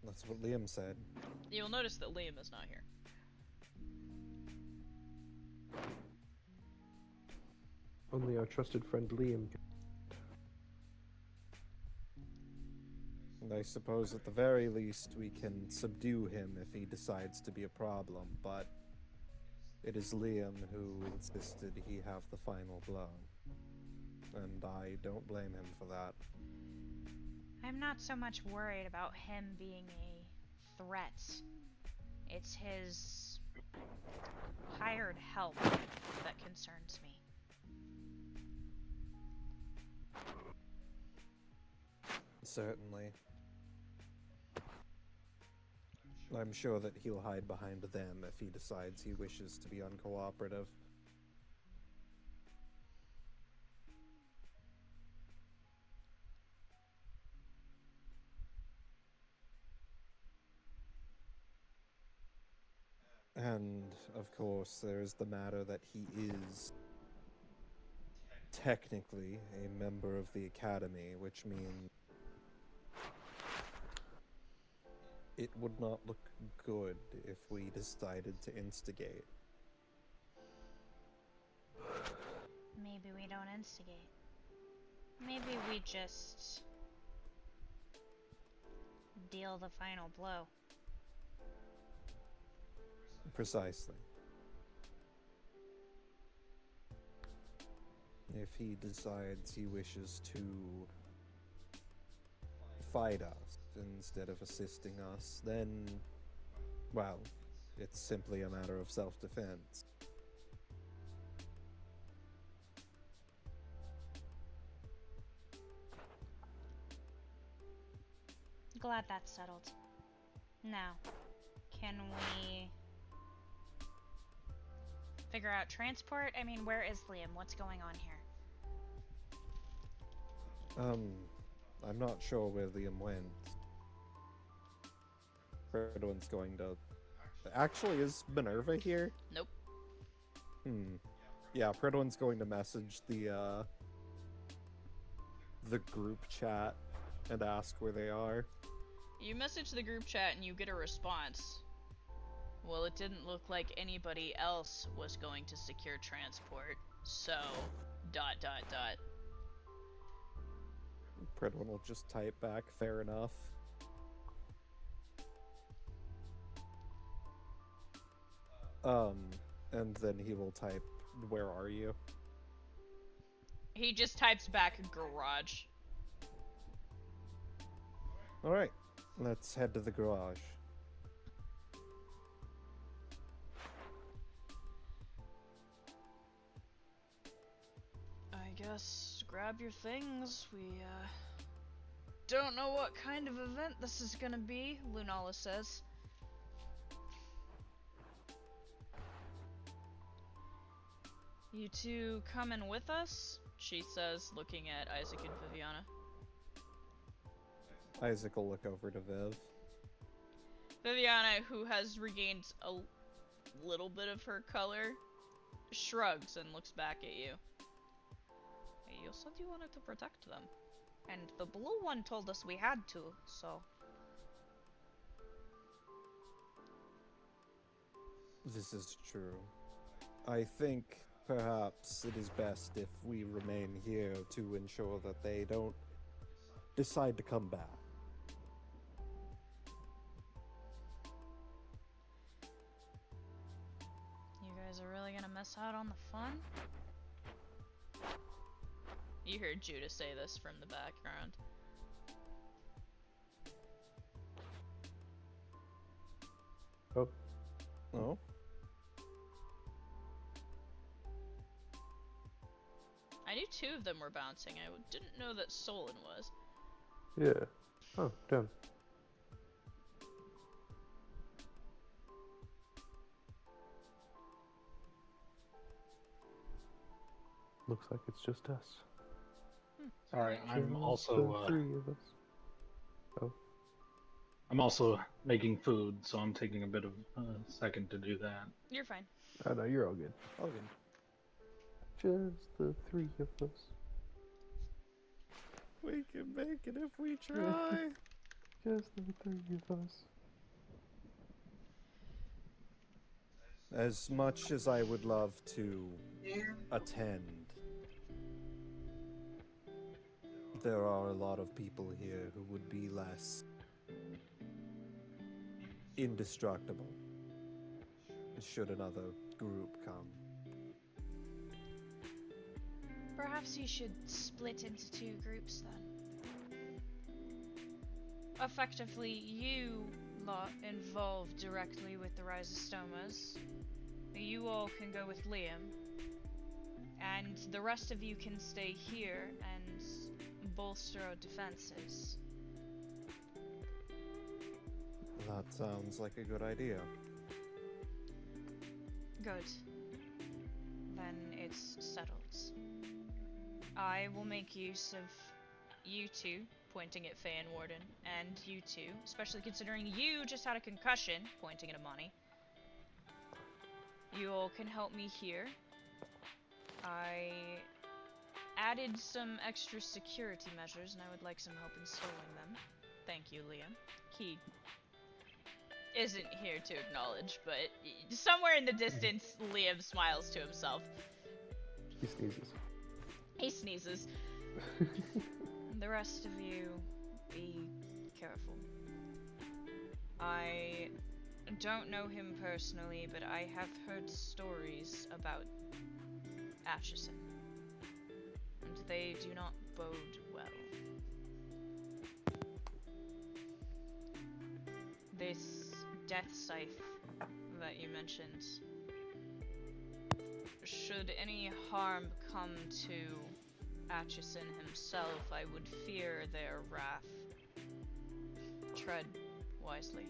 That's what Liam said. You'll notice that Liam is not here. Only our trusted friend Liam. And I suppose at the very least we can subdue him if he decides to be a problem, but it is Liam who insisted he have the final blow. And I don't blame him for that. I'm not so much worried about him being a threat. It's his hired help that concerns me. Certainly. I'm sure that he'll hide behind them if he decides he wishes to be uncooperative. And, of course, there's the matter that he is technically a member of the Academy, which means it would not look good if we decided to instigate. Maybe we don't instigate. Maybe we just deal the final blow. Precisely. If he decides he wishes to fight us instead of assisting us, then, well, it's simply a matter of self-defense. Glad that's settled. Now, can we figure out transport? I mean, where is Liam? What's going on here? I'm not sure where Liam went. Fredwin's going to... Actually, is Minerva here? Nope. Yeah, Predwin's going to message the group chat and ask where they are. You message the group chat and you get a response. Well, it didn't look like anybody else was going to secure transport, so... ... Predwin will just type back, fair enough. And then he will type, where are you? He just types back garage. Alright, let's head to the garage. I guess grab your things. We, don't know what kind of event this is gonna be, Lunala says. You two coming with us? She says, looking at Isaac and Viviana. Isaac will look over to Viv. Viviana, who has regained a little bit of her color, shrugs and looks back at you. You said you wanted to protect them. And the blue one told us we had to, so... This is true. I think perhaps it is best if we remain here to ensure that they don't decide to come back. You guys are really gonna miss out on the fun? You heard Judah say this from the background. Oh. Oh? I knew two of them were bouncing. I didn't know that Solon was. Yeah. Oh, damn. Looks like it's just us. Sorry, I'm Just also the three of us. Oh. I'm also making food, so I'm taking a bit of a second to do that. You're fine. Oh no, you're all good. All good. Just the three of us. We can make it if we try. Just the three of us. As much as I would love to attend, there are a lot of people here who would be less indestructible should another group come. Perhaps you should split into two groups then. Effectively, you lot involved directly with the Rhizostomas. You all can go with Liam. And the rest of you can stay here and bolster our defenses. That sounds like a good idea. Good. Then it's settled. I will make use of you two, pointing at Faye and Warden, and you two, especially considering you just had a concussion, pointing at Amani. You all can help me here. I added some extra security measures, and I would like some help installing them. Thank you, Liam. He isn't here to acknowledge, but somewhere in the distance, Liam smiles to himself. He sneezes. He sneezes. The rest of you, be careful. I don't know him personally, but I have heard stories about Atchison, and they do not bode well. This death scythe that you mentioned, should any harm come to Atchison himself, I would fear their wrath. Tread wisely.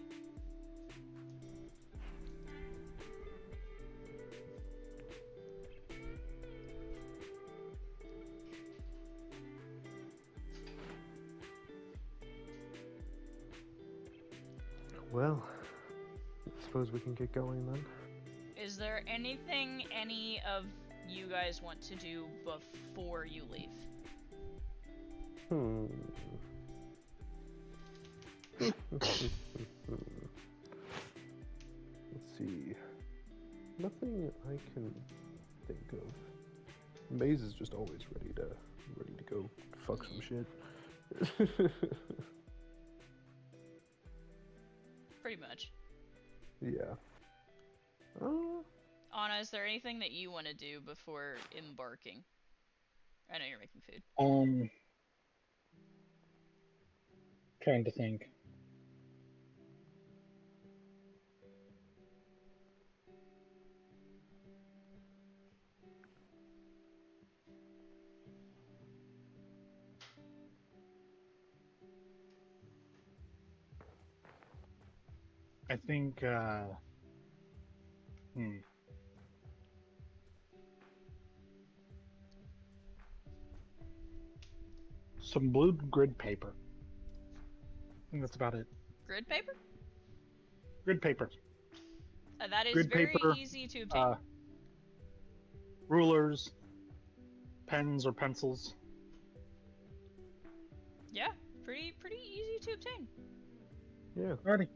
Well, I suppose we can get going then. Is there anything any of you guys want to do before you leave? Let's see. Nothing I can think of. Maze is just always ready to go fuck some shit. Pretty much. Yeah. Anna, is there anything that you want to do before embarking? I know you're making food. Trying to think. I think, some blue grid paper. I think that's about it. Grid paper? Grid paper. That is Grid very paper, easy to obtain. Rulers, pens or pencils. Yeah, pretty easy to obtain. Yeah. Alrighty.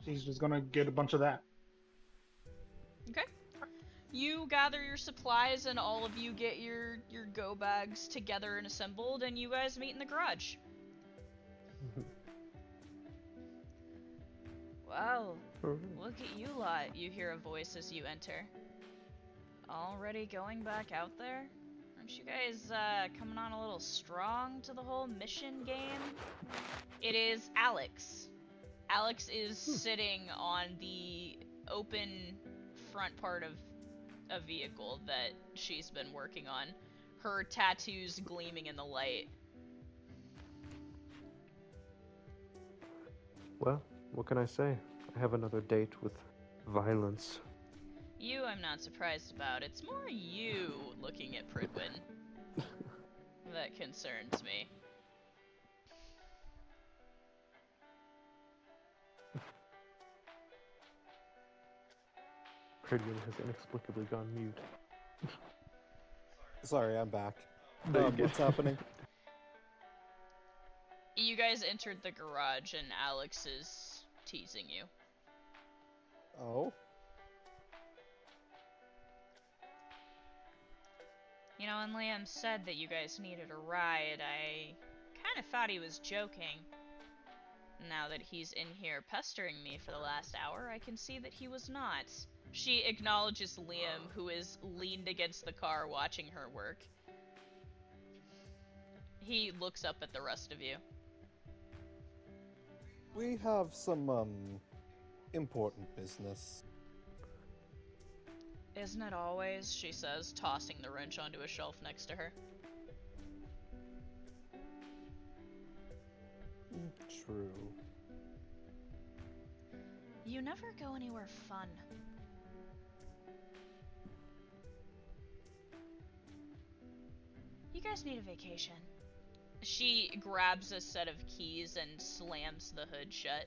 She's just gonna get a bunch of that. Okay. You gather your supplies and all of you get your go bags together and assembled, and you guys meet in the garage. Wow, look at you lot, you hear a voice as you enter. Already going back out there? Aren't you guys coming on a little strong to the whole mission game? It is Alex. Alex is sitting on the open front part of a vehicle that she's been working on. Her tattoos gleaming in the light. Well, what can I say? I have another date with violence. You, I'm not surprised about. It's more you looking at Pridwin that concerns me. Pridwin has inexplicably gone mute. Sorry, I'm back. There you go. What's happening? You guys entered the garage and Alex is teasing you. Oh? You know, when Liam said that you guys needed a ride, I kind of thought he was joking. Now that he's in here pestering me for the last hour, I can see that he was not. She acknowledges Liam, who is leaned against the car watching her work. He looks up at the rest of you. We have some, important business. Isn't it always? She says, tossing the wrench onto a shelf next to her. True. You never go anywhere fun. You guys need a vacation. She grabs a set of keys and slams the hood shut.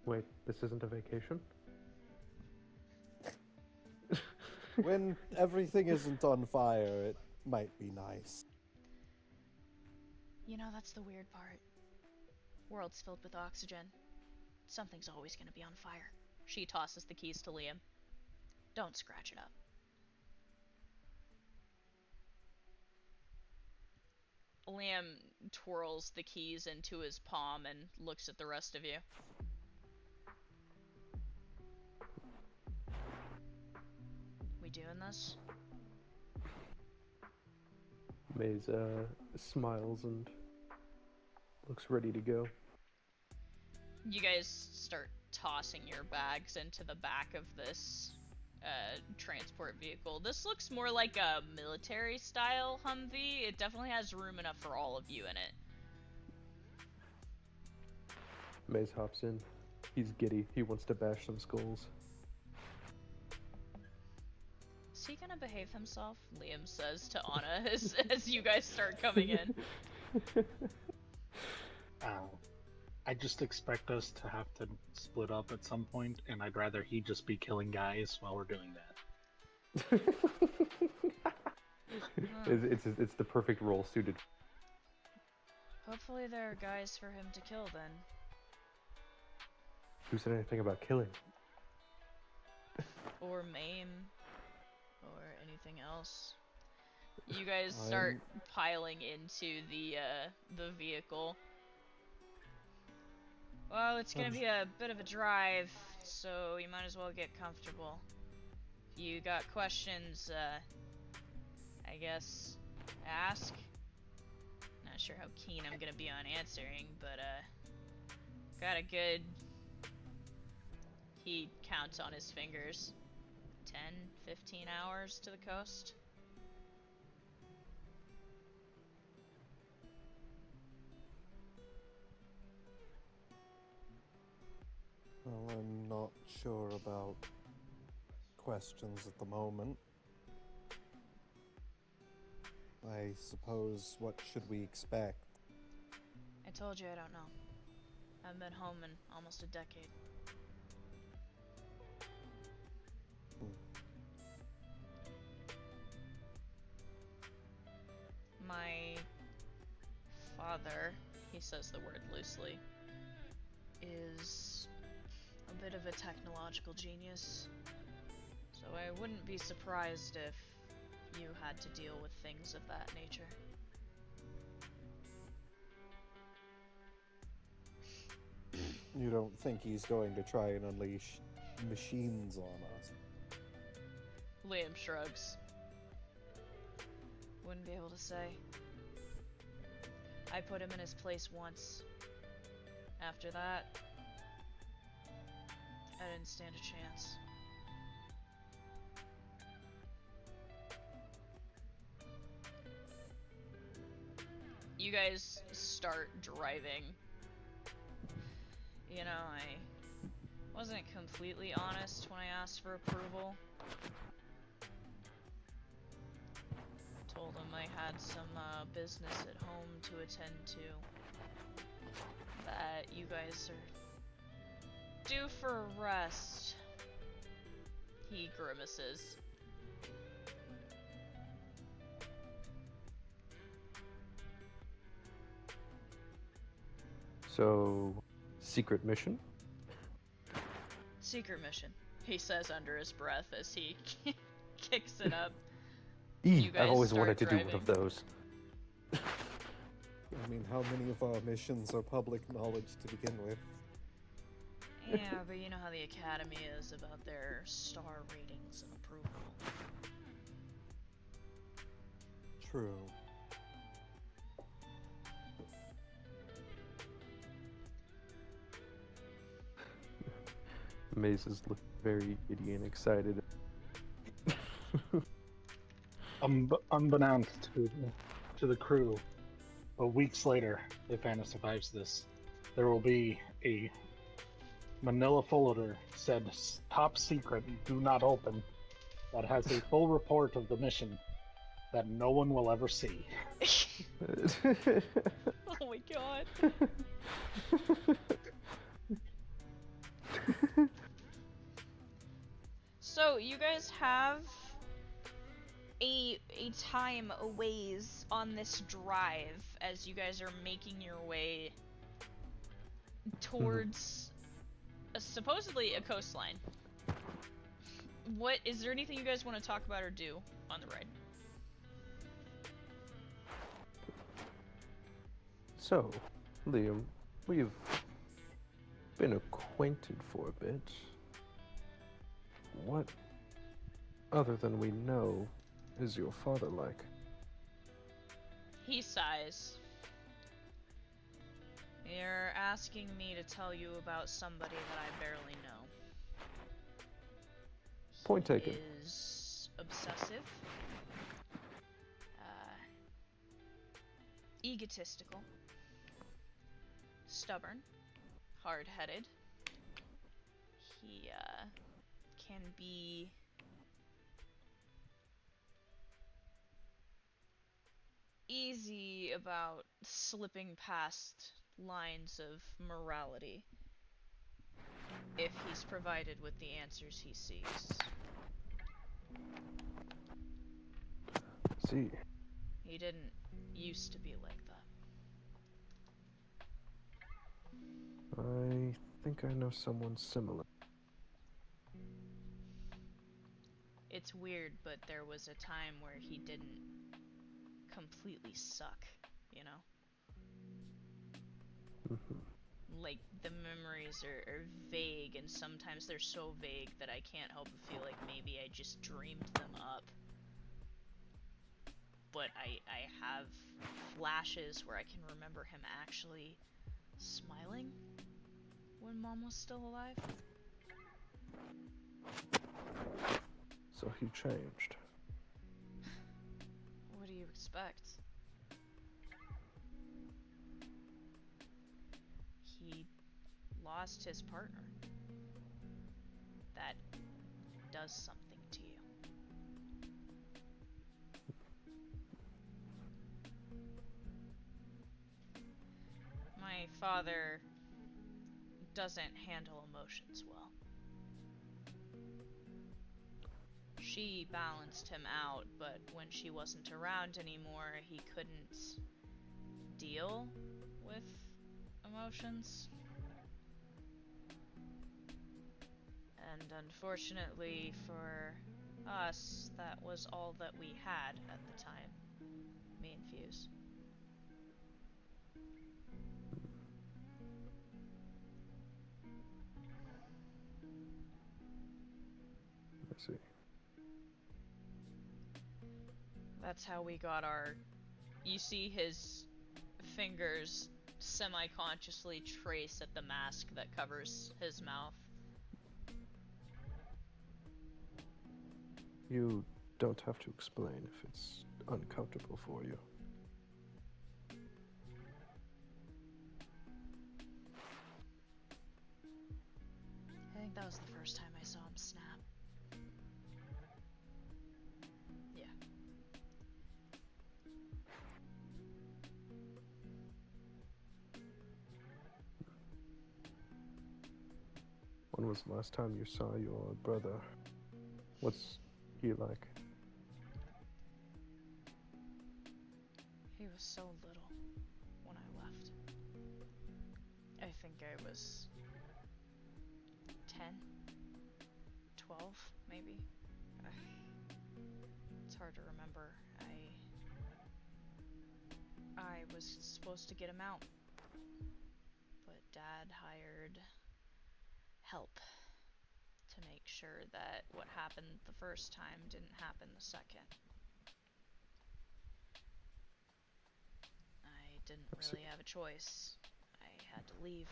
Wait, this isn't a vacation? When everything isn't on fire, it might be nice. You know, that's the weird part. World's filled with oxygen. Something's always gonna be on fire. She tosses the keys to Liam. Don't scratch it up. Liam twirls the keys into his palm and looks at the rest of you. We doing this? Maze smiles and looks ready to go. You guys start tossing your bags into the back of this transport vehicle. This looks more like a military style Humvee. It definitely has room enough for all of you in it. Maze hops in. He's giddy. He wants to bash some skulls. Is he gonna behave himself? Liam says to Anna as you guys start coming in. I just expect us to have to split up at some point, and I'd rather he just be killing guys while we're doing that. It's the perfect role suited. Hopefully there are guys for him to kill then. Who said anything about killing? Or maim. Or anything else. You guys start piling into the vehicle. Well, it's gonna be a bit of a drive, so you might as well get comfortable. If you got questions, I guess, ask. Not sure how keen I'm gonna be on answering, but, got a good... He counts on his fingers. 10, 15 hours to the coast. Well, I'm not sure about questions at the moment. I suppose, what should we expect? I told you I don't know. I haven't been home in almost a decade. My father, he says the word loosely, is a bit of a technological genius. So I wouldn't be surprised if you had to deal with things of that nature. You don't think he's going to try and unleash machines on us? Liam shrugs. Wouldn't be able to say. I put him in his place once. After that, I didn't stand a chance. You guys start driving. You know, I wasn't completely honest when I asked for approval. Told him I had some business at home to attend to. That you guys are due for a rest. He grimaces. So, secret mission? Secret mission, he says under his breath as he kicks it up. I've always wanted to do one of those. I mean, how many of our missions are public knowledge to begin with? Yeah, but you know how the Academy is about their star ratings and approval. True. Maze is looking very giddy and excited. Unbeknownst to the crew, but weeks later, if Anna survives this, there will be a manila folder said top secret, do not open, that has a full report of the mission that no one will ever see. Oh my god. So, you guys have a time a ways on this drive as you guys are making your way towards supposedly a coastline. What is there anything you guys want to talk about or do on the ride? So, Liam, we've been acquainted for a bit. What, other than we know, is your father like? He sighs. You're asking me to tell you about somebody that I barely know. Point taken. He is obsessive, egotistical, stubborn, hard-headed. He can be easy about slipping past lines of morality if he's provided with the answers he seeks. See. He didn't used to be like that. I think I know someone similar. It's weird, but there was a time where he didn't completely suck, you know? Like, the memories are vague, and sometimes they're so vague that I can't help but feel like maybe I just dreamed them up. But I have flashes where I can remember him actually smiling when Mom was still alive. So he changed. What do you expect? He lost his partner. That does something to you. father doesn't handle emotions well. She balanced him out, but when she wasn't around anymore, he couldn't deal with emotions. And unfortunately for us, that was all that we had at the time. Me and Fuse. I see. That's how we got our... You see his fingers semi-consciously trace at the mask that covers his mouth. You don't have to explain if it's uncomfortable for you. I think that was the first time I saw him snap. Yeah. When was the last time you saw your brother? What's he like? He was so little when I left. I think I was 10, 12, maybe. It's hard to remember. I was supposed to get him out, but Dad hired help to make sure that what happened the first time didn't happen the second. I didn't really have a choice. I had to leave.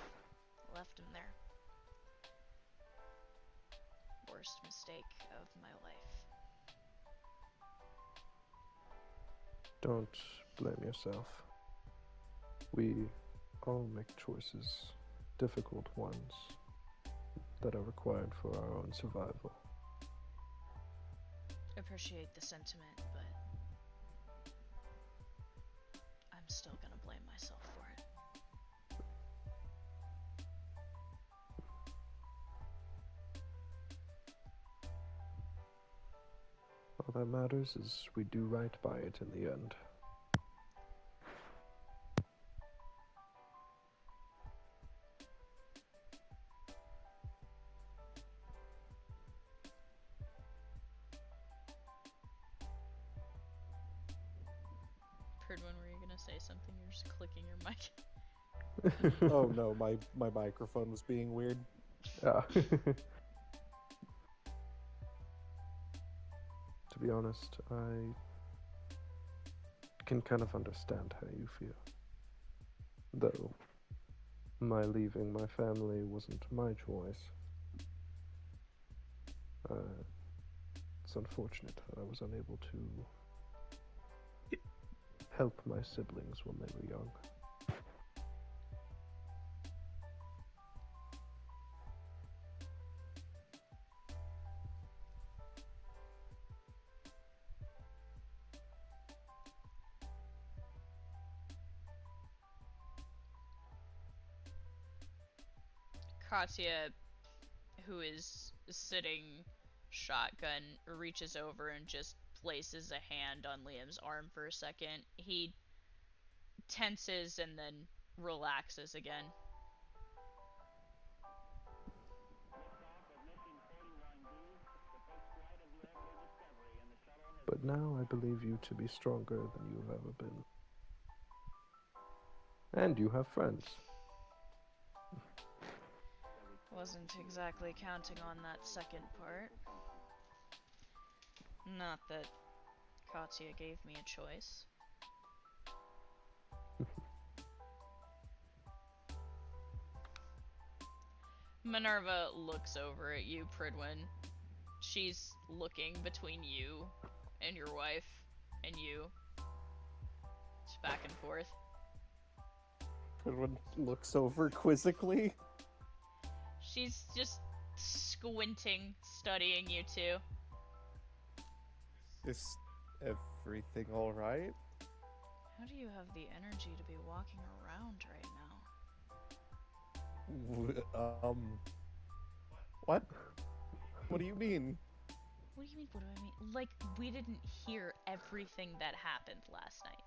Left him there. Worst mistake of my life. Don't blame yourself. We all make choices, difficult ones, that are required for our own survival. Appreciate the sentiment, but I'm still gonna blame myself for it. All that matters is we do right by it in the end. Pridwin, were you gonna say something? You're just clicking your mic. Oh no, my microphone was being weird. Yeah. To be honest, I can kind of understand how you feel. Though, my leaving my family wasn't my choice. It's unfortunate that I was unable to help my siblings when they were young. Katya, who is sitting shotgun, reaches over and just places a hand on Liam's arm for a second. He tenses and then relaxes again. But now I believe you to be stronger than you've ever been. And you have friends. Wasn't exactly counting on that second part. Not that Katya gave me a choice. Minerva looks over at you, Pridwin. She's looking between you and your wife and you. It's back and forth. Everyone looks over quizzically. She's just squinting, studying you two. Is everything alright? How do you have the energy to be walking around right now? What? What do you mean? What do you mean, what do I mean? Like, we didn't hear everything that happened last night.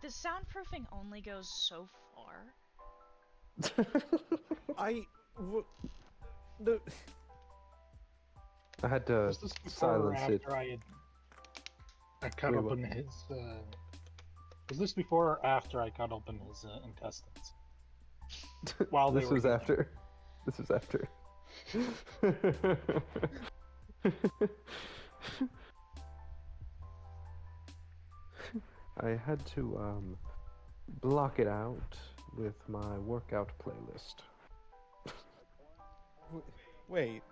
The soundproofing only goes so far. No. I had to Was this before or silence it. after I cut Wait, open his? Was this before or after I cut open his intestines? While they This were was eating. after. This was after. I had to block it out with my workout playlist. Wait.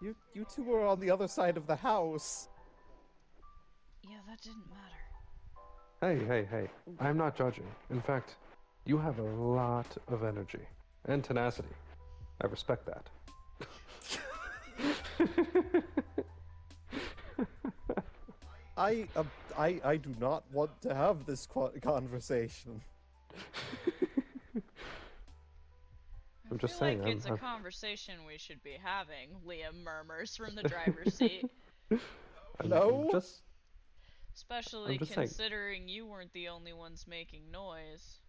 You two were on the other side of the house. Yeah, that didn't matter. Hey, I'm not judging. In fact, you have a lot of energy and tenacity. I respect that. I do not want to have this conversation. I'm just I feel saying. like it's a conversation we should be having, Liam murmurs from the driver's seat. No? Especially I'm just saying. considering you weren't the only ones making noise.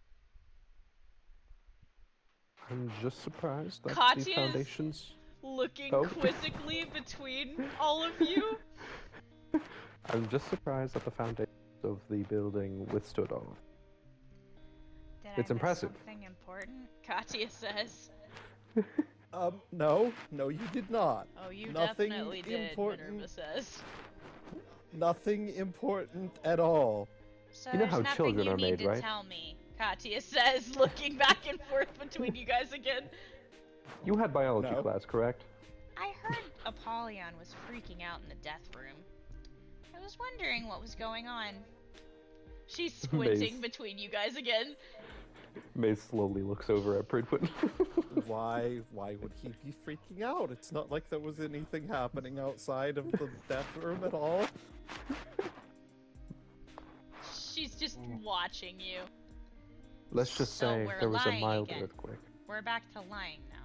I'm just surprised that the Katya's foundations. looking Oh. quizzically between all of you. I'm just surprised that the foundations of the building withstood all of it. Did It's I miss impressive. something important? Katya says. No, you did not. Oh, you Nothing definitely did, important. Minerva says. Nothing important at all. So You know there's how nothing children you are need made, to right? tell me. Katya says, looking back and forth between you guys again. You had biology No. class, correct? I heard Apollyon was freaking out in the death room. I was wondering what was going on. She's squinting Maze. between you guys again. Maze slowly looks over at Pridwood. Why would he be freaking out? It's not like there was anything happening outside of the death room at all. She's just watching you. Let's just So say we're there was a lying mild again. earthquake. We're back to lying now.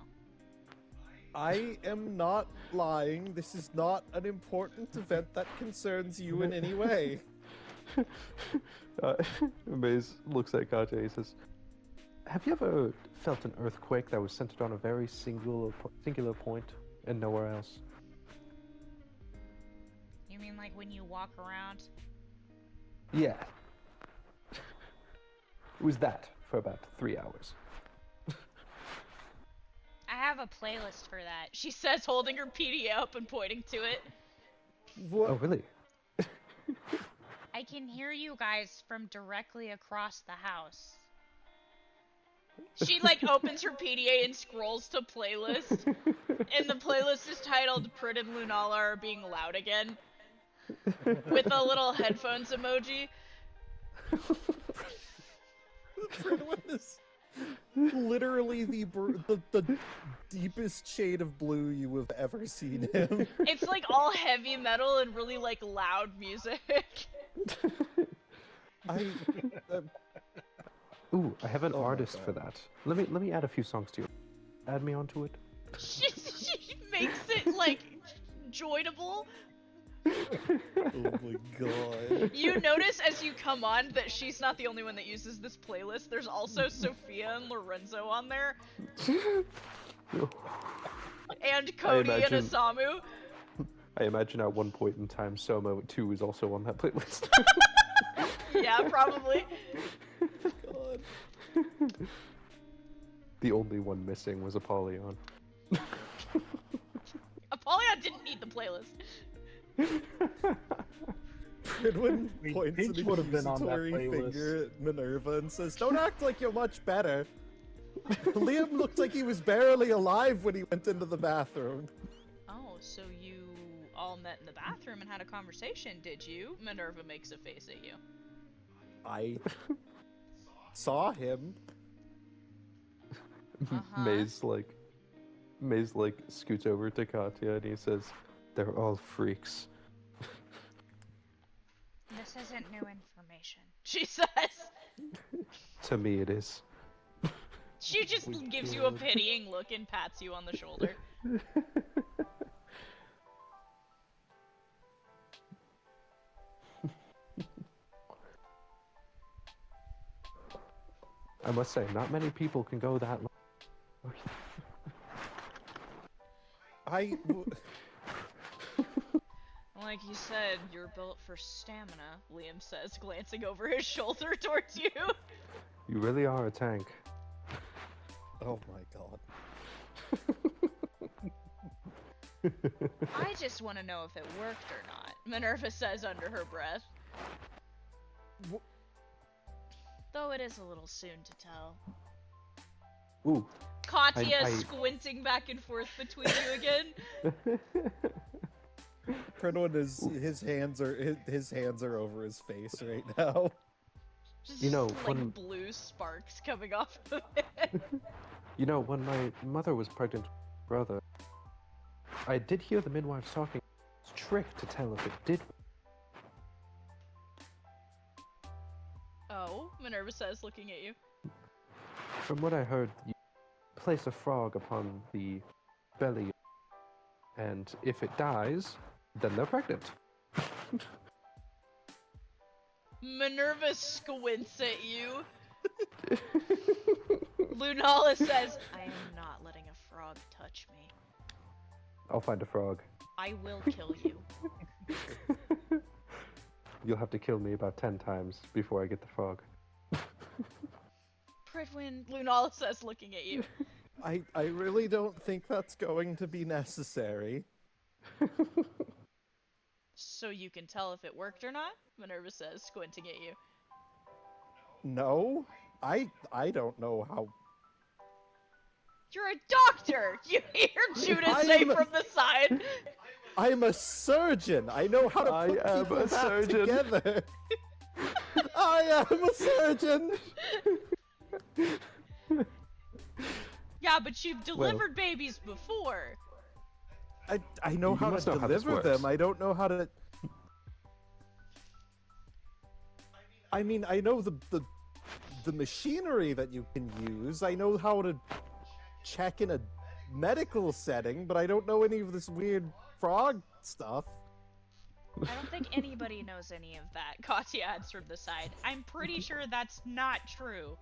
I am not lying. This is not an important event that concerns you in any way. Maze looks at Katya. He says, "Have you ever felt an earthquake that was centered on a very singular point and nowhere else?" You mean like when you walk around? Yeah. It was that for about 3 hours. I have a playlist for that. She says, holding her PDA up and pointing to it. What? Oh, really? I can hear you guys from directly across the house. She, like, opens her PDA and scrolls to playlist. And the playlist is titled Prid and Lunala Are Being Loud Again. With a little headphones emoji. Pridwin is literally the deepest shade of blue you have ever seen him. It's like all heavy metal and really like loud music. Ooh, I have an Oh my artist for God. that. Let me add a few songs to you. Add me onto it. she makes it like joinable. Oh my god. You notice as you come on that she's not the only one that uses this playlist. There's also Sophia and Lorenzo on there, and Cody and imagine- Osamu. I imagine at one point in time, Soma 2 is also on that playlist. Yeah, probably. God. The only one missing was Apollyon. Apollyon didn't need the playlist. Pridwin I mean, points Peach an would have been on that accusatory playlist. finger at Minerva and says, "Don't act like you're much better." Liam looked like he was barely alive when he went into the bathroom. Oh, so you all met in the bathroom and had a conversation, did you? Minerva makes a face at you. I saw him. Uh-huh. Maze scoots over to Katya and he says, "They're all freaks." This isn't isn't new information. She says. To me, it is. She just gives you a pitying look and pats you on the shoulder. I must say, not many people can go that long. Like you said, you're built for stamina, Liam says, glancing over his shoulder towards you. You really are a tank. Oh my god. I just want to know if it worked or not, Minerva says under her breath. Though it is a little soon to tell. Ooh. Katya squinting back and forth between you again. Pridwin is his hands are over his face right now. Just You know, like when- blue sparks coming off of it. You know, when my mother was pregnant with my brother, I did hear the midwives talking. It's a trick to tell if it did. Oh, Minerva says, looking at you. From what I heard, you place a frog upon the belly, and if it dies, then they're pregnant. Minerva squints at you. Lunala says, I am not letting a frog touch me. I'll find a frog. I will kill you. You'll have to kill me about 10 times before I get the frog. Pridwin, Lunala says, looking at you. I really don't think that's going to be necessary. So you can tell if it worked or not? Minerva says, squinting at you. No, I don't know how. You're a doctor! You hear Judah say from the side. I'm a surgeon. I know how to put people back surgeon. together. I am a surgeon. Yeah, but you've delivered babies before. I know You how must to know how this deliver works. them. I don't know how to. I mean, I know the machinery that you can use. I know how to check in a medical setting, but I don't know any of this weird frog stuff. I don't think anybody knows any of that. Katya adds from the side. I'm pretty sure that's not true.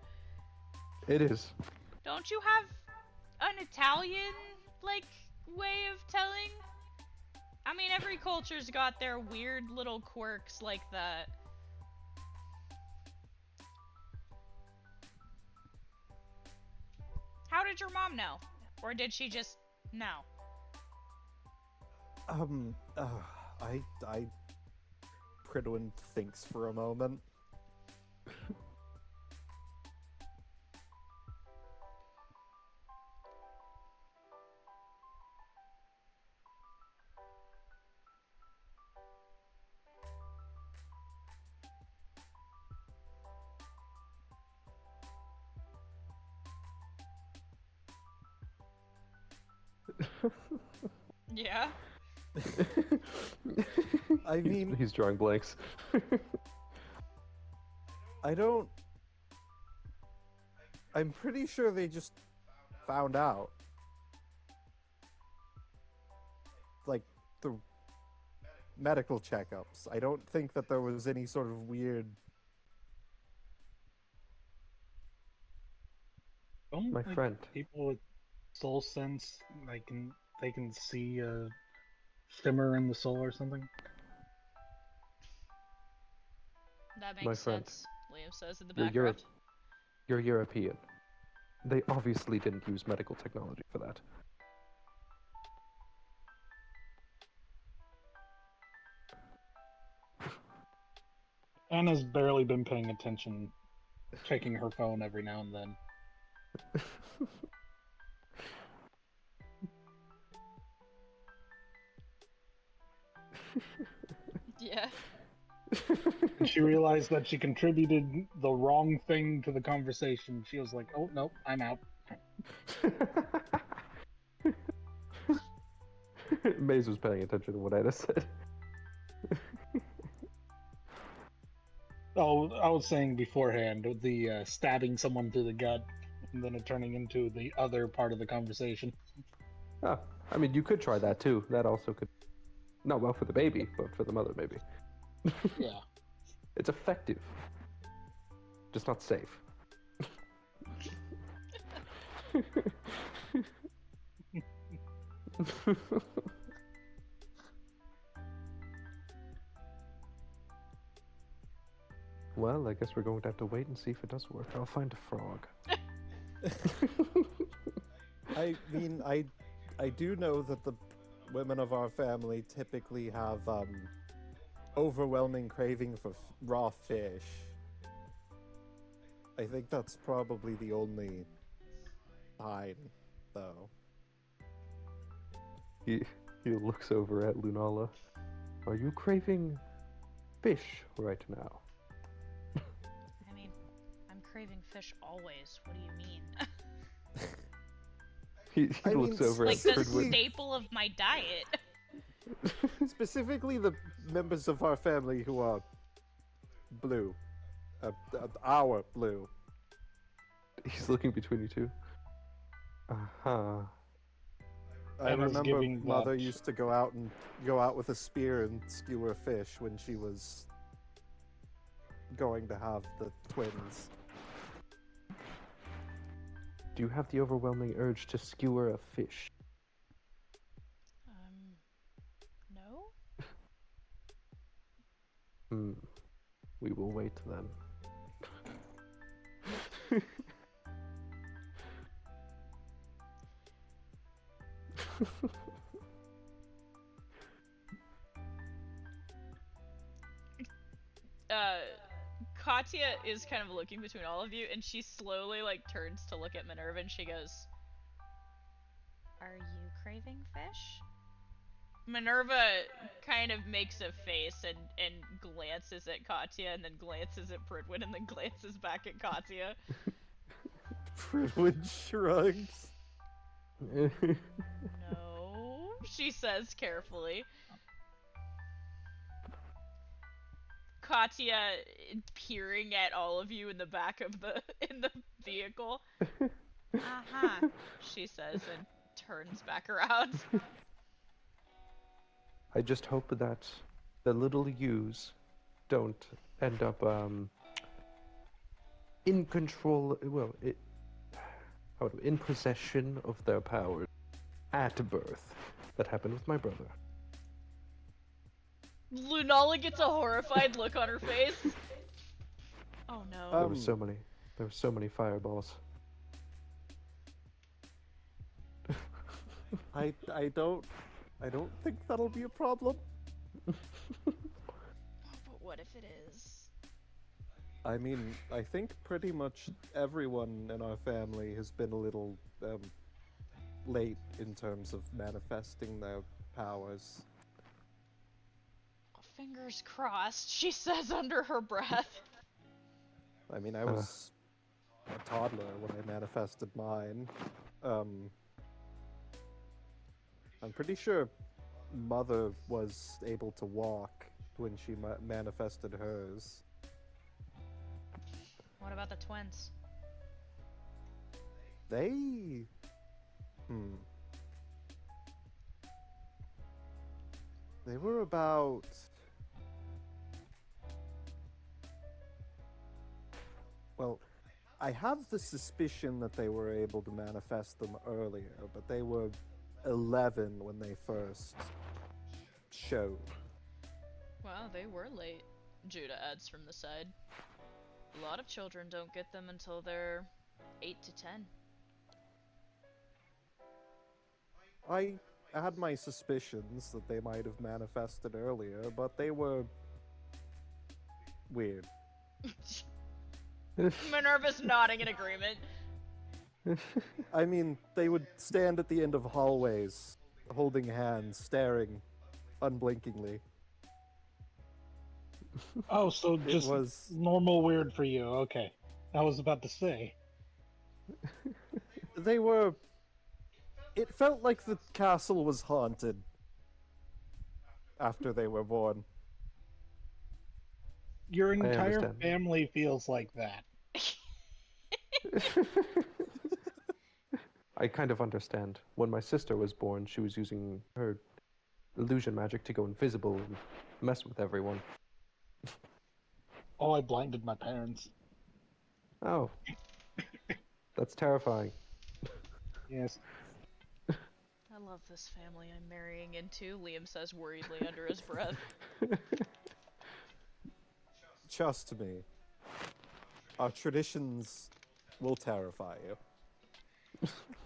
It is. Don't you have an Italian, like, way of telling? I mean, every culture's got their weird little quirks like that. How did your mom know? Or did she just know? Pridwin thinks for a moment. Yeah? I mean, He's drawing blanks. I'm pretty sure they just found out. Like, the medical checkups. I don't think that there was any sort of weird. Don't, My like, friend. people with soul sense, they can see a shimmer in the soul or something. That My makes friend. sense, Liam says in the You're background. You're European. They obviously didn't use medical technology for that. Anna's barely been paying attention, checking her phone every now and then. Yeah. And she realized that she contributed the wrong thing to the conversation. She was like, "Oh nope, I'm out." Maze was paying attention to what Anna said. Oh, I was saying beforehand, the stabbing someone through the gut, and then it turning into the other part of the conversation. Ah, I mean, you could try that too. That also could. Not well for the baby, but for the mother, maybe. Yeah. It's effective, just not safe. Well, I guess we're going to have to wait and see if it does work. I'll find a frog. I mean, I do know that the women of our family typically have overwhelming craving for raw fish. I think that's probably the only sign, though. He looks over at Lunala. Are you craving fish right now? I mean, I'm craving fish always. What do you mean? He I mean, looks over Like at the Fridwin. staple of my diet. Specifically, the members of our family who are blue, our blue. He's looking between you two. Uh-huh. I And was remember giving Mother that- used to go out with a spear and skewer fish when she was going to have the twins. Do you have the overwhelming urge to skewer a fish? No? We will wait then. Katya is kind of looking between all of you, and she slowly like turns to look at Minerva, and she goes, Are you craving fish? Minerva kind of makes a face and glances at Katya, and then glances at Pridwin, and then glances back at Katya. Fridwood shrugs. No, she says carefully. Katya peering at all of you in the back of the vehicle. Uh-huh. She says and turns back around. I just hope that the little yous don't end up in control. Well, in possession of their powers at birth. That happened with my brother. Lunala gets a horrified look on her face. Oh no. There were so many fireballs. I don't think that'll be a problem. But what if it is? I mean, I think pretty much everyone in our family has been a little late in terms of manifesting their powers. Fingers crossed, she says under her breath. I mean, I was a toddler when I manifested mine. I'm pretty sure Mother was able to walk when she manifested hers. What about the twins? They... They were about... Well, I have the suspicion that they were able to manifest them earlier, but they were 11 when they first showed. Well, they were late, Judah adds from the side. A lot of children don't get them until they're 8 to 10. I had my suspicions that they might have manifested earlier, but they were weird. Minerva's nodding in agreement. I mean, they would stand at the end of hallways, holding hands, staring unblinkingly. Oh, so It just was... normal weird for you. Okay. I was about to say. They were... It felt like the castle was haunted after they were born. Your entire understand. family feels like that. I kind of understand. When my sister was born, she was using her illusion magic to go invisible and mess with everyone. Oh, I blinded my parents. Oh, that's terrifying. Yes. I love this family I'm marrying into, Liam says worriedly under his breath. Trust me. Our traditions will terrify you.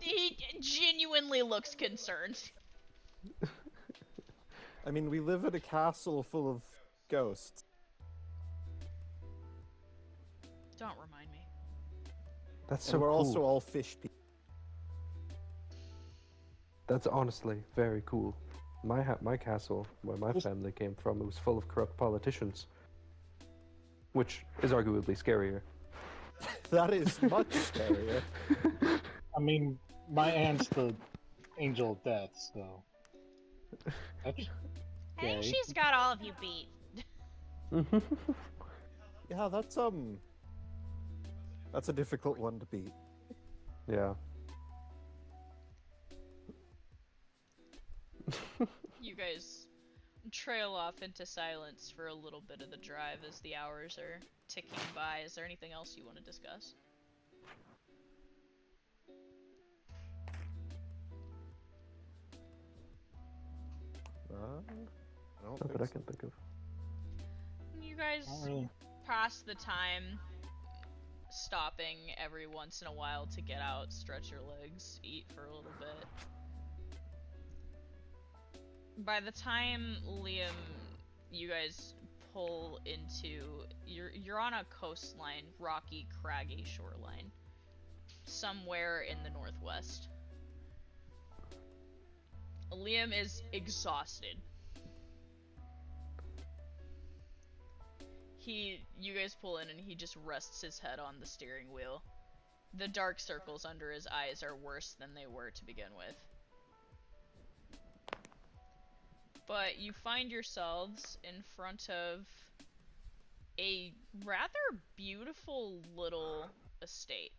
He genuinely looks concerned. I mean, we live in a castle full of ghosts. Don't remind me. That's And so we're cool. also all fish people. That's honestly very cool. My castle, where my family came from, it was full of corrupt politicians, which is arguably scarier. That is much scarier. I mean, my aunt's the angel of death, so that's I think scary. she's got all of you beat. Yeah, that's a difficult one to beat. Yeah. You guys trail off into silence for a little bit of the drive as the hours are ticking by. Is there anything else you want to discuss? I don't Not think that I so. can think of. You guys Not really. pass the time stopping every once in a while to get out, stretch your legs, eat for a little bit. By the time Liam, you guys pull into, you're on a coastline, rocky, craggy shoreline, somewhere in the northwest. Liam is exhausted. You guys pull in and he just rests his head on the steering wheel. The dark circles under his eyes are worse than they were to begin with. But you find yourselves in front of a rather beautiful little estate.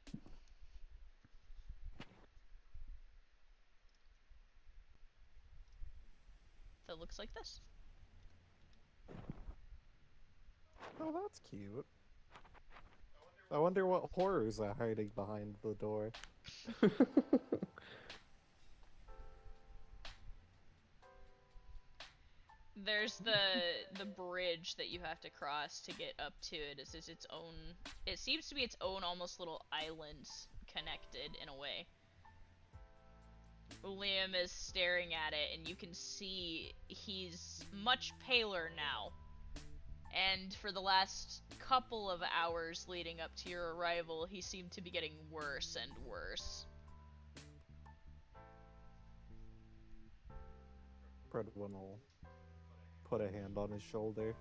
That looks like this. Oh, that's cute. I wonder what horrors are hiding behind the door. There's the bridge that you have to cross to get up to it. Is its own. It seems to be its own almost little island connected in a way. Liam is staring at it, and you can see he's much paler now. And for the last couple of hours leading up to your arrival, he seemed to be getting worse and worse. Predwin will put a hand on his shoulder.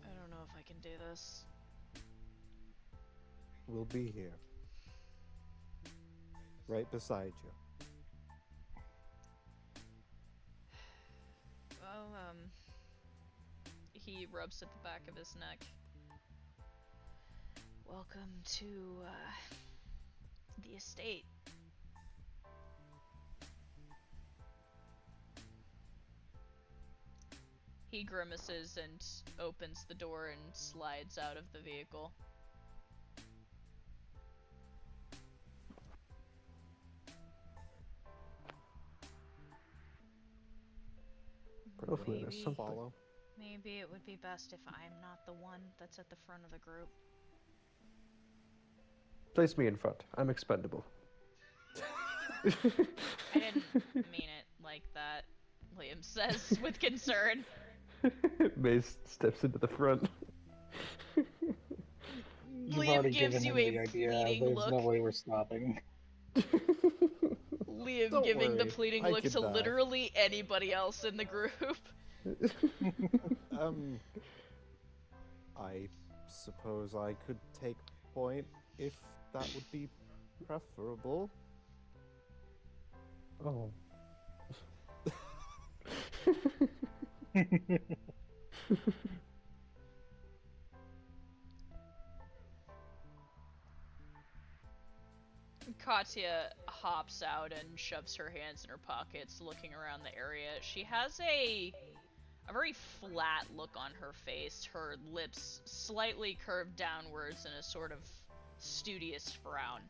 I don't know if I can do this. We'll be here. Right beside you. Well, he rubs at the back of his neck. Welcome to, the estate. He grimaces and opens the door and slides out of the vehicle. Hopefully there's Maybe- something. Follow. Maybe it would be best if I'm not the one that's at the front of the group. Place me in front. I'm expendable. I didn't mean it like that, Liam says with concern. Mace steps into the front. You've Liam already gives given you him a the idea. pleading There's look. no way we're stopping. Liam Don't giving the worry, pleading I look can to die. literally anybody else in the group. I suppose I could take point if that would be preferable. Oh. Katya hops out and shoves her hands in her pockets, looking around the area. She has a very flat look on her face, her lips slightly curved downwards in a sort of studious frown.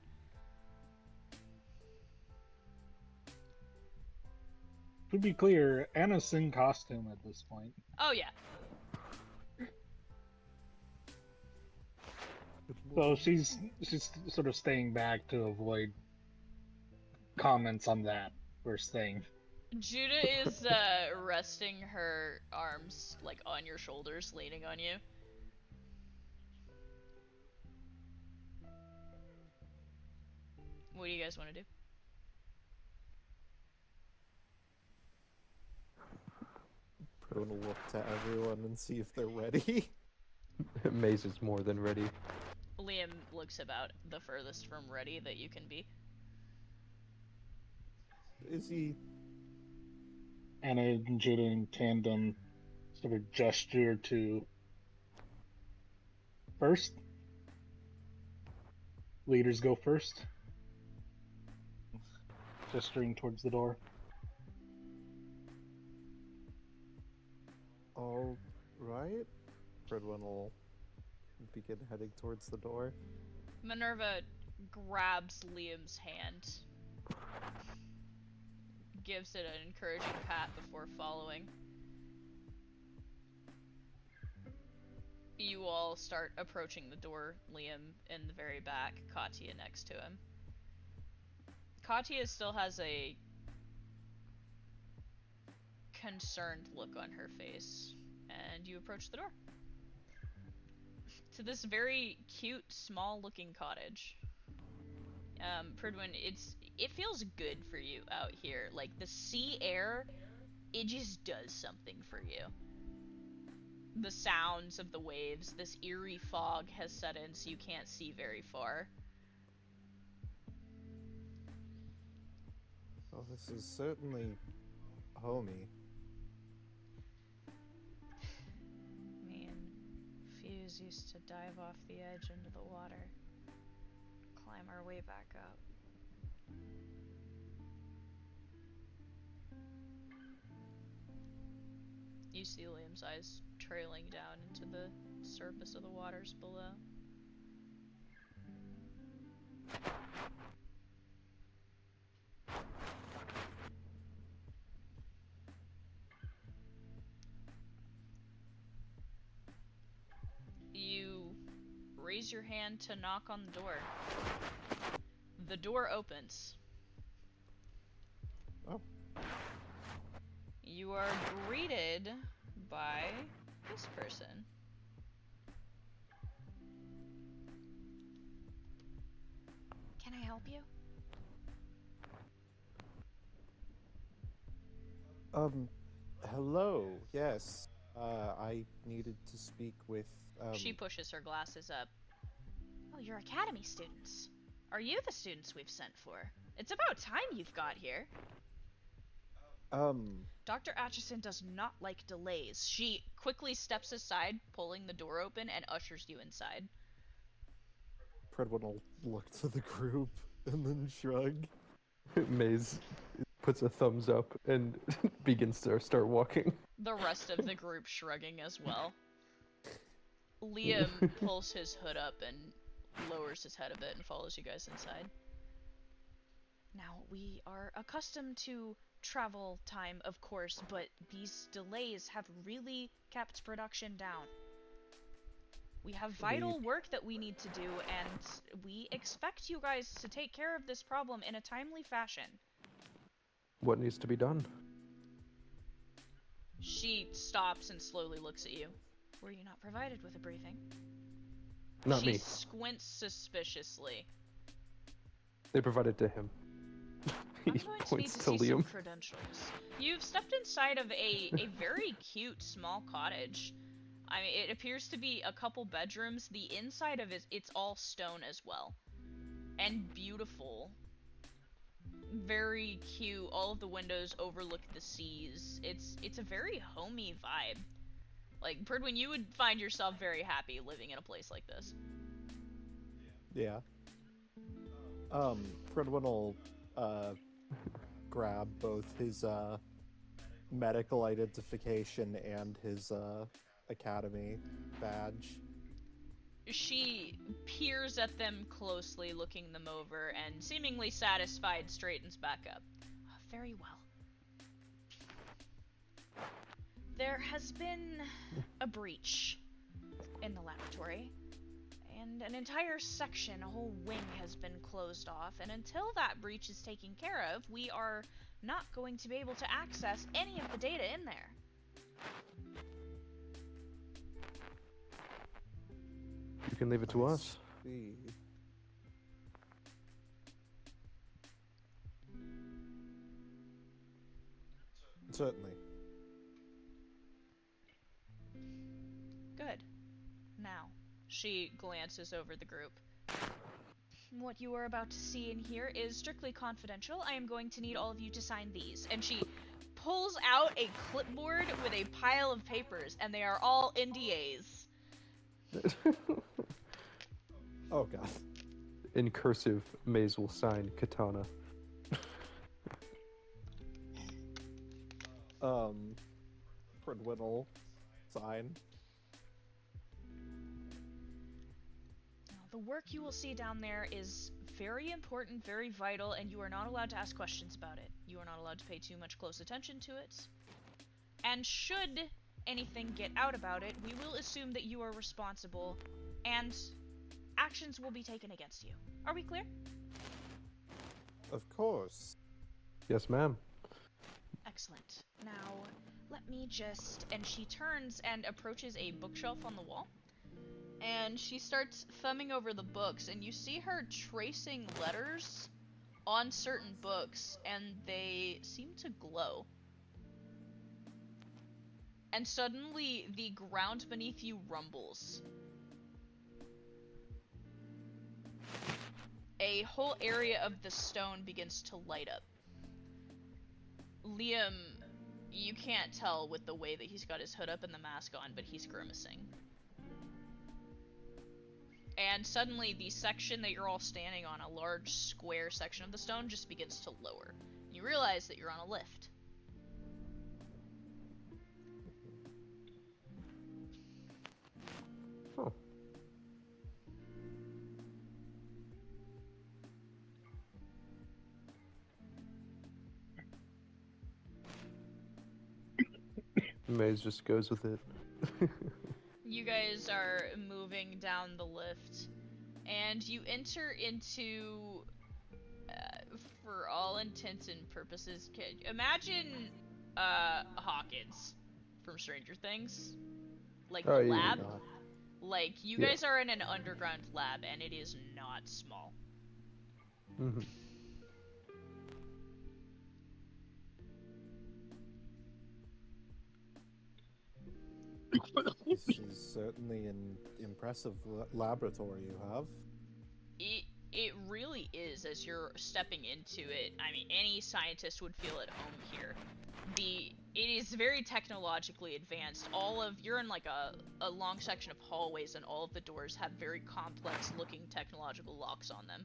To be clear, Anna's in costume at this point. Oh yeah. So she's sort of staying back to avoid comments on that first thing. Judah is resting her arms like on your shoulders, leaning on you. What do you guys want to do? Prone will look to everyone and see if they're ready. Maze is more than ready. Liam looks about the furthest from ready that you can be. Is he? Anna and Judah in tandem sort of gesture to first. Leaders go first. Gesturing towards the door. All right. Fredwin will begin heading towards the door. Minerva grabs Liam's hand, gives it an encouraging pat before following. You all start approaching the door, Liam in the very back, Katya next to him. Katya still has a concerned look on her face, and you approach the door. To this very cute, small-looking cottage. Pridwin, it feels good for you out here. Like, the sea air, it just does something for you. The sounds of the waves, this eerie fog has set in so you can't see very far. Well, this is certainly homey. Me and Fuse used to dive off the edge into the water, climb our way back up. You see Liam's eyes trailing down into the surface of the waters below. You raise your hand to knock on the door. The door opens. Oh. You are greeted by this person. Can I help you? Hello. Yes. I needed to speak with. She pushes her glasses up. Oh, you're Academy students. Are you the students we've sent for? It's about time you've got here. Dr. Atchison does not like delays. She quickly steps aside, pulling the door open, and ushers you inside. Fredwin will look to the group and then shrug. Maze puts a thumbs up and begins to start walking. The rest of the group shrugging as well. Liam pulls his hood up and lowers his head a bit and follows you guys inside. Now, we are accustomed to travel time, of course, but these delays have really kept production down. We have vital work that we need to do, and we expect you guys to take care of this problem in a timely fashion. What needs to be done? She stops and slowly looks at you. Were you not provided with a briefing? Not She me. squints suspiciously. They provided to him. I'm He going to need points to to see some Liam. credentials. You've stepped inside of a very cute small cottage. I mean, it appears to be a couple bedrooms. The inside of it's all stone as well. And beautiful. Very cute. All of the windows overlook the seas. It's a very homey vibe. Like, Pridwin, you would find yourself very happy living in a place like this. Yeah. Fredwin will grab both his medical identification and his academy badge. She peers at them closely, looking them over, and seemingly satisfied, straightens back up. Very well. There has been a breach in the laboratory, and an entire section, a whole wing, has been closed off, and until that breach is taken care of, we are not going to be able to access any of the data in there. You can leave it to us. See. Certainly. Good. Now, she glances over the group. What you are about to see and hear is strictly confidential. I am going to need all of you to sign these. And she pulls out a clipboard with a pile of papers, and they are all NDAs. Oh god. In cursive, Maze will sign Katana. Fredwin will sign. The work you will see down there is very important, very vital, and you are not allowed to ask questions about it. You are not allowed to pay too much close attention to it. And should anything get out about it, we will assume that you are responsible, and actions will be taken against you. Are we clear? Of course. Yes, ma'am. Excellent. Now, let me just... And she turns and approaches a bookshelf on the wall. And she starts thumbing over the books, and you see her tracing letters on certain books, and they seem to glow. And suddenly, the ground beneath you rumbles. A whole area of the stone begins to light up. Liam, you can't tell with the way that he's got his hood up and the mask on, but he's grimacing. And suddenly, the section that you're all standing on, a large square section of the stone, just begins to lower. You realize that you're on a lift. Oh. Maze just goes with it. You guys are moving down the lift, and you enter into, for all intents and purposes, imagine Hawkins from Stranger Things, like the lab. God. Like, you Yeah. guys are in an underground lab, and it is not small. Mm-hmm. This is certainly an impressive laboratory you have. It really is. As you're stepping into it, I mean, any scientist would feel at home here. It is very technologically advanced. You're in like a long section of hallways, and all of the doors have very complex looking technological locks on them.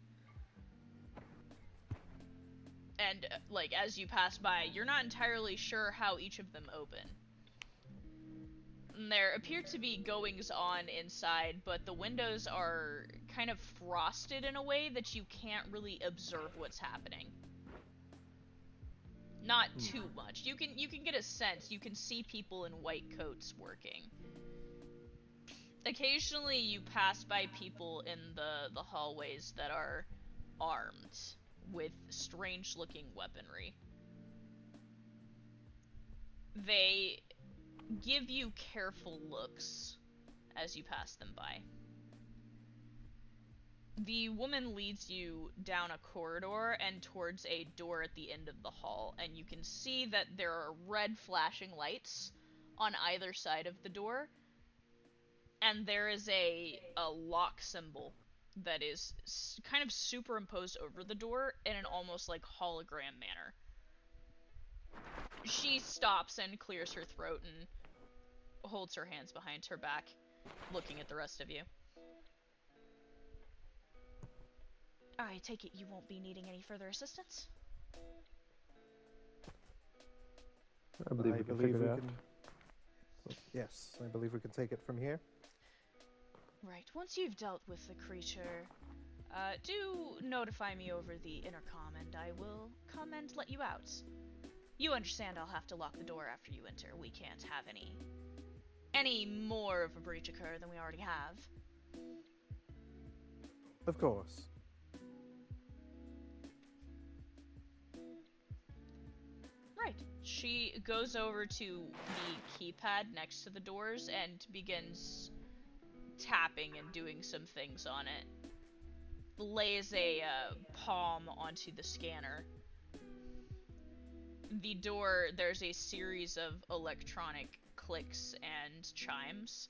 And like, as you pass by, you're not entirely sure how each of them open. There appear to be goings-on inside, but the windows are kind of frosted in a way that you can't really observe what's happening. Not too much. You can get a sense. You can see people in white coats working. Occasionally you pass by people in the hallways that are armed with strange-looking weaponry. They give you careful looks as you pass them by. The woman leads you down a corridor and towards a door at the end of the hall, and you can see that there are red flashing lights on either side of the door, and there is a lock symbol that is kind of superimposed over the door in an almost like hologram manner. She stops and clears her throat and holds her hands behind her back, looking at the rest of you. I take it you won't be needing any further assistance? I believe we can figure it out. Yes, I believe we can take it from here. Right, once you've dealt with the creature, do notify me over the intercom and I will come and let you out. You understand I'll have to lock the door after you enter. We can't have any more of a breach occur than we already have. Of course. Right. She goes over to the keypad next to the doors and begins tapping and doing some things on it. Lays a palm onto the scanner. The door, there's a series of electronic clicks and chimes,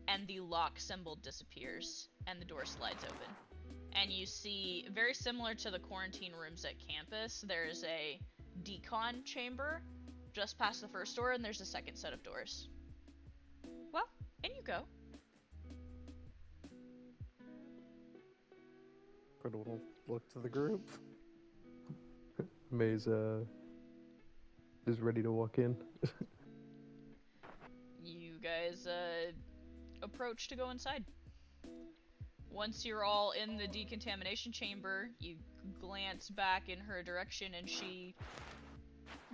and the lock symbol disappears, and the door slides open. And you see, very similar to the quarantine rooms at campus, there's a decon chamber just past the first door, and there's a second set of doors. Well, in you go. Good little look to the group. Maze is ready to walk in. You guys approach to go inside. Once you're all in the decontamination chamber, you glance back in her direction and she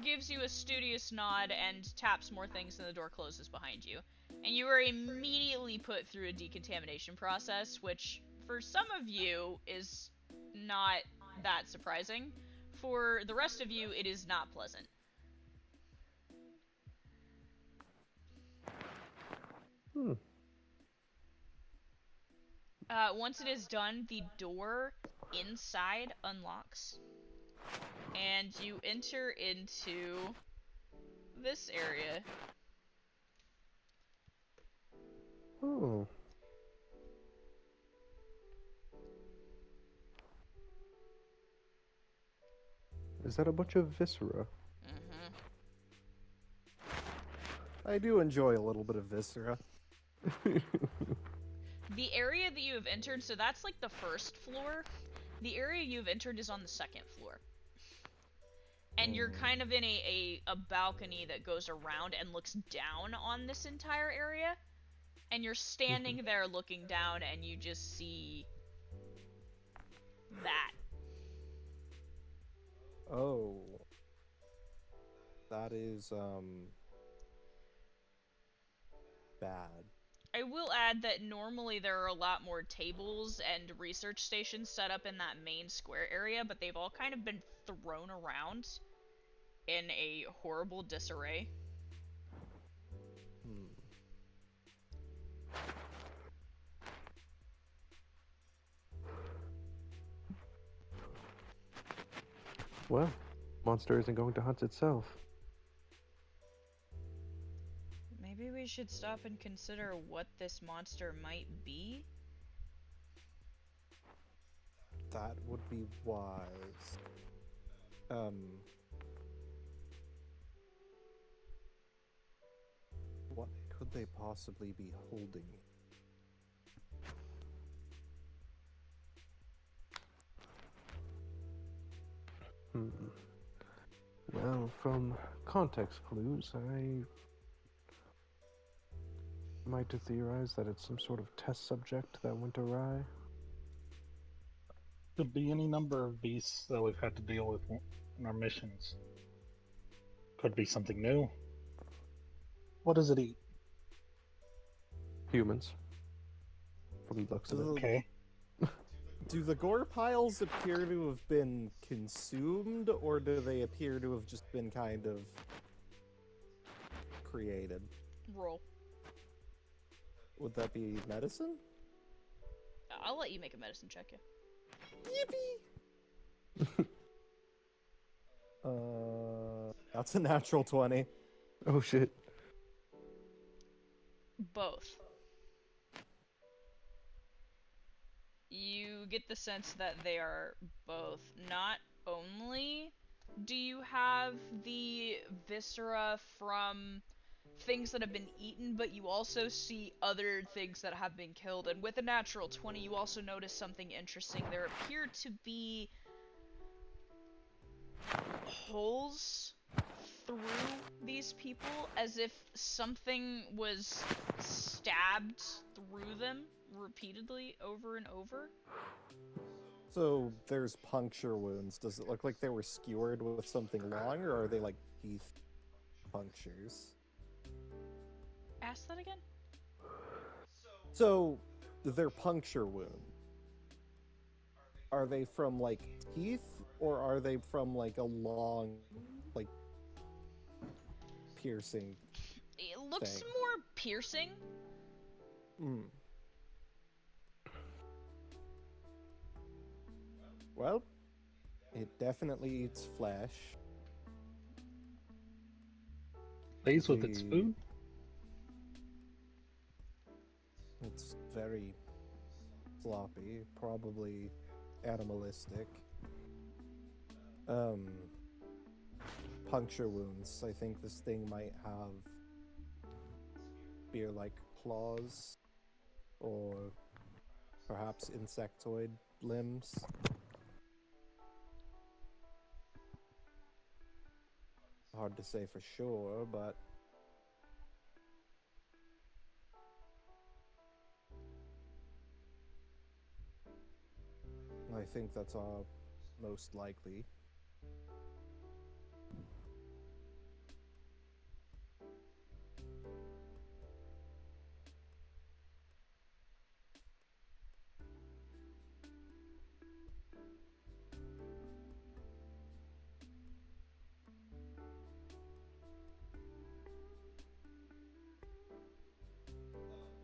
gives you a studious nod and taps more things and the door closes behind you. And you are immediately put through a decontamination process, which for some of you is not that surprising. For the rest of you, it is not pleasant. Once it is done, the door inside unlocks, and you enter into this area. Oh. Is that a bunch of viscera? Mm-hmm. I do enjoy a little bit of viscera. The area that you have entered, so that's like the first floor. The area you've entered is on the second floor. And you're kind of in a balcony that goes around and looks down on this entire area. And you're standing there looking down and you just see that. Oh. That is, bad. I will add that normally there are a lot more tables and research stations set up in that main square area, but they've all kind of been thrown around in a horrible disarray. Well, monster isn't going to hunt itself. Maybe we should stop and consider what this monster might be? That would be wise. What could they possibly be holding? Well, from context clues, I might have theorized that it's some sort of test subject that went awry. Could be any number of beasts that we've had to deal with in our missions. Could be something new. What does it eat? Humans. From the looks of it. Okay. Do the gore piles appear to have been consumed, or do they appear to have just been kind of created? Roll. Would that be medicine? I'll let you make a medicine check, yeah. Yippee! That's a natural 20. Oh shit. Both. You get the sense that they are both. Not only do you have the viscera from things that have been eaten, but you also see other things that have been killed. And with a natural 20, you also notice something interesting. There appear to be holes through these people, as if something was stabbed through them repeatedly over and over. So there's puncture wounds. Does it look like they were skewered with something long, or are they like teeth punctures? Ask that again? So they're puncture wounds. Are they from like teeth, or are they from like a long, like piercing? It looks Thing. more piercing. Hmm. Well, it definitely eats flesh. Plays with its The- food? It's very sloppy, probably animalistic. Puncture wounds. I think this thing might have spear-like claws, or perhaps insectoid limbs. Hard to say for sure, but I think that's our most likely.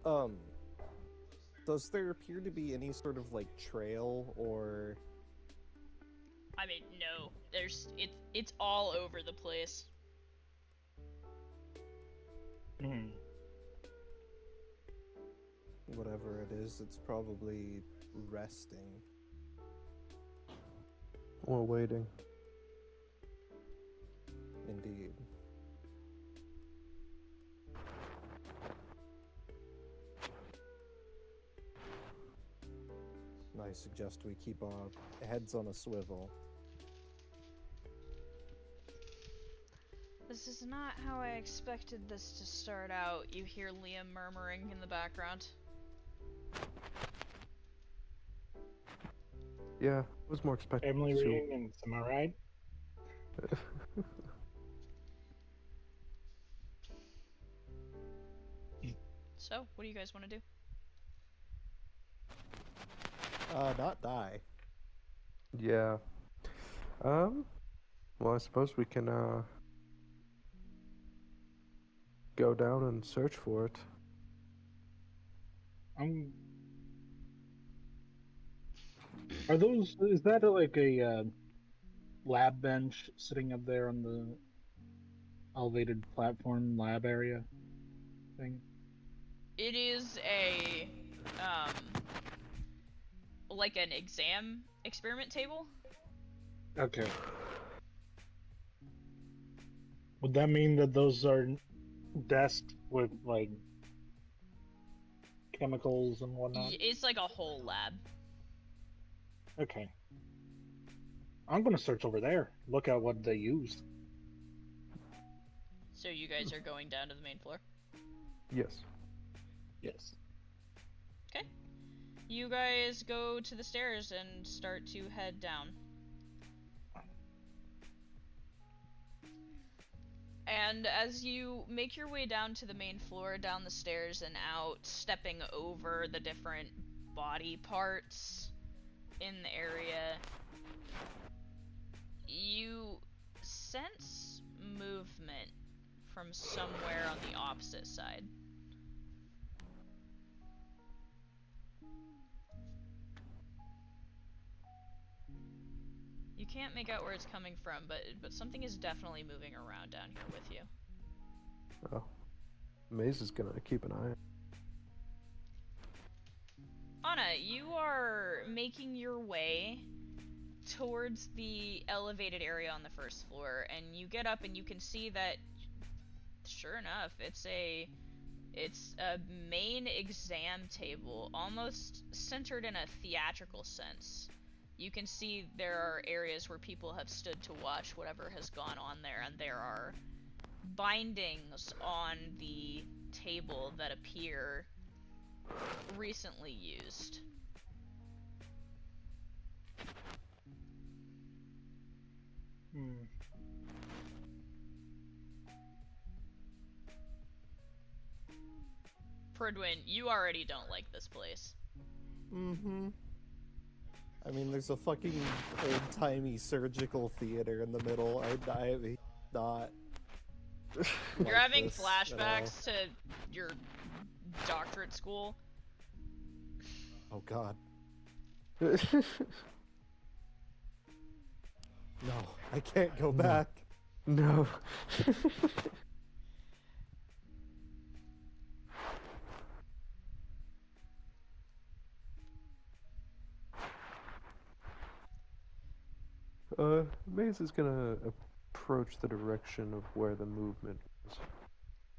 Um, does there appear to be any sort of like trail or I mean, no. It's all over the place. Hmm. whatever it is? It's probably resting. Or waiting. Indeed. I suggest we keep our heads on a swivel. This is not how I expected this to start out. You hear Liam murmuring in the background. Yeah, I was more expecting Family to. reunions, am I right? So, what do you guys want to do? Not die. Yeah. Well, I suppose we can, go down and search for it. Are those? Is that like a lab bench sitting up there on the elevated platform lab area thing? It is a, like an exam experiment table. Okay. Would that mean that those are desks with like chemicals and whatnot? It's like a whole lab. Okay. I'm gonna search over there. Look at what they used. So you guys are going down to the main floor. Yes. Yes. Okay. You guys go to the stairs and start to head down. And as you make your way down to the main floor, down the stairs and out, stepping over the different body parts in the area, you sense movement from somewhere on the opposite side. You can't make out where it's coming from, but something is definitely moving around down here with you. Oh. Maze is gonna keep an eye. Anna, you are making your way towards the elevated area on the first floor, and you get up and you can see that Sure enough, it's a main exam table, almost centered in a theatrical sense. You can see there are areas where people have stood to watch whatever has gone on there, and there are bindings on the table that appear recently used. Hmm. Pridwin, you already don't like this place. Mm-hmm. I mean, there's a fucking old-timey surgical theater in the middle. I not. You're having flashbacks to your doctorate school. Oh God, no! I can't go No. back. No. Maze is gonna approach the direction of where the movement is.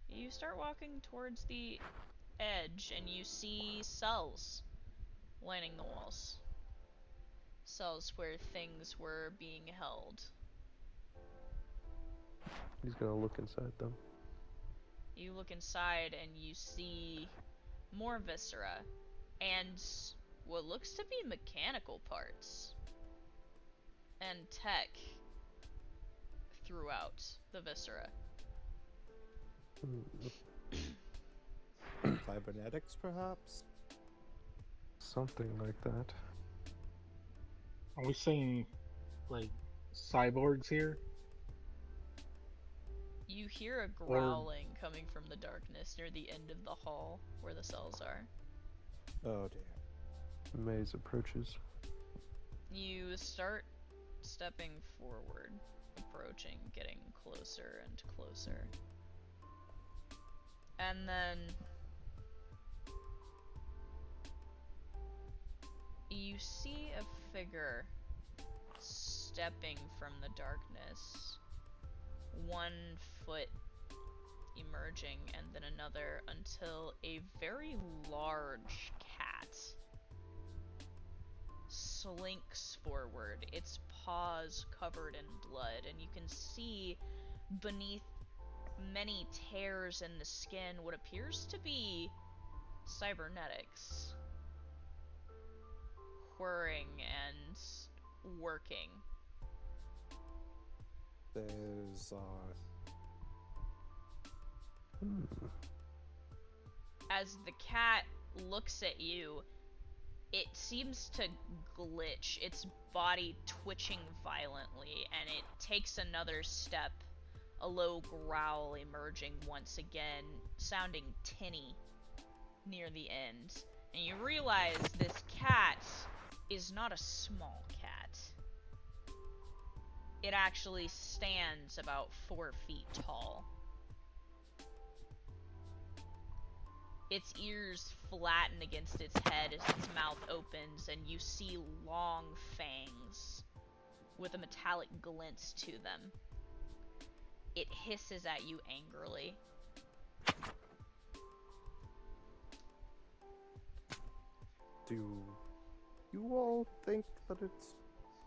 You start walking towards the edge and you see cells lining the walls. Cells where things were being held. He's gonna look inside them. You look inside and you see more viscera and what looks to be mechanical parts and tech throughout the viscera. Cybernetics, perhaps? Something like that. Are we seeing, like, cyborgs here? You hear a growling coming from the darkness near the end of the hall where the cells are. Oh dear. Maze approaches. You start stepping forward, approaching, getting closer and closer. And then you see a figure stepping from the darkness, one foot emerging and then another, until a very large cat slinks forward, its paws covered in blood, and you can see beneath many tears in the skin what appears to be cybernetics whirring and working. There's As the cat looks at you, it seems to glitch, its body twitching violently, and it takes another step, a low growl emerging once again, sounding tinny near the end. And you realize this cat is not a small cat. It actually stands about 4 feet tall. Its ears flatten against its head as its mouth opens, and you see long fangs with a metallic glint to them. It hisses at you angrily. Do you all think that it's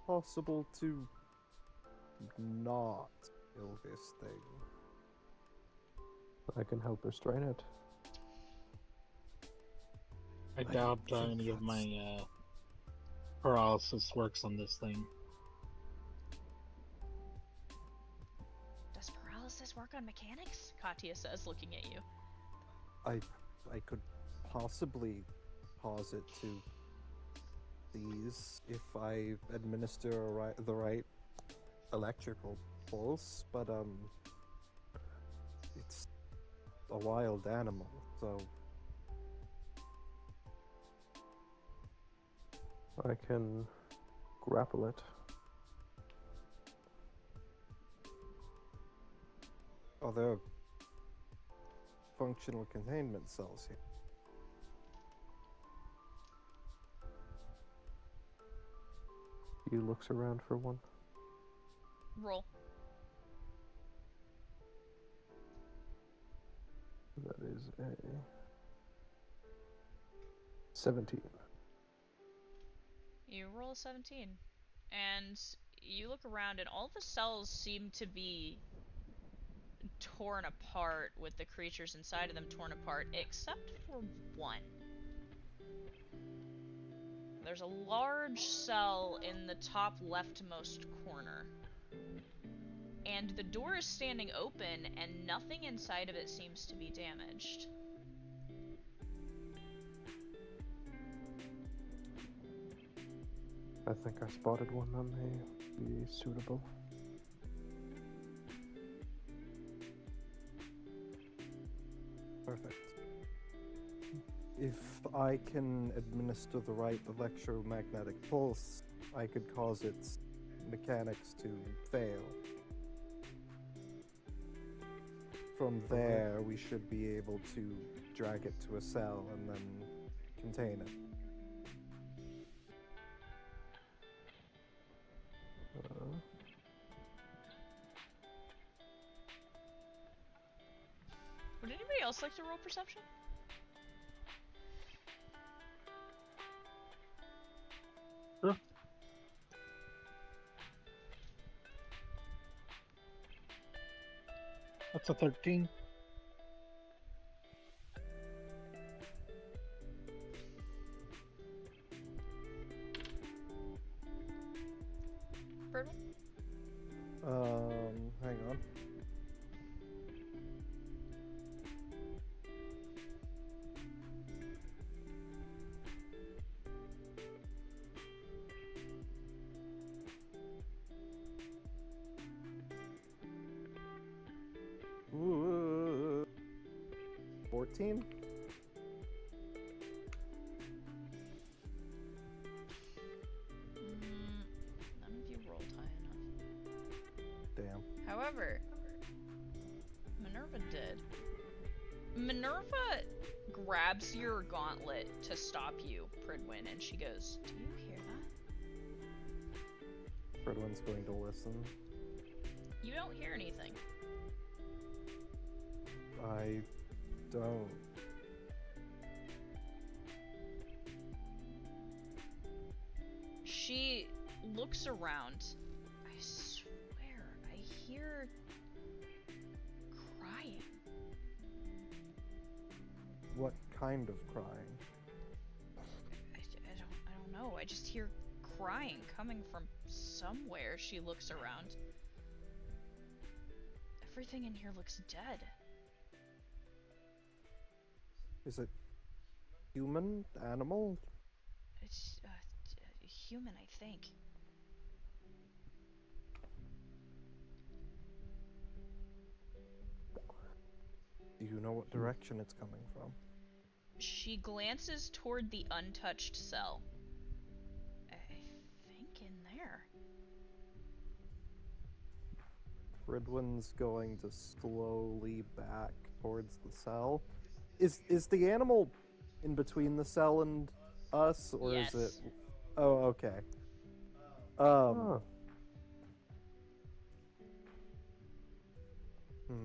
possible to not kill this thing? I can help restrain it. I don't doubt think any of that's- my paralysis works on this thing. Does paralysis work on mechanics? Katya says, looking at you. I could possibly cause it to these if I administer the right electrical pulse, but it's a wild animal, so I can grapple it. are there functional containment cells here? He looks around for one. Roll. is a 17. You roll a 17. And you look around, and all the cells seem to be torn apart, with the creatures inside of them torn apart, except for one. There's a large cell in the top leftmost corner. And the door is standing open, and nothing inside of it seems to be damaged. I think I spotted one that may be suitable. Perfect. If I can administer the right electromagnetic pulse, I could cause its mechanics to fail. From there, we should be able to drag it to a cell and then contain it. Would anybody else like to roll perception? Sure. That's a 13. Birdman? Hang on. Ooh. 14? None of you rolled high enough. Damn. However, Minerva did. Minerva grabs your gauntlet to stop you, Pridwin, and she goes, "Do you hear that?" Fredwin's going to listen. You don't hear anything. I don't. She looks around. I swear, I hear crying. What kind of crying? I don't know. I just hear crying coming from somewhere. She looks around. Everything in here looks dead. Is it human? Animal? It's human, I think. Do you know what direction it's coming from? She glances toward the untouched cell. I think in there. Ridwin's going to slowly back towards the cell. Is the animal in between the cell and us, or Yes. is it? Oh, okay.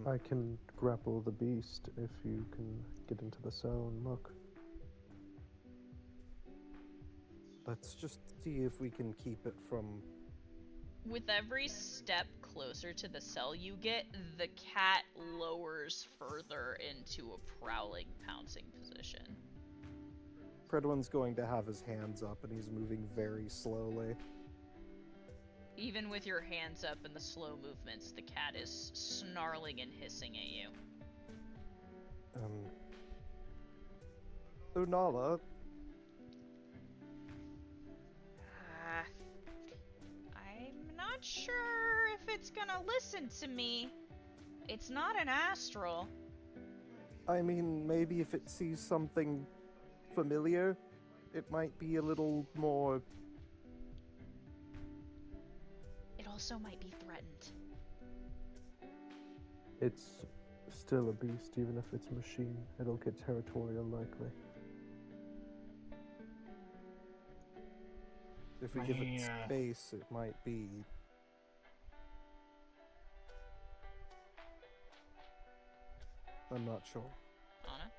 I can grapple the beast if you can get into the cell and look. Let's just see if we can keep it from. With every step closer to the cell you get, the cat lowers further into a prowling, pouncing position. Fredwin's going to have his hands up, and he's moving very slowly. Even with your hands up and the slow movements, the cat is snarling and hissing at you. Unala, I'm not sure if it's gonna listen to me. It's not an astral. I mean, maybe if it sees something familiar, it might be a little more. It also might be threatened. It's still a beast, even if it's a machine. It'll get territorial likely. If we give it Yeah. space, it might be. I'm not sure. Anna?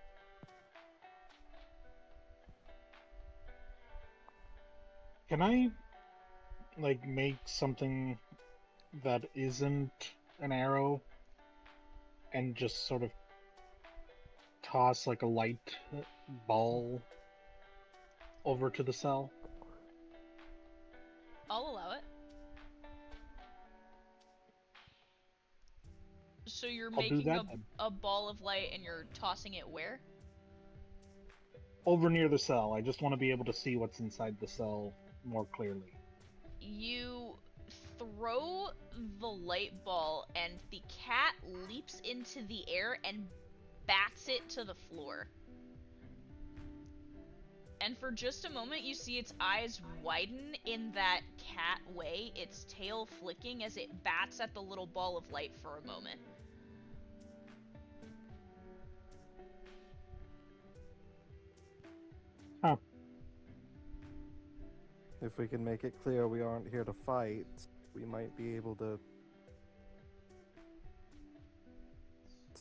Can I, like, make something that isn't an arrow and just sort of toss, like, a light ball over to the cell? I'll allow it. So you're I'll do making that then. a ball of light and you're tossing it where? Over near the cell. I just want to be able to see what's inside the cell more clearly. You throw the light ball and the cat leaps into the air and bats it to the floor. And for just a moment you see its eyes widen in that cat way, its tail flicking as it bats at the little ball of light for a moment. Huh. If we can make it clear we aren't here to fight, we might be able to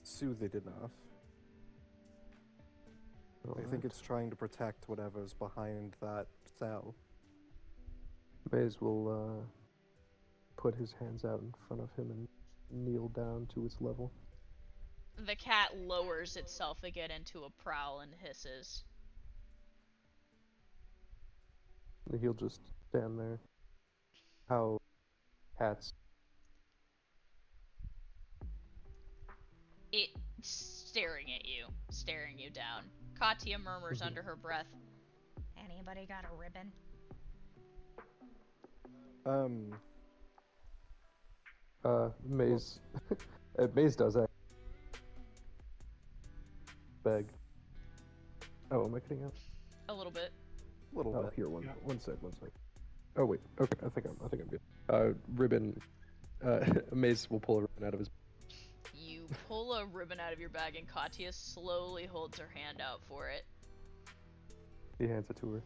soothe it enough. I think it's trying to protect whatever's behind that cell. Maze will put his hands out in front of him and kneel down to its level. The cat lowers itself again into a prowl and hisses. And he'll just stand there. How cats. It staring you down. Katya murmurs under her breath, Anybody got a ribbon? Maze. Maze does that. Bag. Oh, am I cutting out? a little bit. A little Oh, bit. here, one sec. Oh wait, okay, I think I'm good. Ribbon. Maze will pull a ribbon out of his. You pull a ribbon out of your bag and Katya slowly holds her hand out for it. He hands it to her.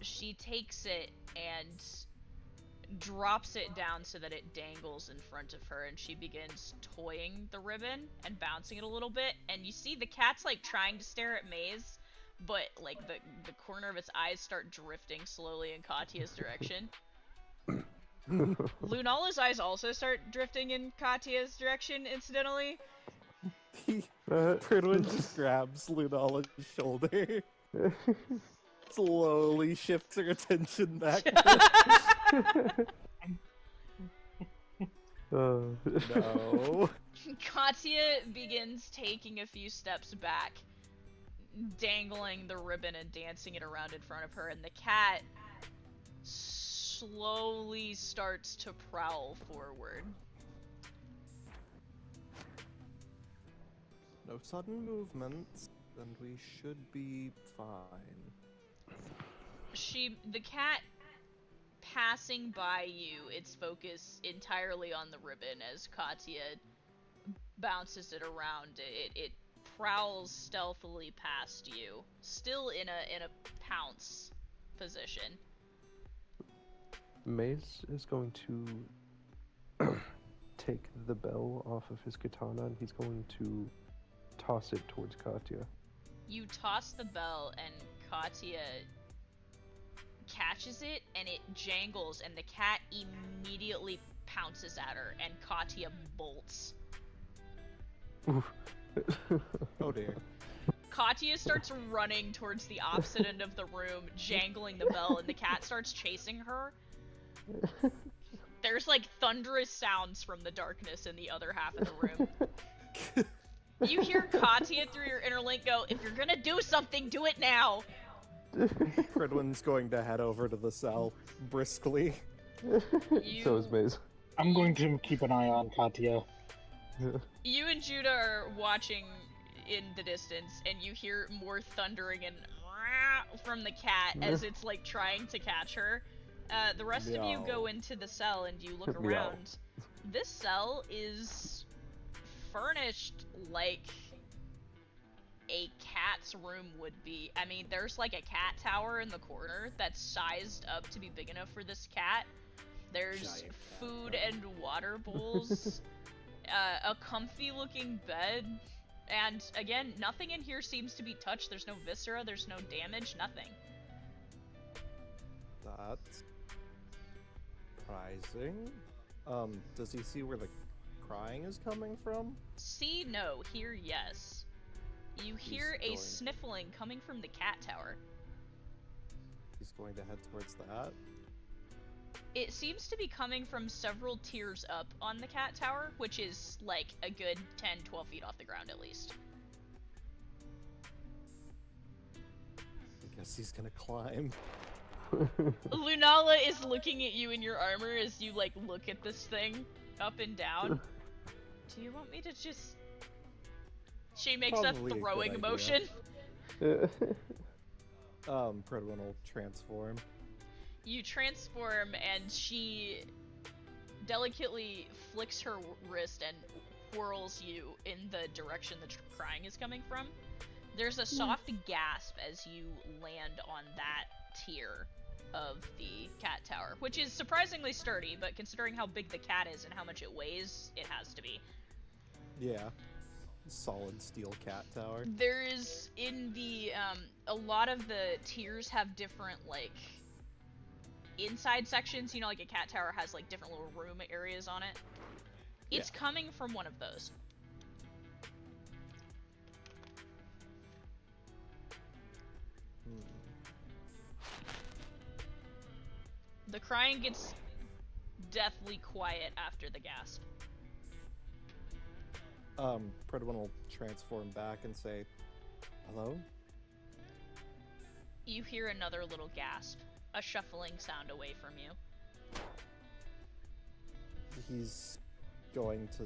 She takes it and drops it down so that it dangles in front of her, and she begins toying the ribbon and bouncing it a little bit, and you see the cat's like trying to stare at Maze, but like the corner of its eyes start drifting slowly in Katya's direction. Lunala's eyes also start drifting in Katya's direction, incidentally. Pridwin just grabs Lunala's shoulder, slowly shifts her attention back. No. Katya begins taking a few steps back, dangling the ribbon and dancing it around in front of her, and the cat slowly starts to prowl forward. No sudden movements, and we should be fine. The cat passing by you, its focus entirely on the ribbon as Katya bounces it around. It prowls stealthily past you, still in a pounce position. Maze is going to take the bell off of his katana and he's going to toss it towards Katya. You toss the bell and Katya catches it and it jangles and the cat immediately pounces at her and Katya bolts. Oh dear. Katya starts running towards the opposite end of the room, jangling the bell, and the cat starts chasing her. There's like thunderous sounds from the darkness in the other half of the room. You hear Katya through your inner link go, "If you're gonna do something, do it now!" Pridwin's going to head over to the cell briskly. So is Maze. I'm going to keep an eye on Katya. You and Judah are watching in the distance, and you hear more thundering and from the cat as it's like trying to catch her. The rest of you go into the cell and you look around. This cell is furnished like a cat's room would be. I mean, there's like a cat tower in the corner that's sized up to be big enough for this cat. There's food and water bowls, a comfy looking bed, and again, nothing in here seems to be touched. There's no viscera, there's no damage, nothing. That's surprising. Does he see where the crying is coming from? See, no. Hear, yes. You hear a going- sniffling coming from the cat tower. He's going to head towards that. It seems to be coming from several tiers up on the cat tower, which is like a good 10, 12 feet off the ground at least. I guess he's gonna climb. Lunala is looking at you in your armor as you like look at this thing up and down. Do you want me to just... She makes Probably a a good throwing idea. motion. Predwin will transform. You transform and she delicately flicks her wrist and whirls you in the direction the crying is coming from. There's a soft gasp as you land on that tier of the cat tower, which is surprisingly sturdy, but considering how big the cat is and how much it weighs, it has to be. Yeah. Solid steel cat tower. There is, in the, a lot of the tiers have different, like, inside sections. You know, like a cat tower has, like, different little room areas on it. It's coming from one of those. The crying gets deathly quiet after the gasp. Predwin will transform back and say, "Hello?" You hear another little gasp, a shuffling sound away from you. He's going to...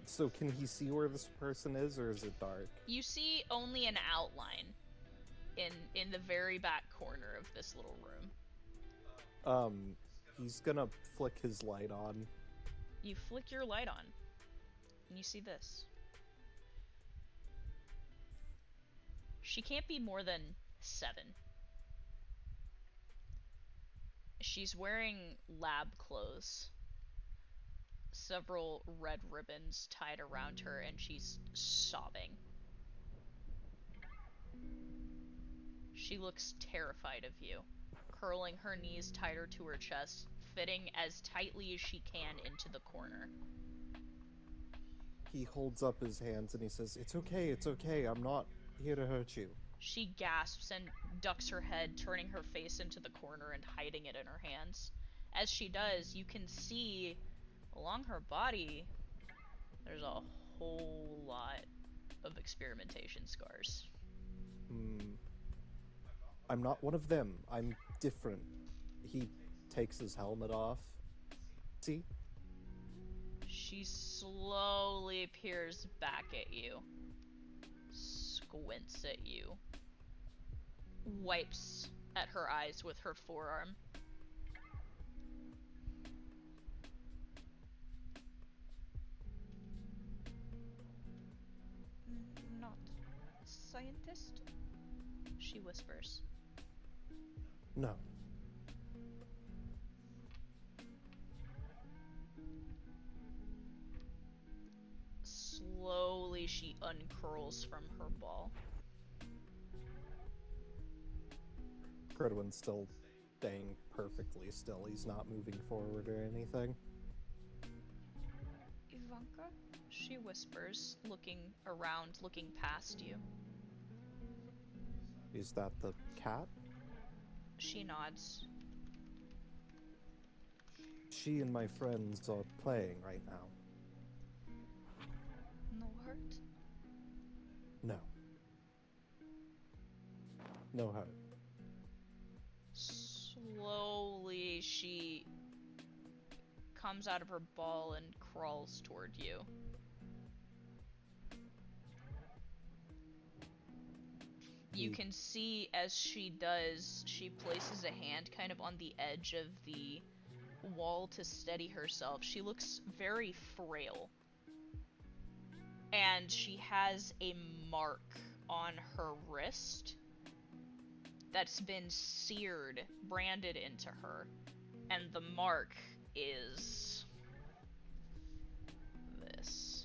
So can he see where this person is, or is it dark? You see only an outline in the very back corner of this little room. He's gonna flick his light on. You flick your light on, and you see this. She can't be more than 7. She's wearing lab clothes. Several red ribbons tied around her, and she's sobbing. She looks terrified of you, curling her knees tighter to her chest, fitting as tightly as she can into the corner. He holds up his hands and he says, it's okay, I'm not here to hurt you." She gasps and ducks her head, turning her face into the corner and hiding it in her hands. As she does, you can see along her body there's a whole lot of experimentation scars. I'm not one of them. I'm different. He takes his helmet off. See? She slowly peers back at you, squints at you, wipes at her eyes with her forearm. Not scientist? She whispers. No. Slowly she uncurls from her ball. Predwin's still staying perfectly still. He's not moving forward or anything. Ivanka? She whispers, looking around, looking past you. Is that the cat? She nods. She and my friends are playing right now. No hurt? No. No hurt. Slowly she comes out of her ball and crawls toward you. You can see as she does, she places a hand kind of on the edge of the wall to steady herself. She looks very frail. And she has a mark on her wrist that's been seared, branded into her. And the mark is this.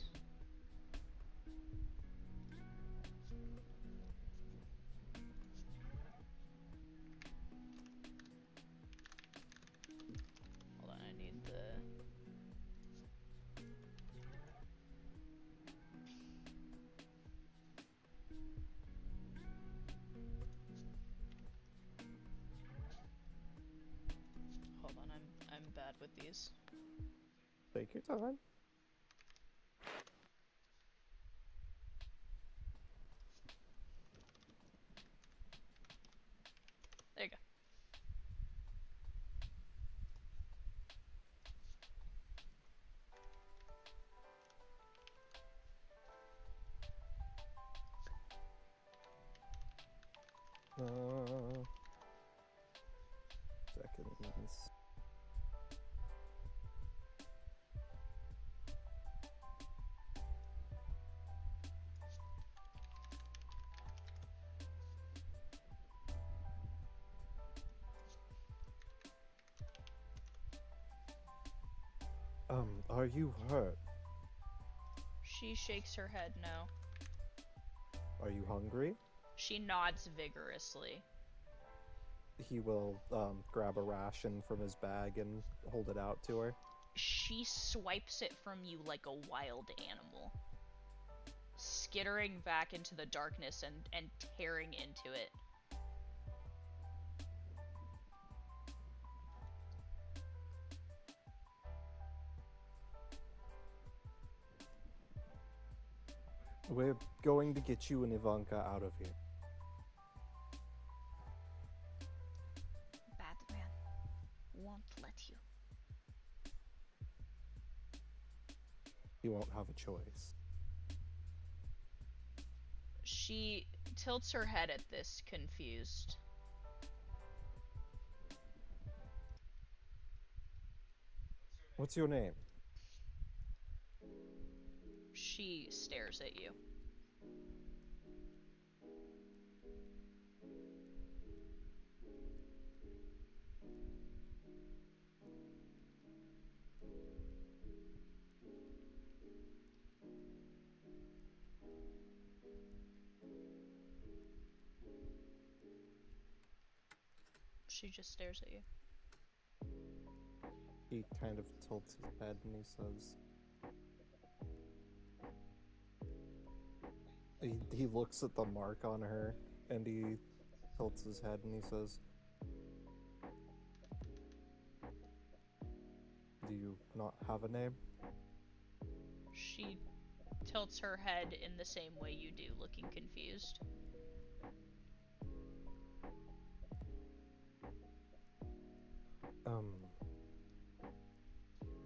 bad with these. Take your time. There you go. Seconds. Are you hurt? She shakes her head no. Are you hungry? She nods vigorously. He will grab a ration from his bag and hold it out to her. She swipes it from you like a wild animal, skittering back into the darkness and tearing into it. We're going to get you and Ivanka out of here. Batman won't let you. You won't have a choice. She tilts her head at this, confused. What's your name? She stares at you. She just stares at you. He kind of tilts his head and he says... He looks at the mark on her and he tilts his head and he says... Do you not have a name? She tilts her head in the same way you do, looking confused.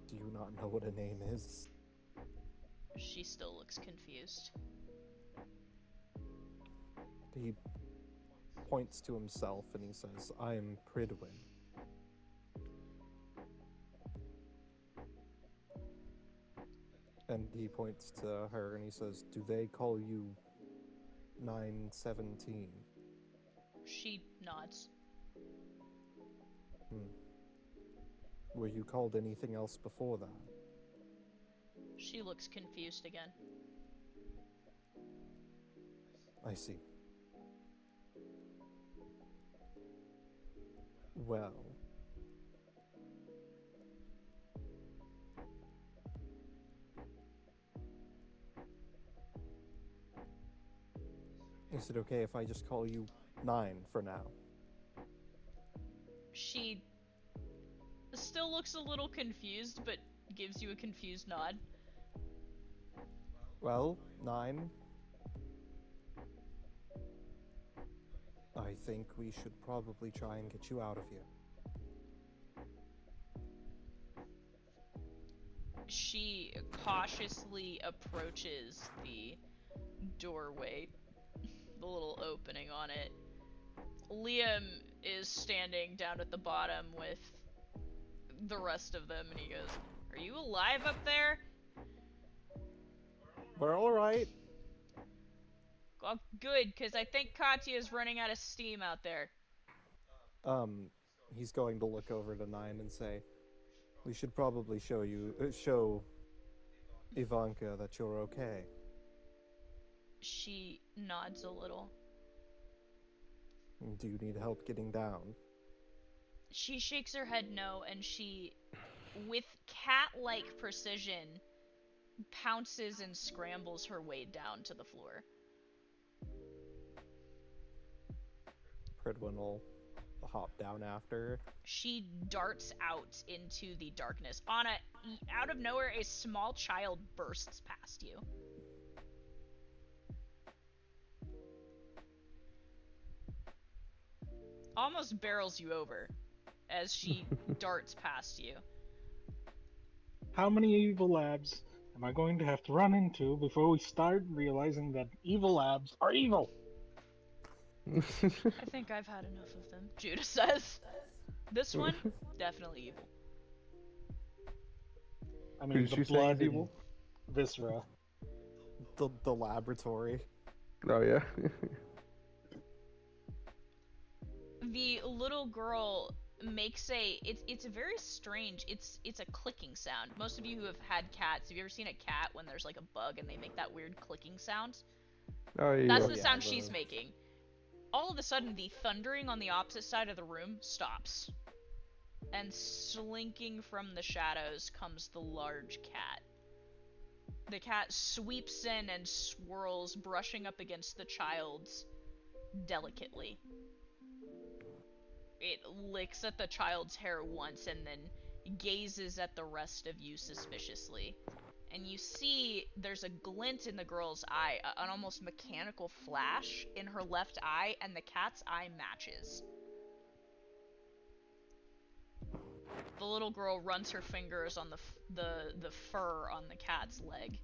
Do you not know what a name is? She still looks confused. He points to himself and he says, I am Pridwin. And he points to her and he says, do they call you 917? She nods. Were you called anything else before that? She looks confused again. I see. Well... Is it okay if I just call you 9 for now? She still looks a little confused, but gives you a confused nod. Well, 9. I think we should probably try and get you out of here. She cautiously approaches the doorway, the little opening on it. Liam is standing down at the bottom with the rest of them, and he goes, "Are you alive up there?" We're alright. Well, good, because I think Katya's running out of steam out there. He's going to look over to 9 and say, we should probably show Ivanka that you're okay. She nods a little. Do you need help getting down? She shakes her head no, and she, with cat-like precision, pounces and scrambles her way down to the floor. Pridwin will hop down after her. She darts out into the darkness. Out of nowhere, a small child bursts past you. Almost barrels you over as she darts past you. How many evil labs am I going to have to run into before we start realizing that evil labs are evil? I think I've had enough of them, Judah says. This one, definitely evil. I mean, Who's the she saying is blood and evil? viscera. The laboratory. Oh yeah. The little girl makes it's a very strange, it's a clicking sound. Most of you who have had cats, have you ever seen a cat when there's like a bug and they make that weird clicking sound? Oh yeah. That's Oh, the yeah, sound the- she's making. All of a sudden, the thundering on the opposite side of the room stops. And slinking from the shadows comes the large cat. The cat sweeps in and swirls, brushing up against the child's delicately. It licks at the child's hair once and then gazes at the rest of you suspiciously. And you see there's a glint in the girl's eye, an almost mechanical flash in her left eye, and the cat's eye matches. The little girl runs her fingers on the fur on the cat's leg.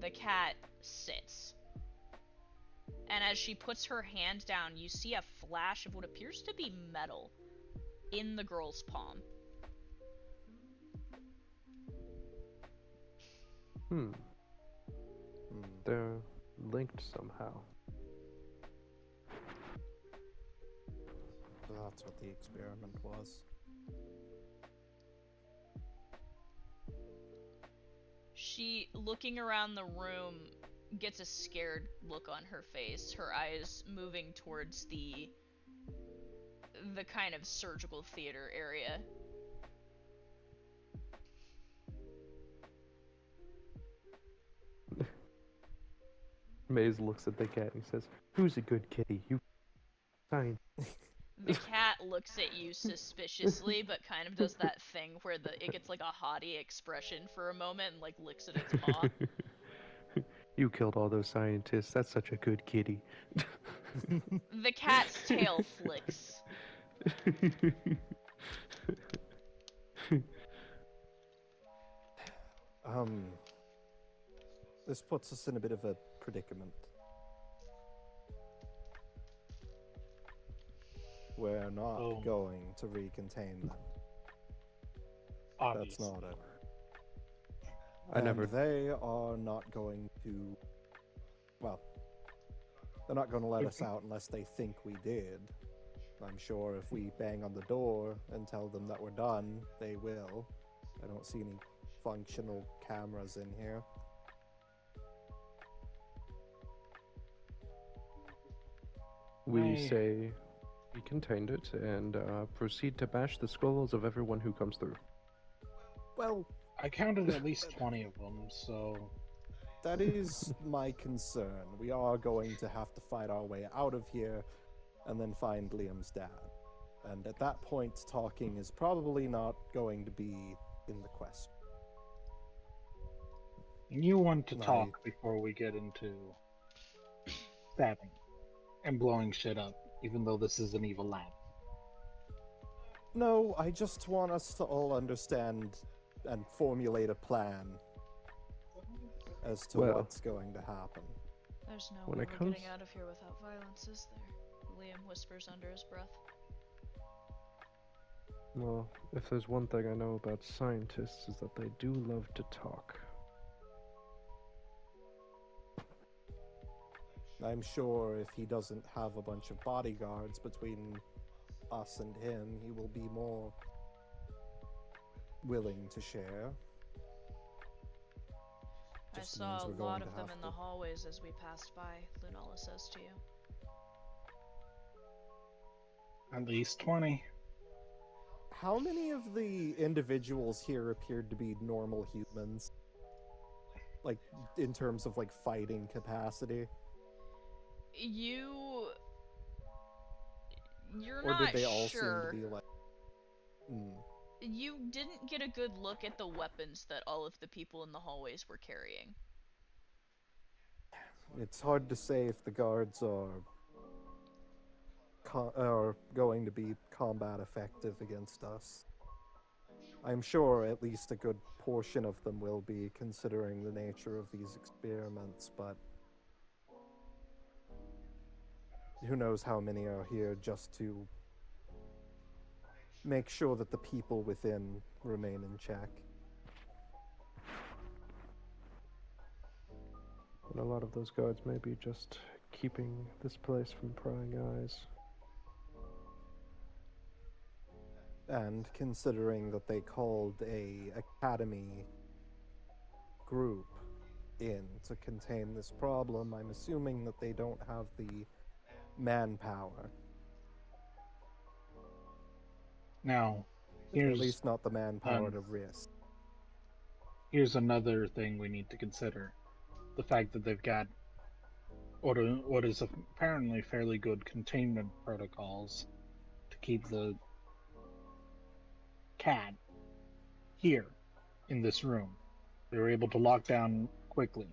The cat sits. And as she puts her hand down, you see a flash of what appears to be metal in the girl's palm. Hmm. Hmm. They're linked somehow. That's what the experiment was. She, looking around the room, gets a scared look on her face, her eyes moving towards the kind of surgical theater area. Maze looks at the cat and says, "Who's a good kitty? You fine." The cat looks at you suspiciously, but kind of does that thing where it gets like a haughty expression for a moment and like licks at its paw. You killed all those scientists. That's such a good kitty. The cat's tail flicks. This puts us in a bit of a predicament. We're not Oh. going to recontain them. Obviously. That's not it. I never. And they are not going to. Well, they're not going to let us out unless they think we did. I'm sure if we bang on the door and tell them that we're done, they will. I don't see any functional cameras in here. We I- say we contained it and proceed to bash the skulls of everyone who comes through. Well, I counted at least 20 of them, so that is my concern. We are going to have to fight our way out of here and then find Liam's dad. And at that point, talking is probably not going to be in the question. you want to Right. talk before we get into stabbing and blowing shit up, even though this is an evil lab. No, I just want us to all understand and formulate a plan as to Well, what's going to happen. There's no When way it we're comes- getting out of here without violence, is there? Liam whispers under his breath. Well, if there's one thing I know about scientists is that they do love to talk. I'm sure if he doesn't have a bunch of bodyguards between us and him, he will be more willing to share. I Just saw means a we're lot going of to them have in the to- hallways as we passed by, Lunala says to you. At least 20. How many of the individuals here appeared to be normal humans? Like, in terms of, like, fighting capacity? You're Or not did they all sure. seem to be like... Hmm. You didn't get a good look at the weapons that all of the people in the hallways were carrying. It's hard to say if the guards are going to be combat effective against us. I'm sure at least a good portion of them will be, considering the nature of these experiments, but who knows how many are here just to make sure that the people within remain in check. And a lot of those guards may be just keeping this place from prying eyes. And considering that they called a academy group in to contain this problem, I'm assuming that they don't have the manpower. Now, At here's least not the manpower to risk. here's another thing we need to consider: the fact that they've got what is apparently fairly good containment protocols to keep the cat here in this room. They were able to lock down quickly.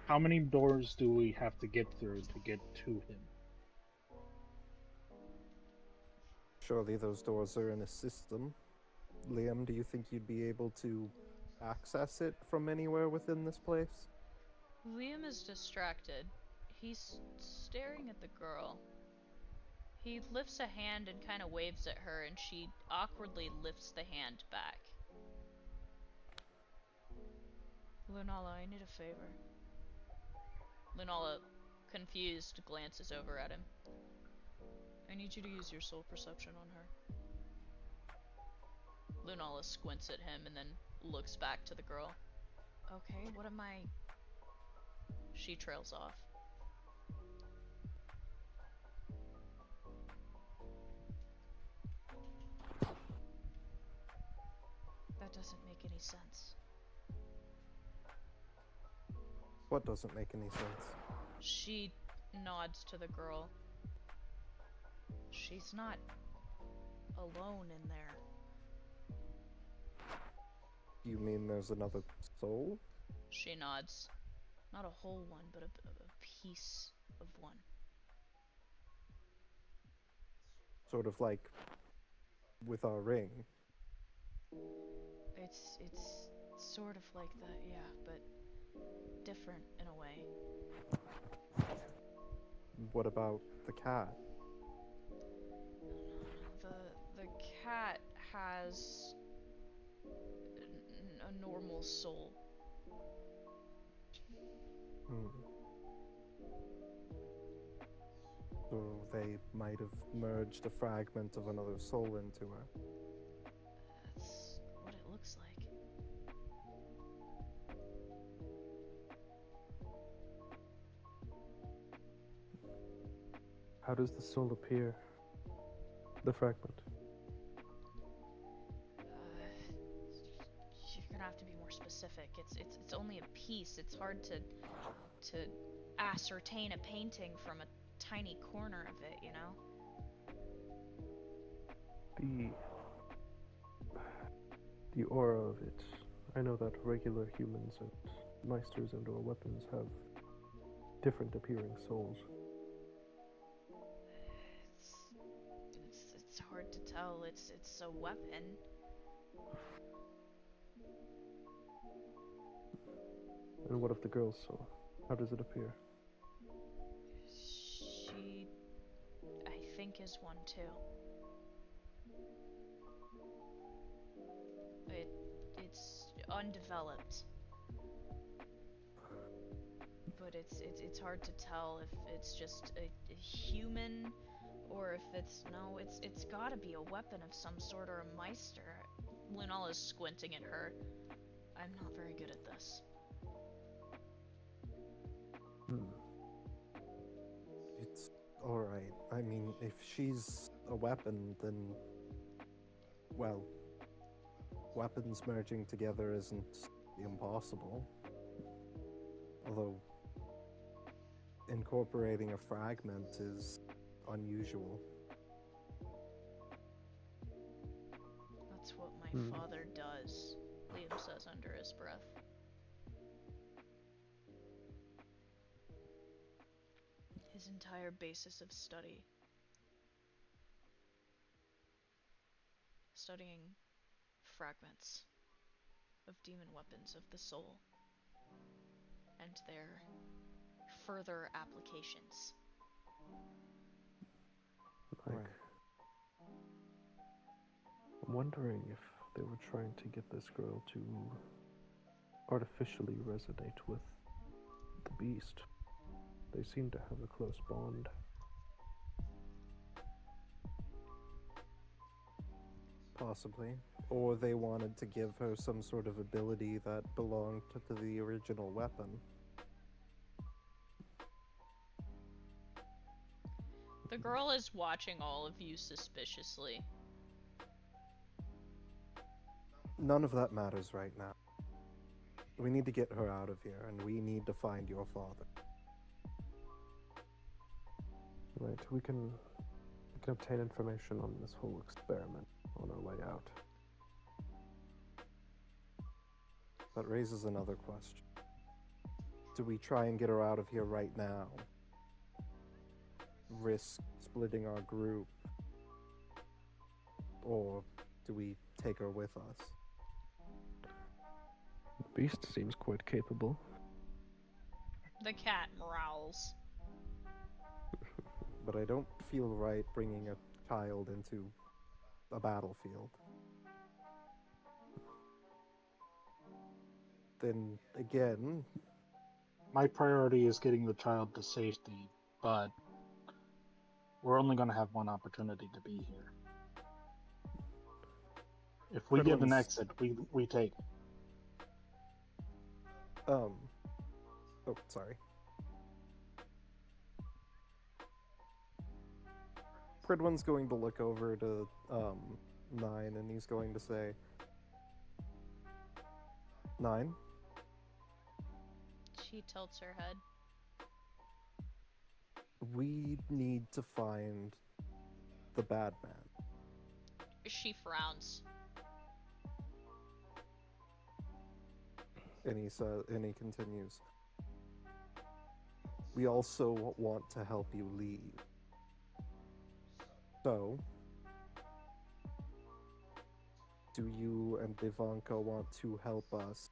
How many doors do we have to get through to get to him? Surely those doors are in a system. Liam, do you think you'd be able to access it from anywhere within this place? Liam is distracted. He's staring at the girl. He lifts a hand and kind of waves at her, and she awkwardly lifts the hand back. Lunala, I need a favor. Lunala, confused, glances over at him. I need you to use your soul perception on her. Lunala squints at him and then looks back to the girl. Okay, what am I... She trails off. That doesn't make any sense. What doesn't make any sense? She nods to the girl. She's not alone in there. You mean there's another soul? She nods. Not a whole one, but a piece of one. Sort of like with our ring. It's sort of like that, yeah, but different in a way. What about the cat? The cat has a normal soul. So they might have merged a fragment of another soul into her. That's what it looks like. How does the soul appear? The fragment. You're gonna have to be more specific. It's only a piece. It's hard to ascertain a painting from a tiny corner of it, you know? The aura of it. I know that regular humans and meisters and or weapons have different appearing souls. It's hard to tell. It's a weapon. And what of the girl's soul? How does it appear? She, I think, is one too. It's undeveloped, but it's hard to tell if it's just a human, or if it's gotta be a weapon of some sort or a meister. Lunala's squinting at her. I'm not very good at this. It's alright. I mean, if she's a weapon, then... well, weapons merging together isn't impossible. Although, incorporating a fragment is unusual. That's what my Hmm. father does, Liam says under his breath. His entire basis of study. Studying fragments of demon weapons of the soul and their further applications. Like, Right. I'm wondering if they were trying to get this girl to artificially resonate with the beast. They seem to have a close bond. Possibly. Or they wanted to give her some sort of ability that belonged to the original weapon. The girl is watching all of you suspiciously. None of that matters right now. We need to get her out of here, and we need to find your father. Right, we can obtain information on this whole experiment on our way out. That raises another question. Do we try and get her out of here right now? Risk splitting our group? Or do we take her with us? The beast seems quite capable. The cat growls. But I don't feel right bringing a child into a battlefield. Then again, My priority is getting the child to safety, but we're only going to have one opportunity to be here. If we get an Cridlin's- exit, we take it. oh, sorry. Pridwin's going to look over to Nine, and he's going to say, Nine, She tilts her head. we need to find the bad man. She frowns. And he continues, we also want to help you leave. So, do you and Ivanka want to help us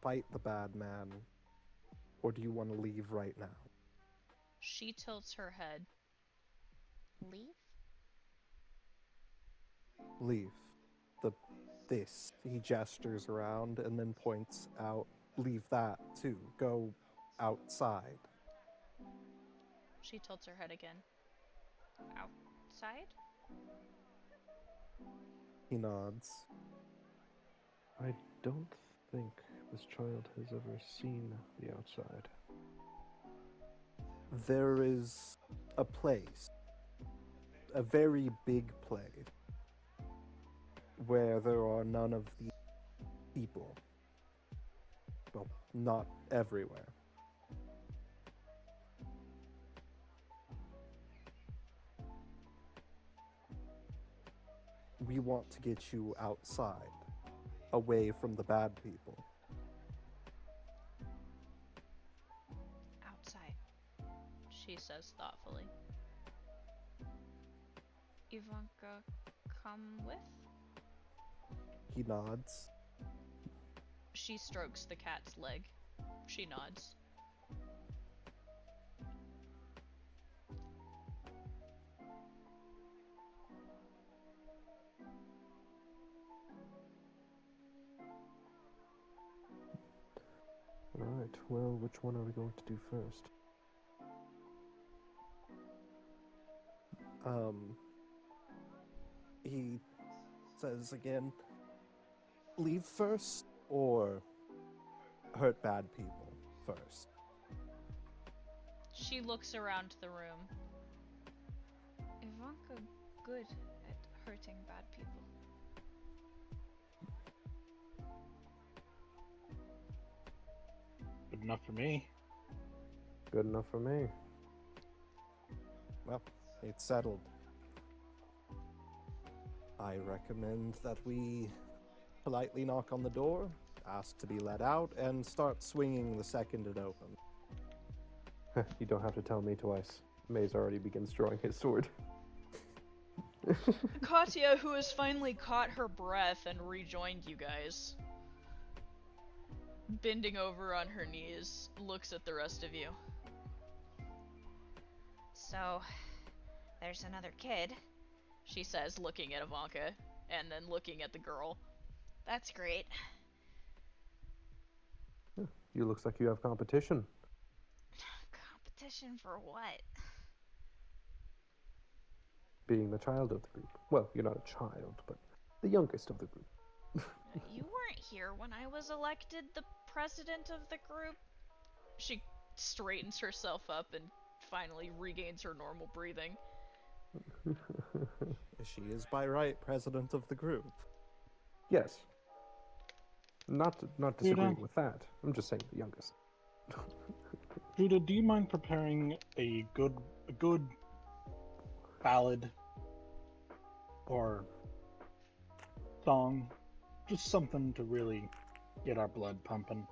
fight the bad man, or do you want to leave right now? She tilts her head. Leave? Leave. He gestures around and then points out, leave that too. Go outside. She tilts her head again. Outside? He nods. I don't think this child has ever seen the outside. There is a place, a very big place, where there are none of the people. Well, not everywhere. We want to get you outside, away from the bad people. Outside, she says thoughtfully. Ivanka, come with? He nods. She strokes the cat's leg. She nods. Alright, well, which one are we going to do first? He says again, leave first or hurt bad people first? She looks around the room. Ivanka good at hurting bad people. Good enough for me. good enough for me. Well, it's settled. I recommend that we politely knock on the door, ask to be let out, and start swinging the second it opens. You don't have to tell me twice. Maze already begins drawing his sword. Katya, who has finally caught her breath and rejoined you guys, bending over on her knees, looks at the rest of you. So, there's another kid. She says, looking at Ivanka, and then looking at the girl. That's great. You looks like you have competition. Competition for what? Being the child of the group. Well, you're not a child, but the youngest of the group. You weren't here when I was elected the president of the group. She straightens herself up and finally regains her normal breathing. She is by right president of the group. Yes. Not disagreeing with that. I'm just saying the youngest. Judah, do you mind preparing a good ballad or song? Just something to really get our blood pumping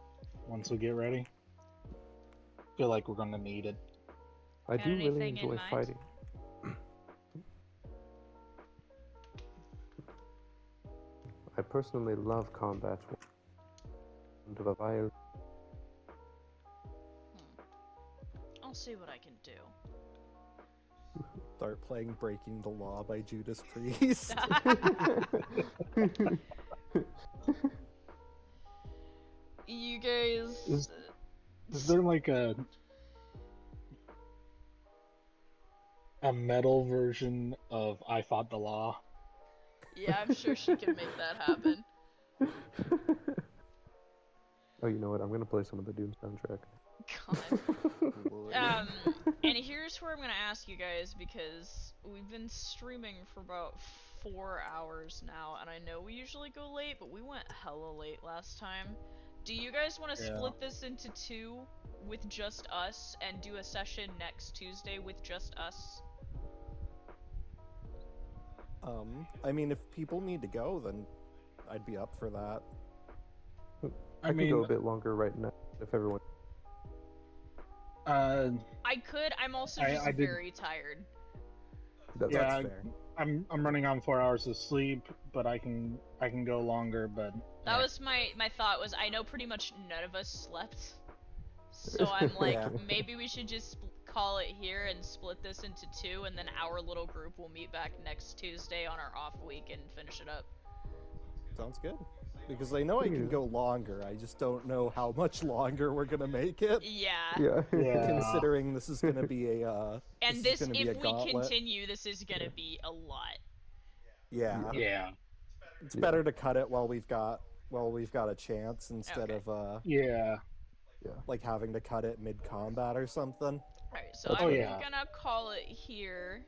once we get ready. Feel like we're gonna need it. I Got do really anything in enjoy mind? fighting. I personally love combat. Of a violence. I'll see what I can do. Start playing Breaking the Law by Judas Priest. You guys... Is there like a metal version of I Fought the Law? Yeah, I'm sure she can make that happen. Oh, you know what? I'm gonna play some of the Doom soundtrack. God. And here's where I'm gonna ask you guys, because we've been streaming for about 4 hours now, and I know we usually go late, but we went hella late last time. Do you guys want to split this into 2 with just us, and do a session next Tuesday with just us? I mean, if people need to go, then I'd be up for that. I could go a bit longer right now if everyone. I could. I'm also just very tired. That's fair. I'm running on 4 hours of sleep, but I can go longer. But that was my thought. Was I know pretty much none of us slept, so I'm like, maybe we should just call it here and split this into 2, and then our little group will meet back next Tuesday on our off week and finish it up. Sounds good. Because I know I can go longer, I just don't know how much longer we're gonna make it. Yeah. Considering this is gonna be a and this if we continue, this is gonna be a lot. Yeah. It's better to cut it while we've got a chance instead of like having to cut it mid combat or something. Alright, so I'm gonna call it here.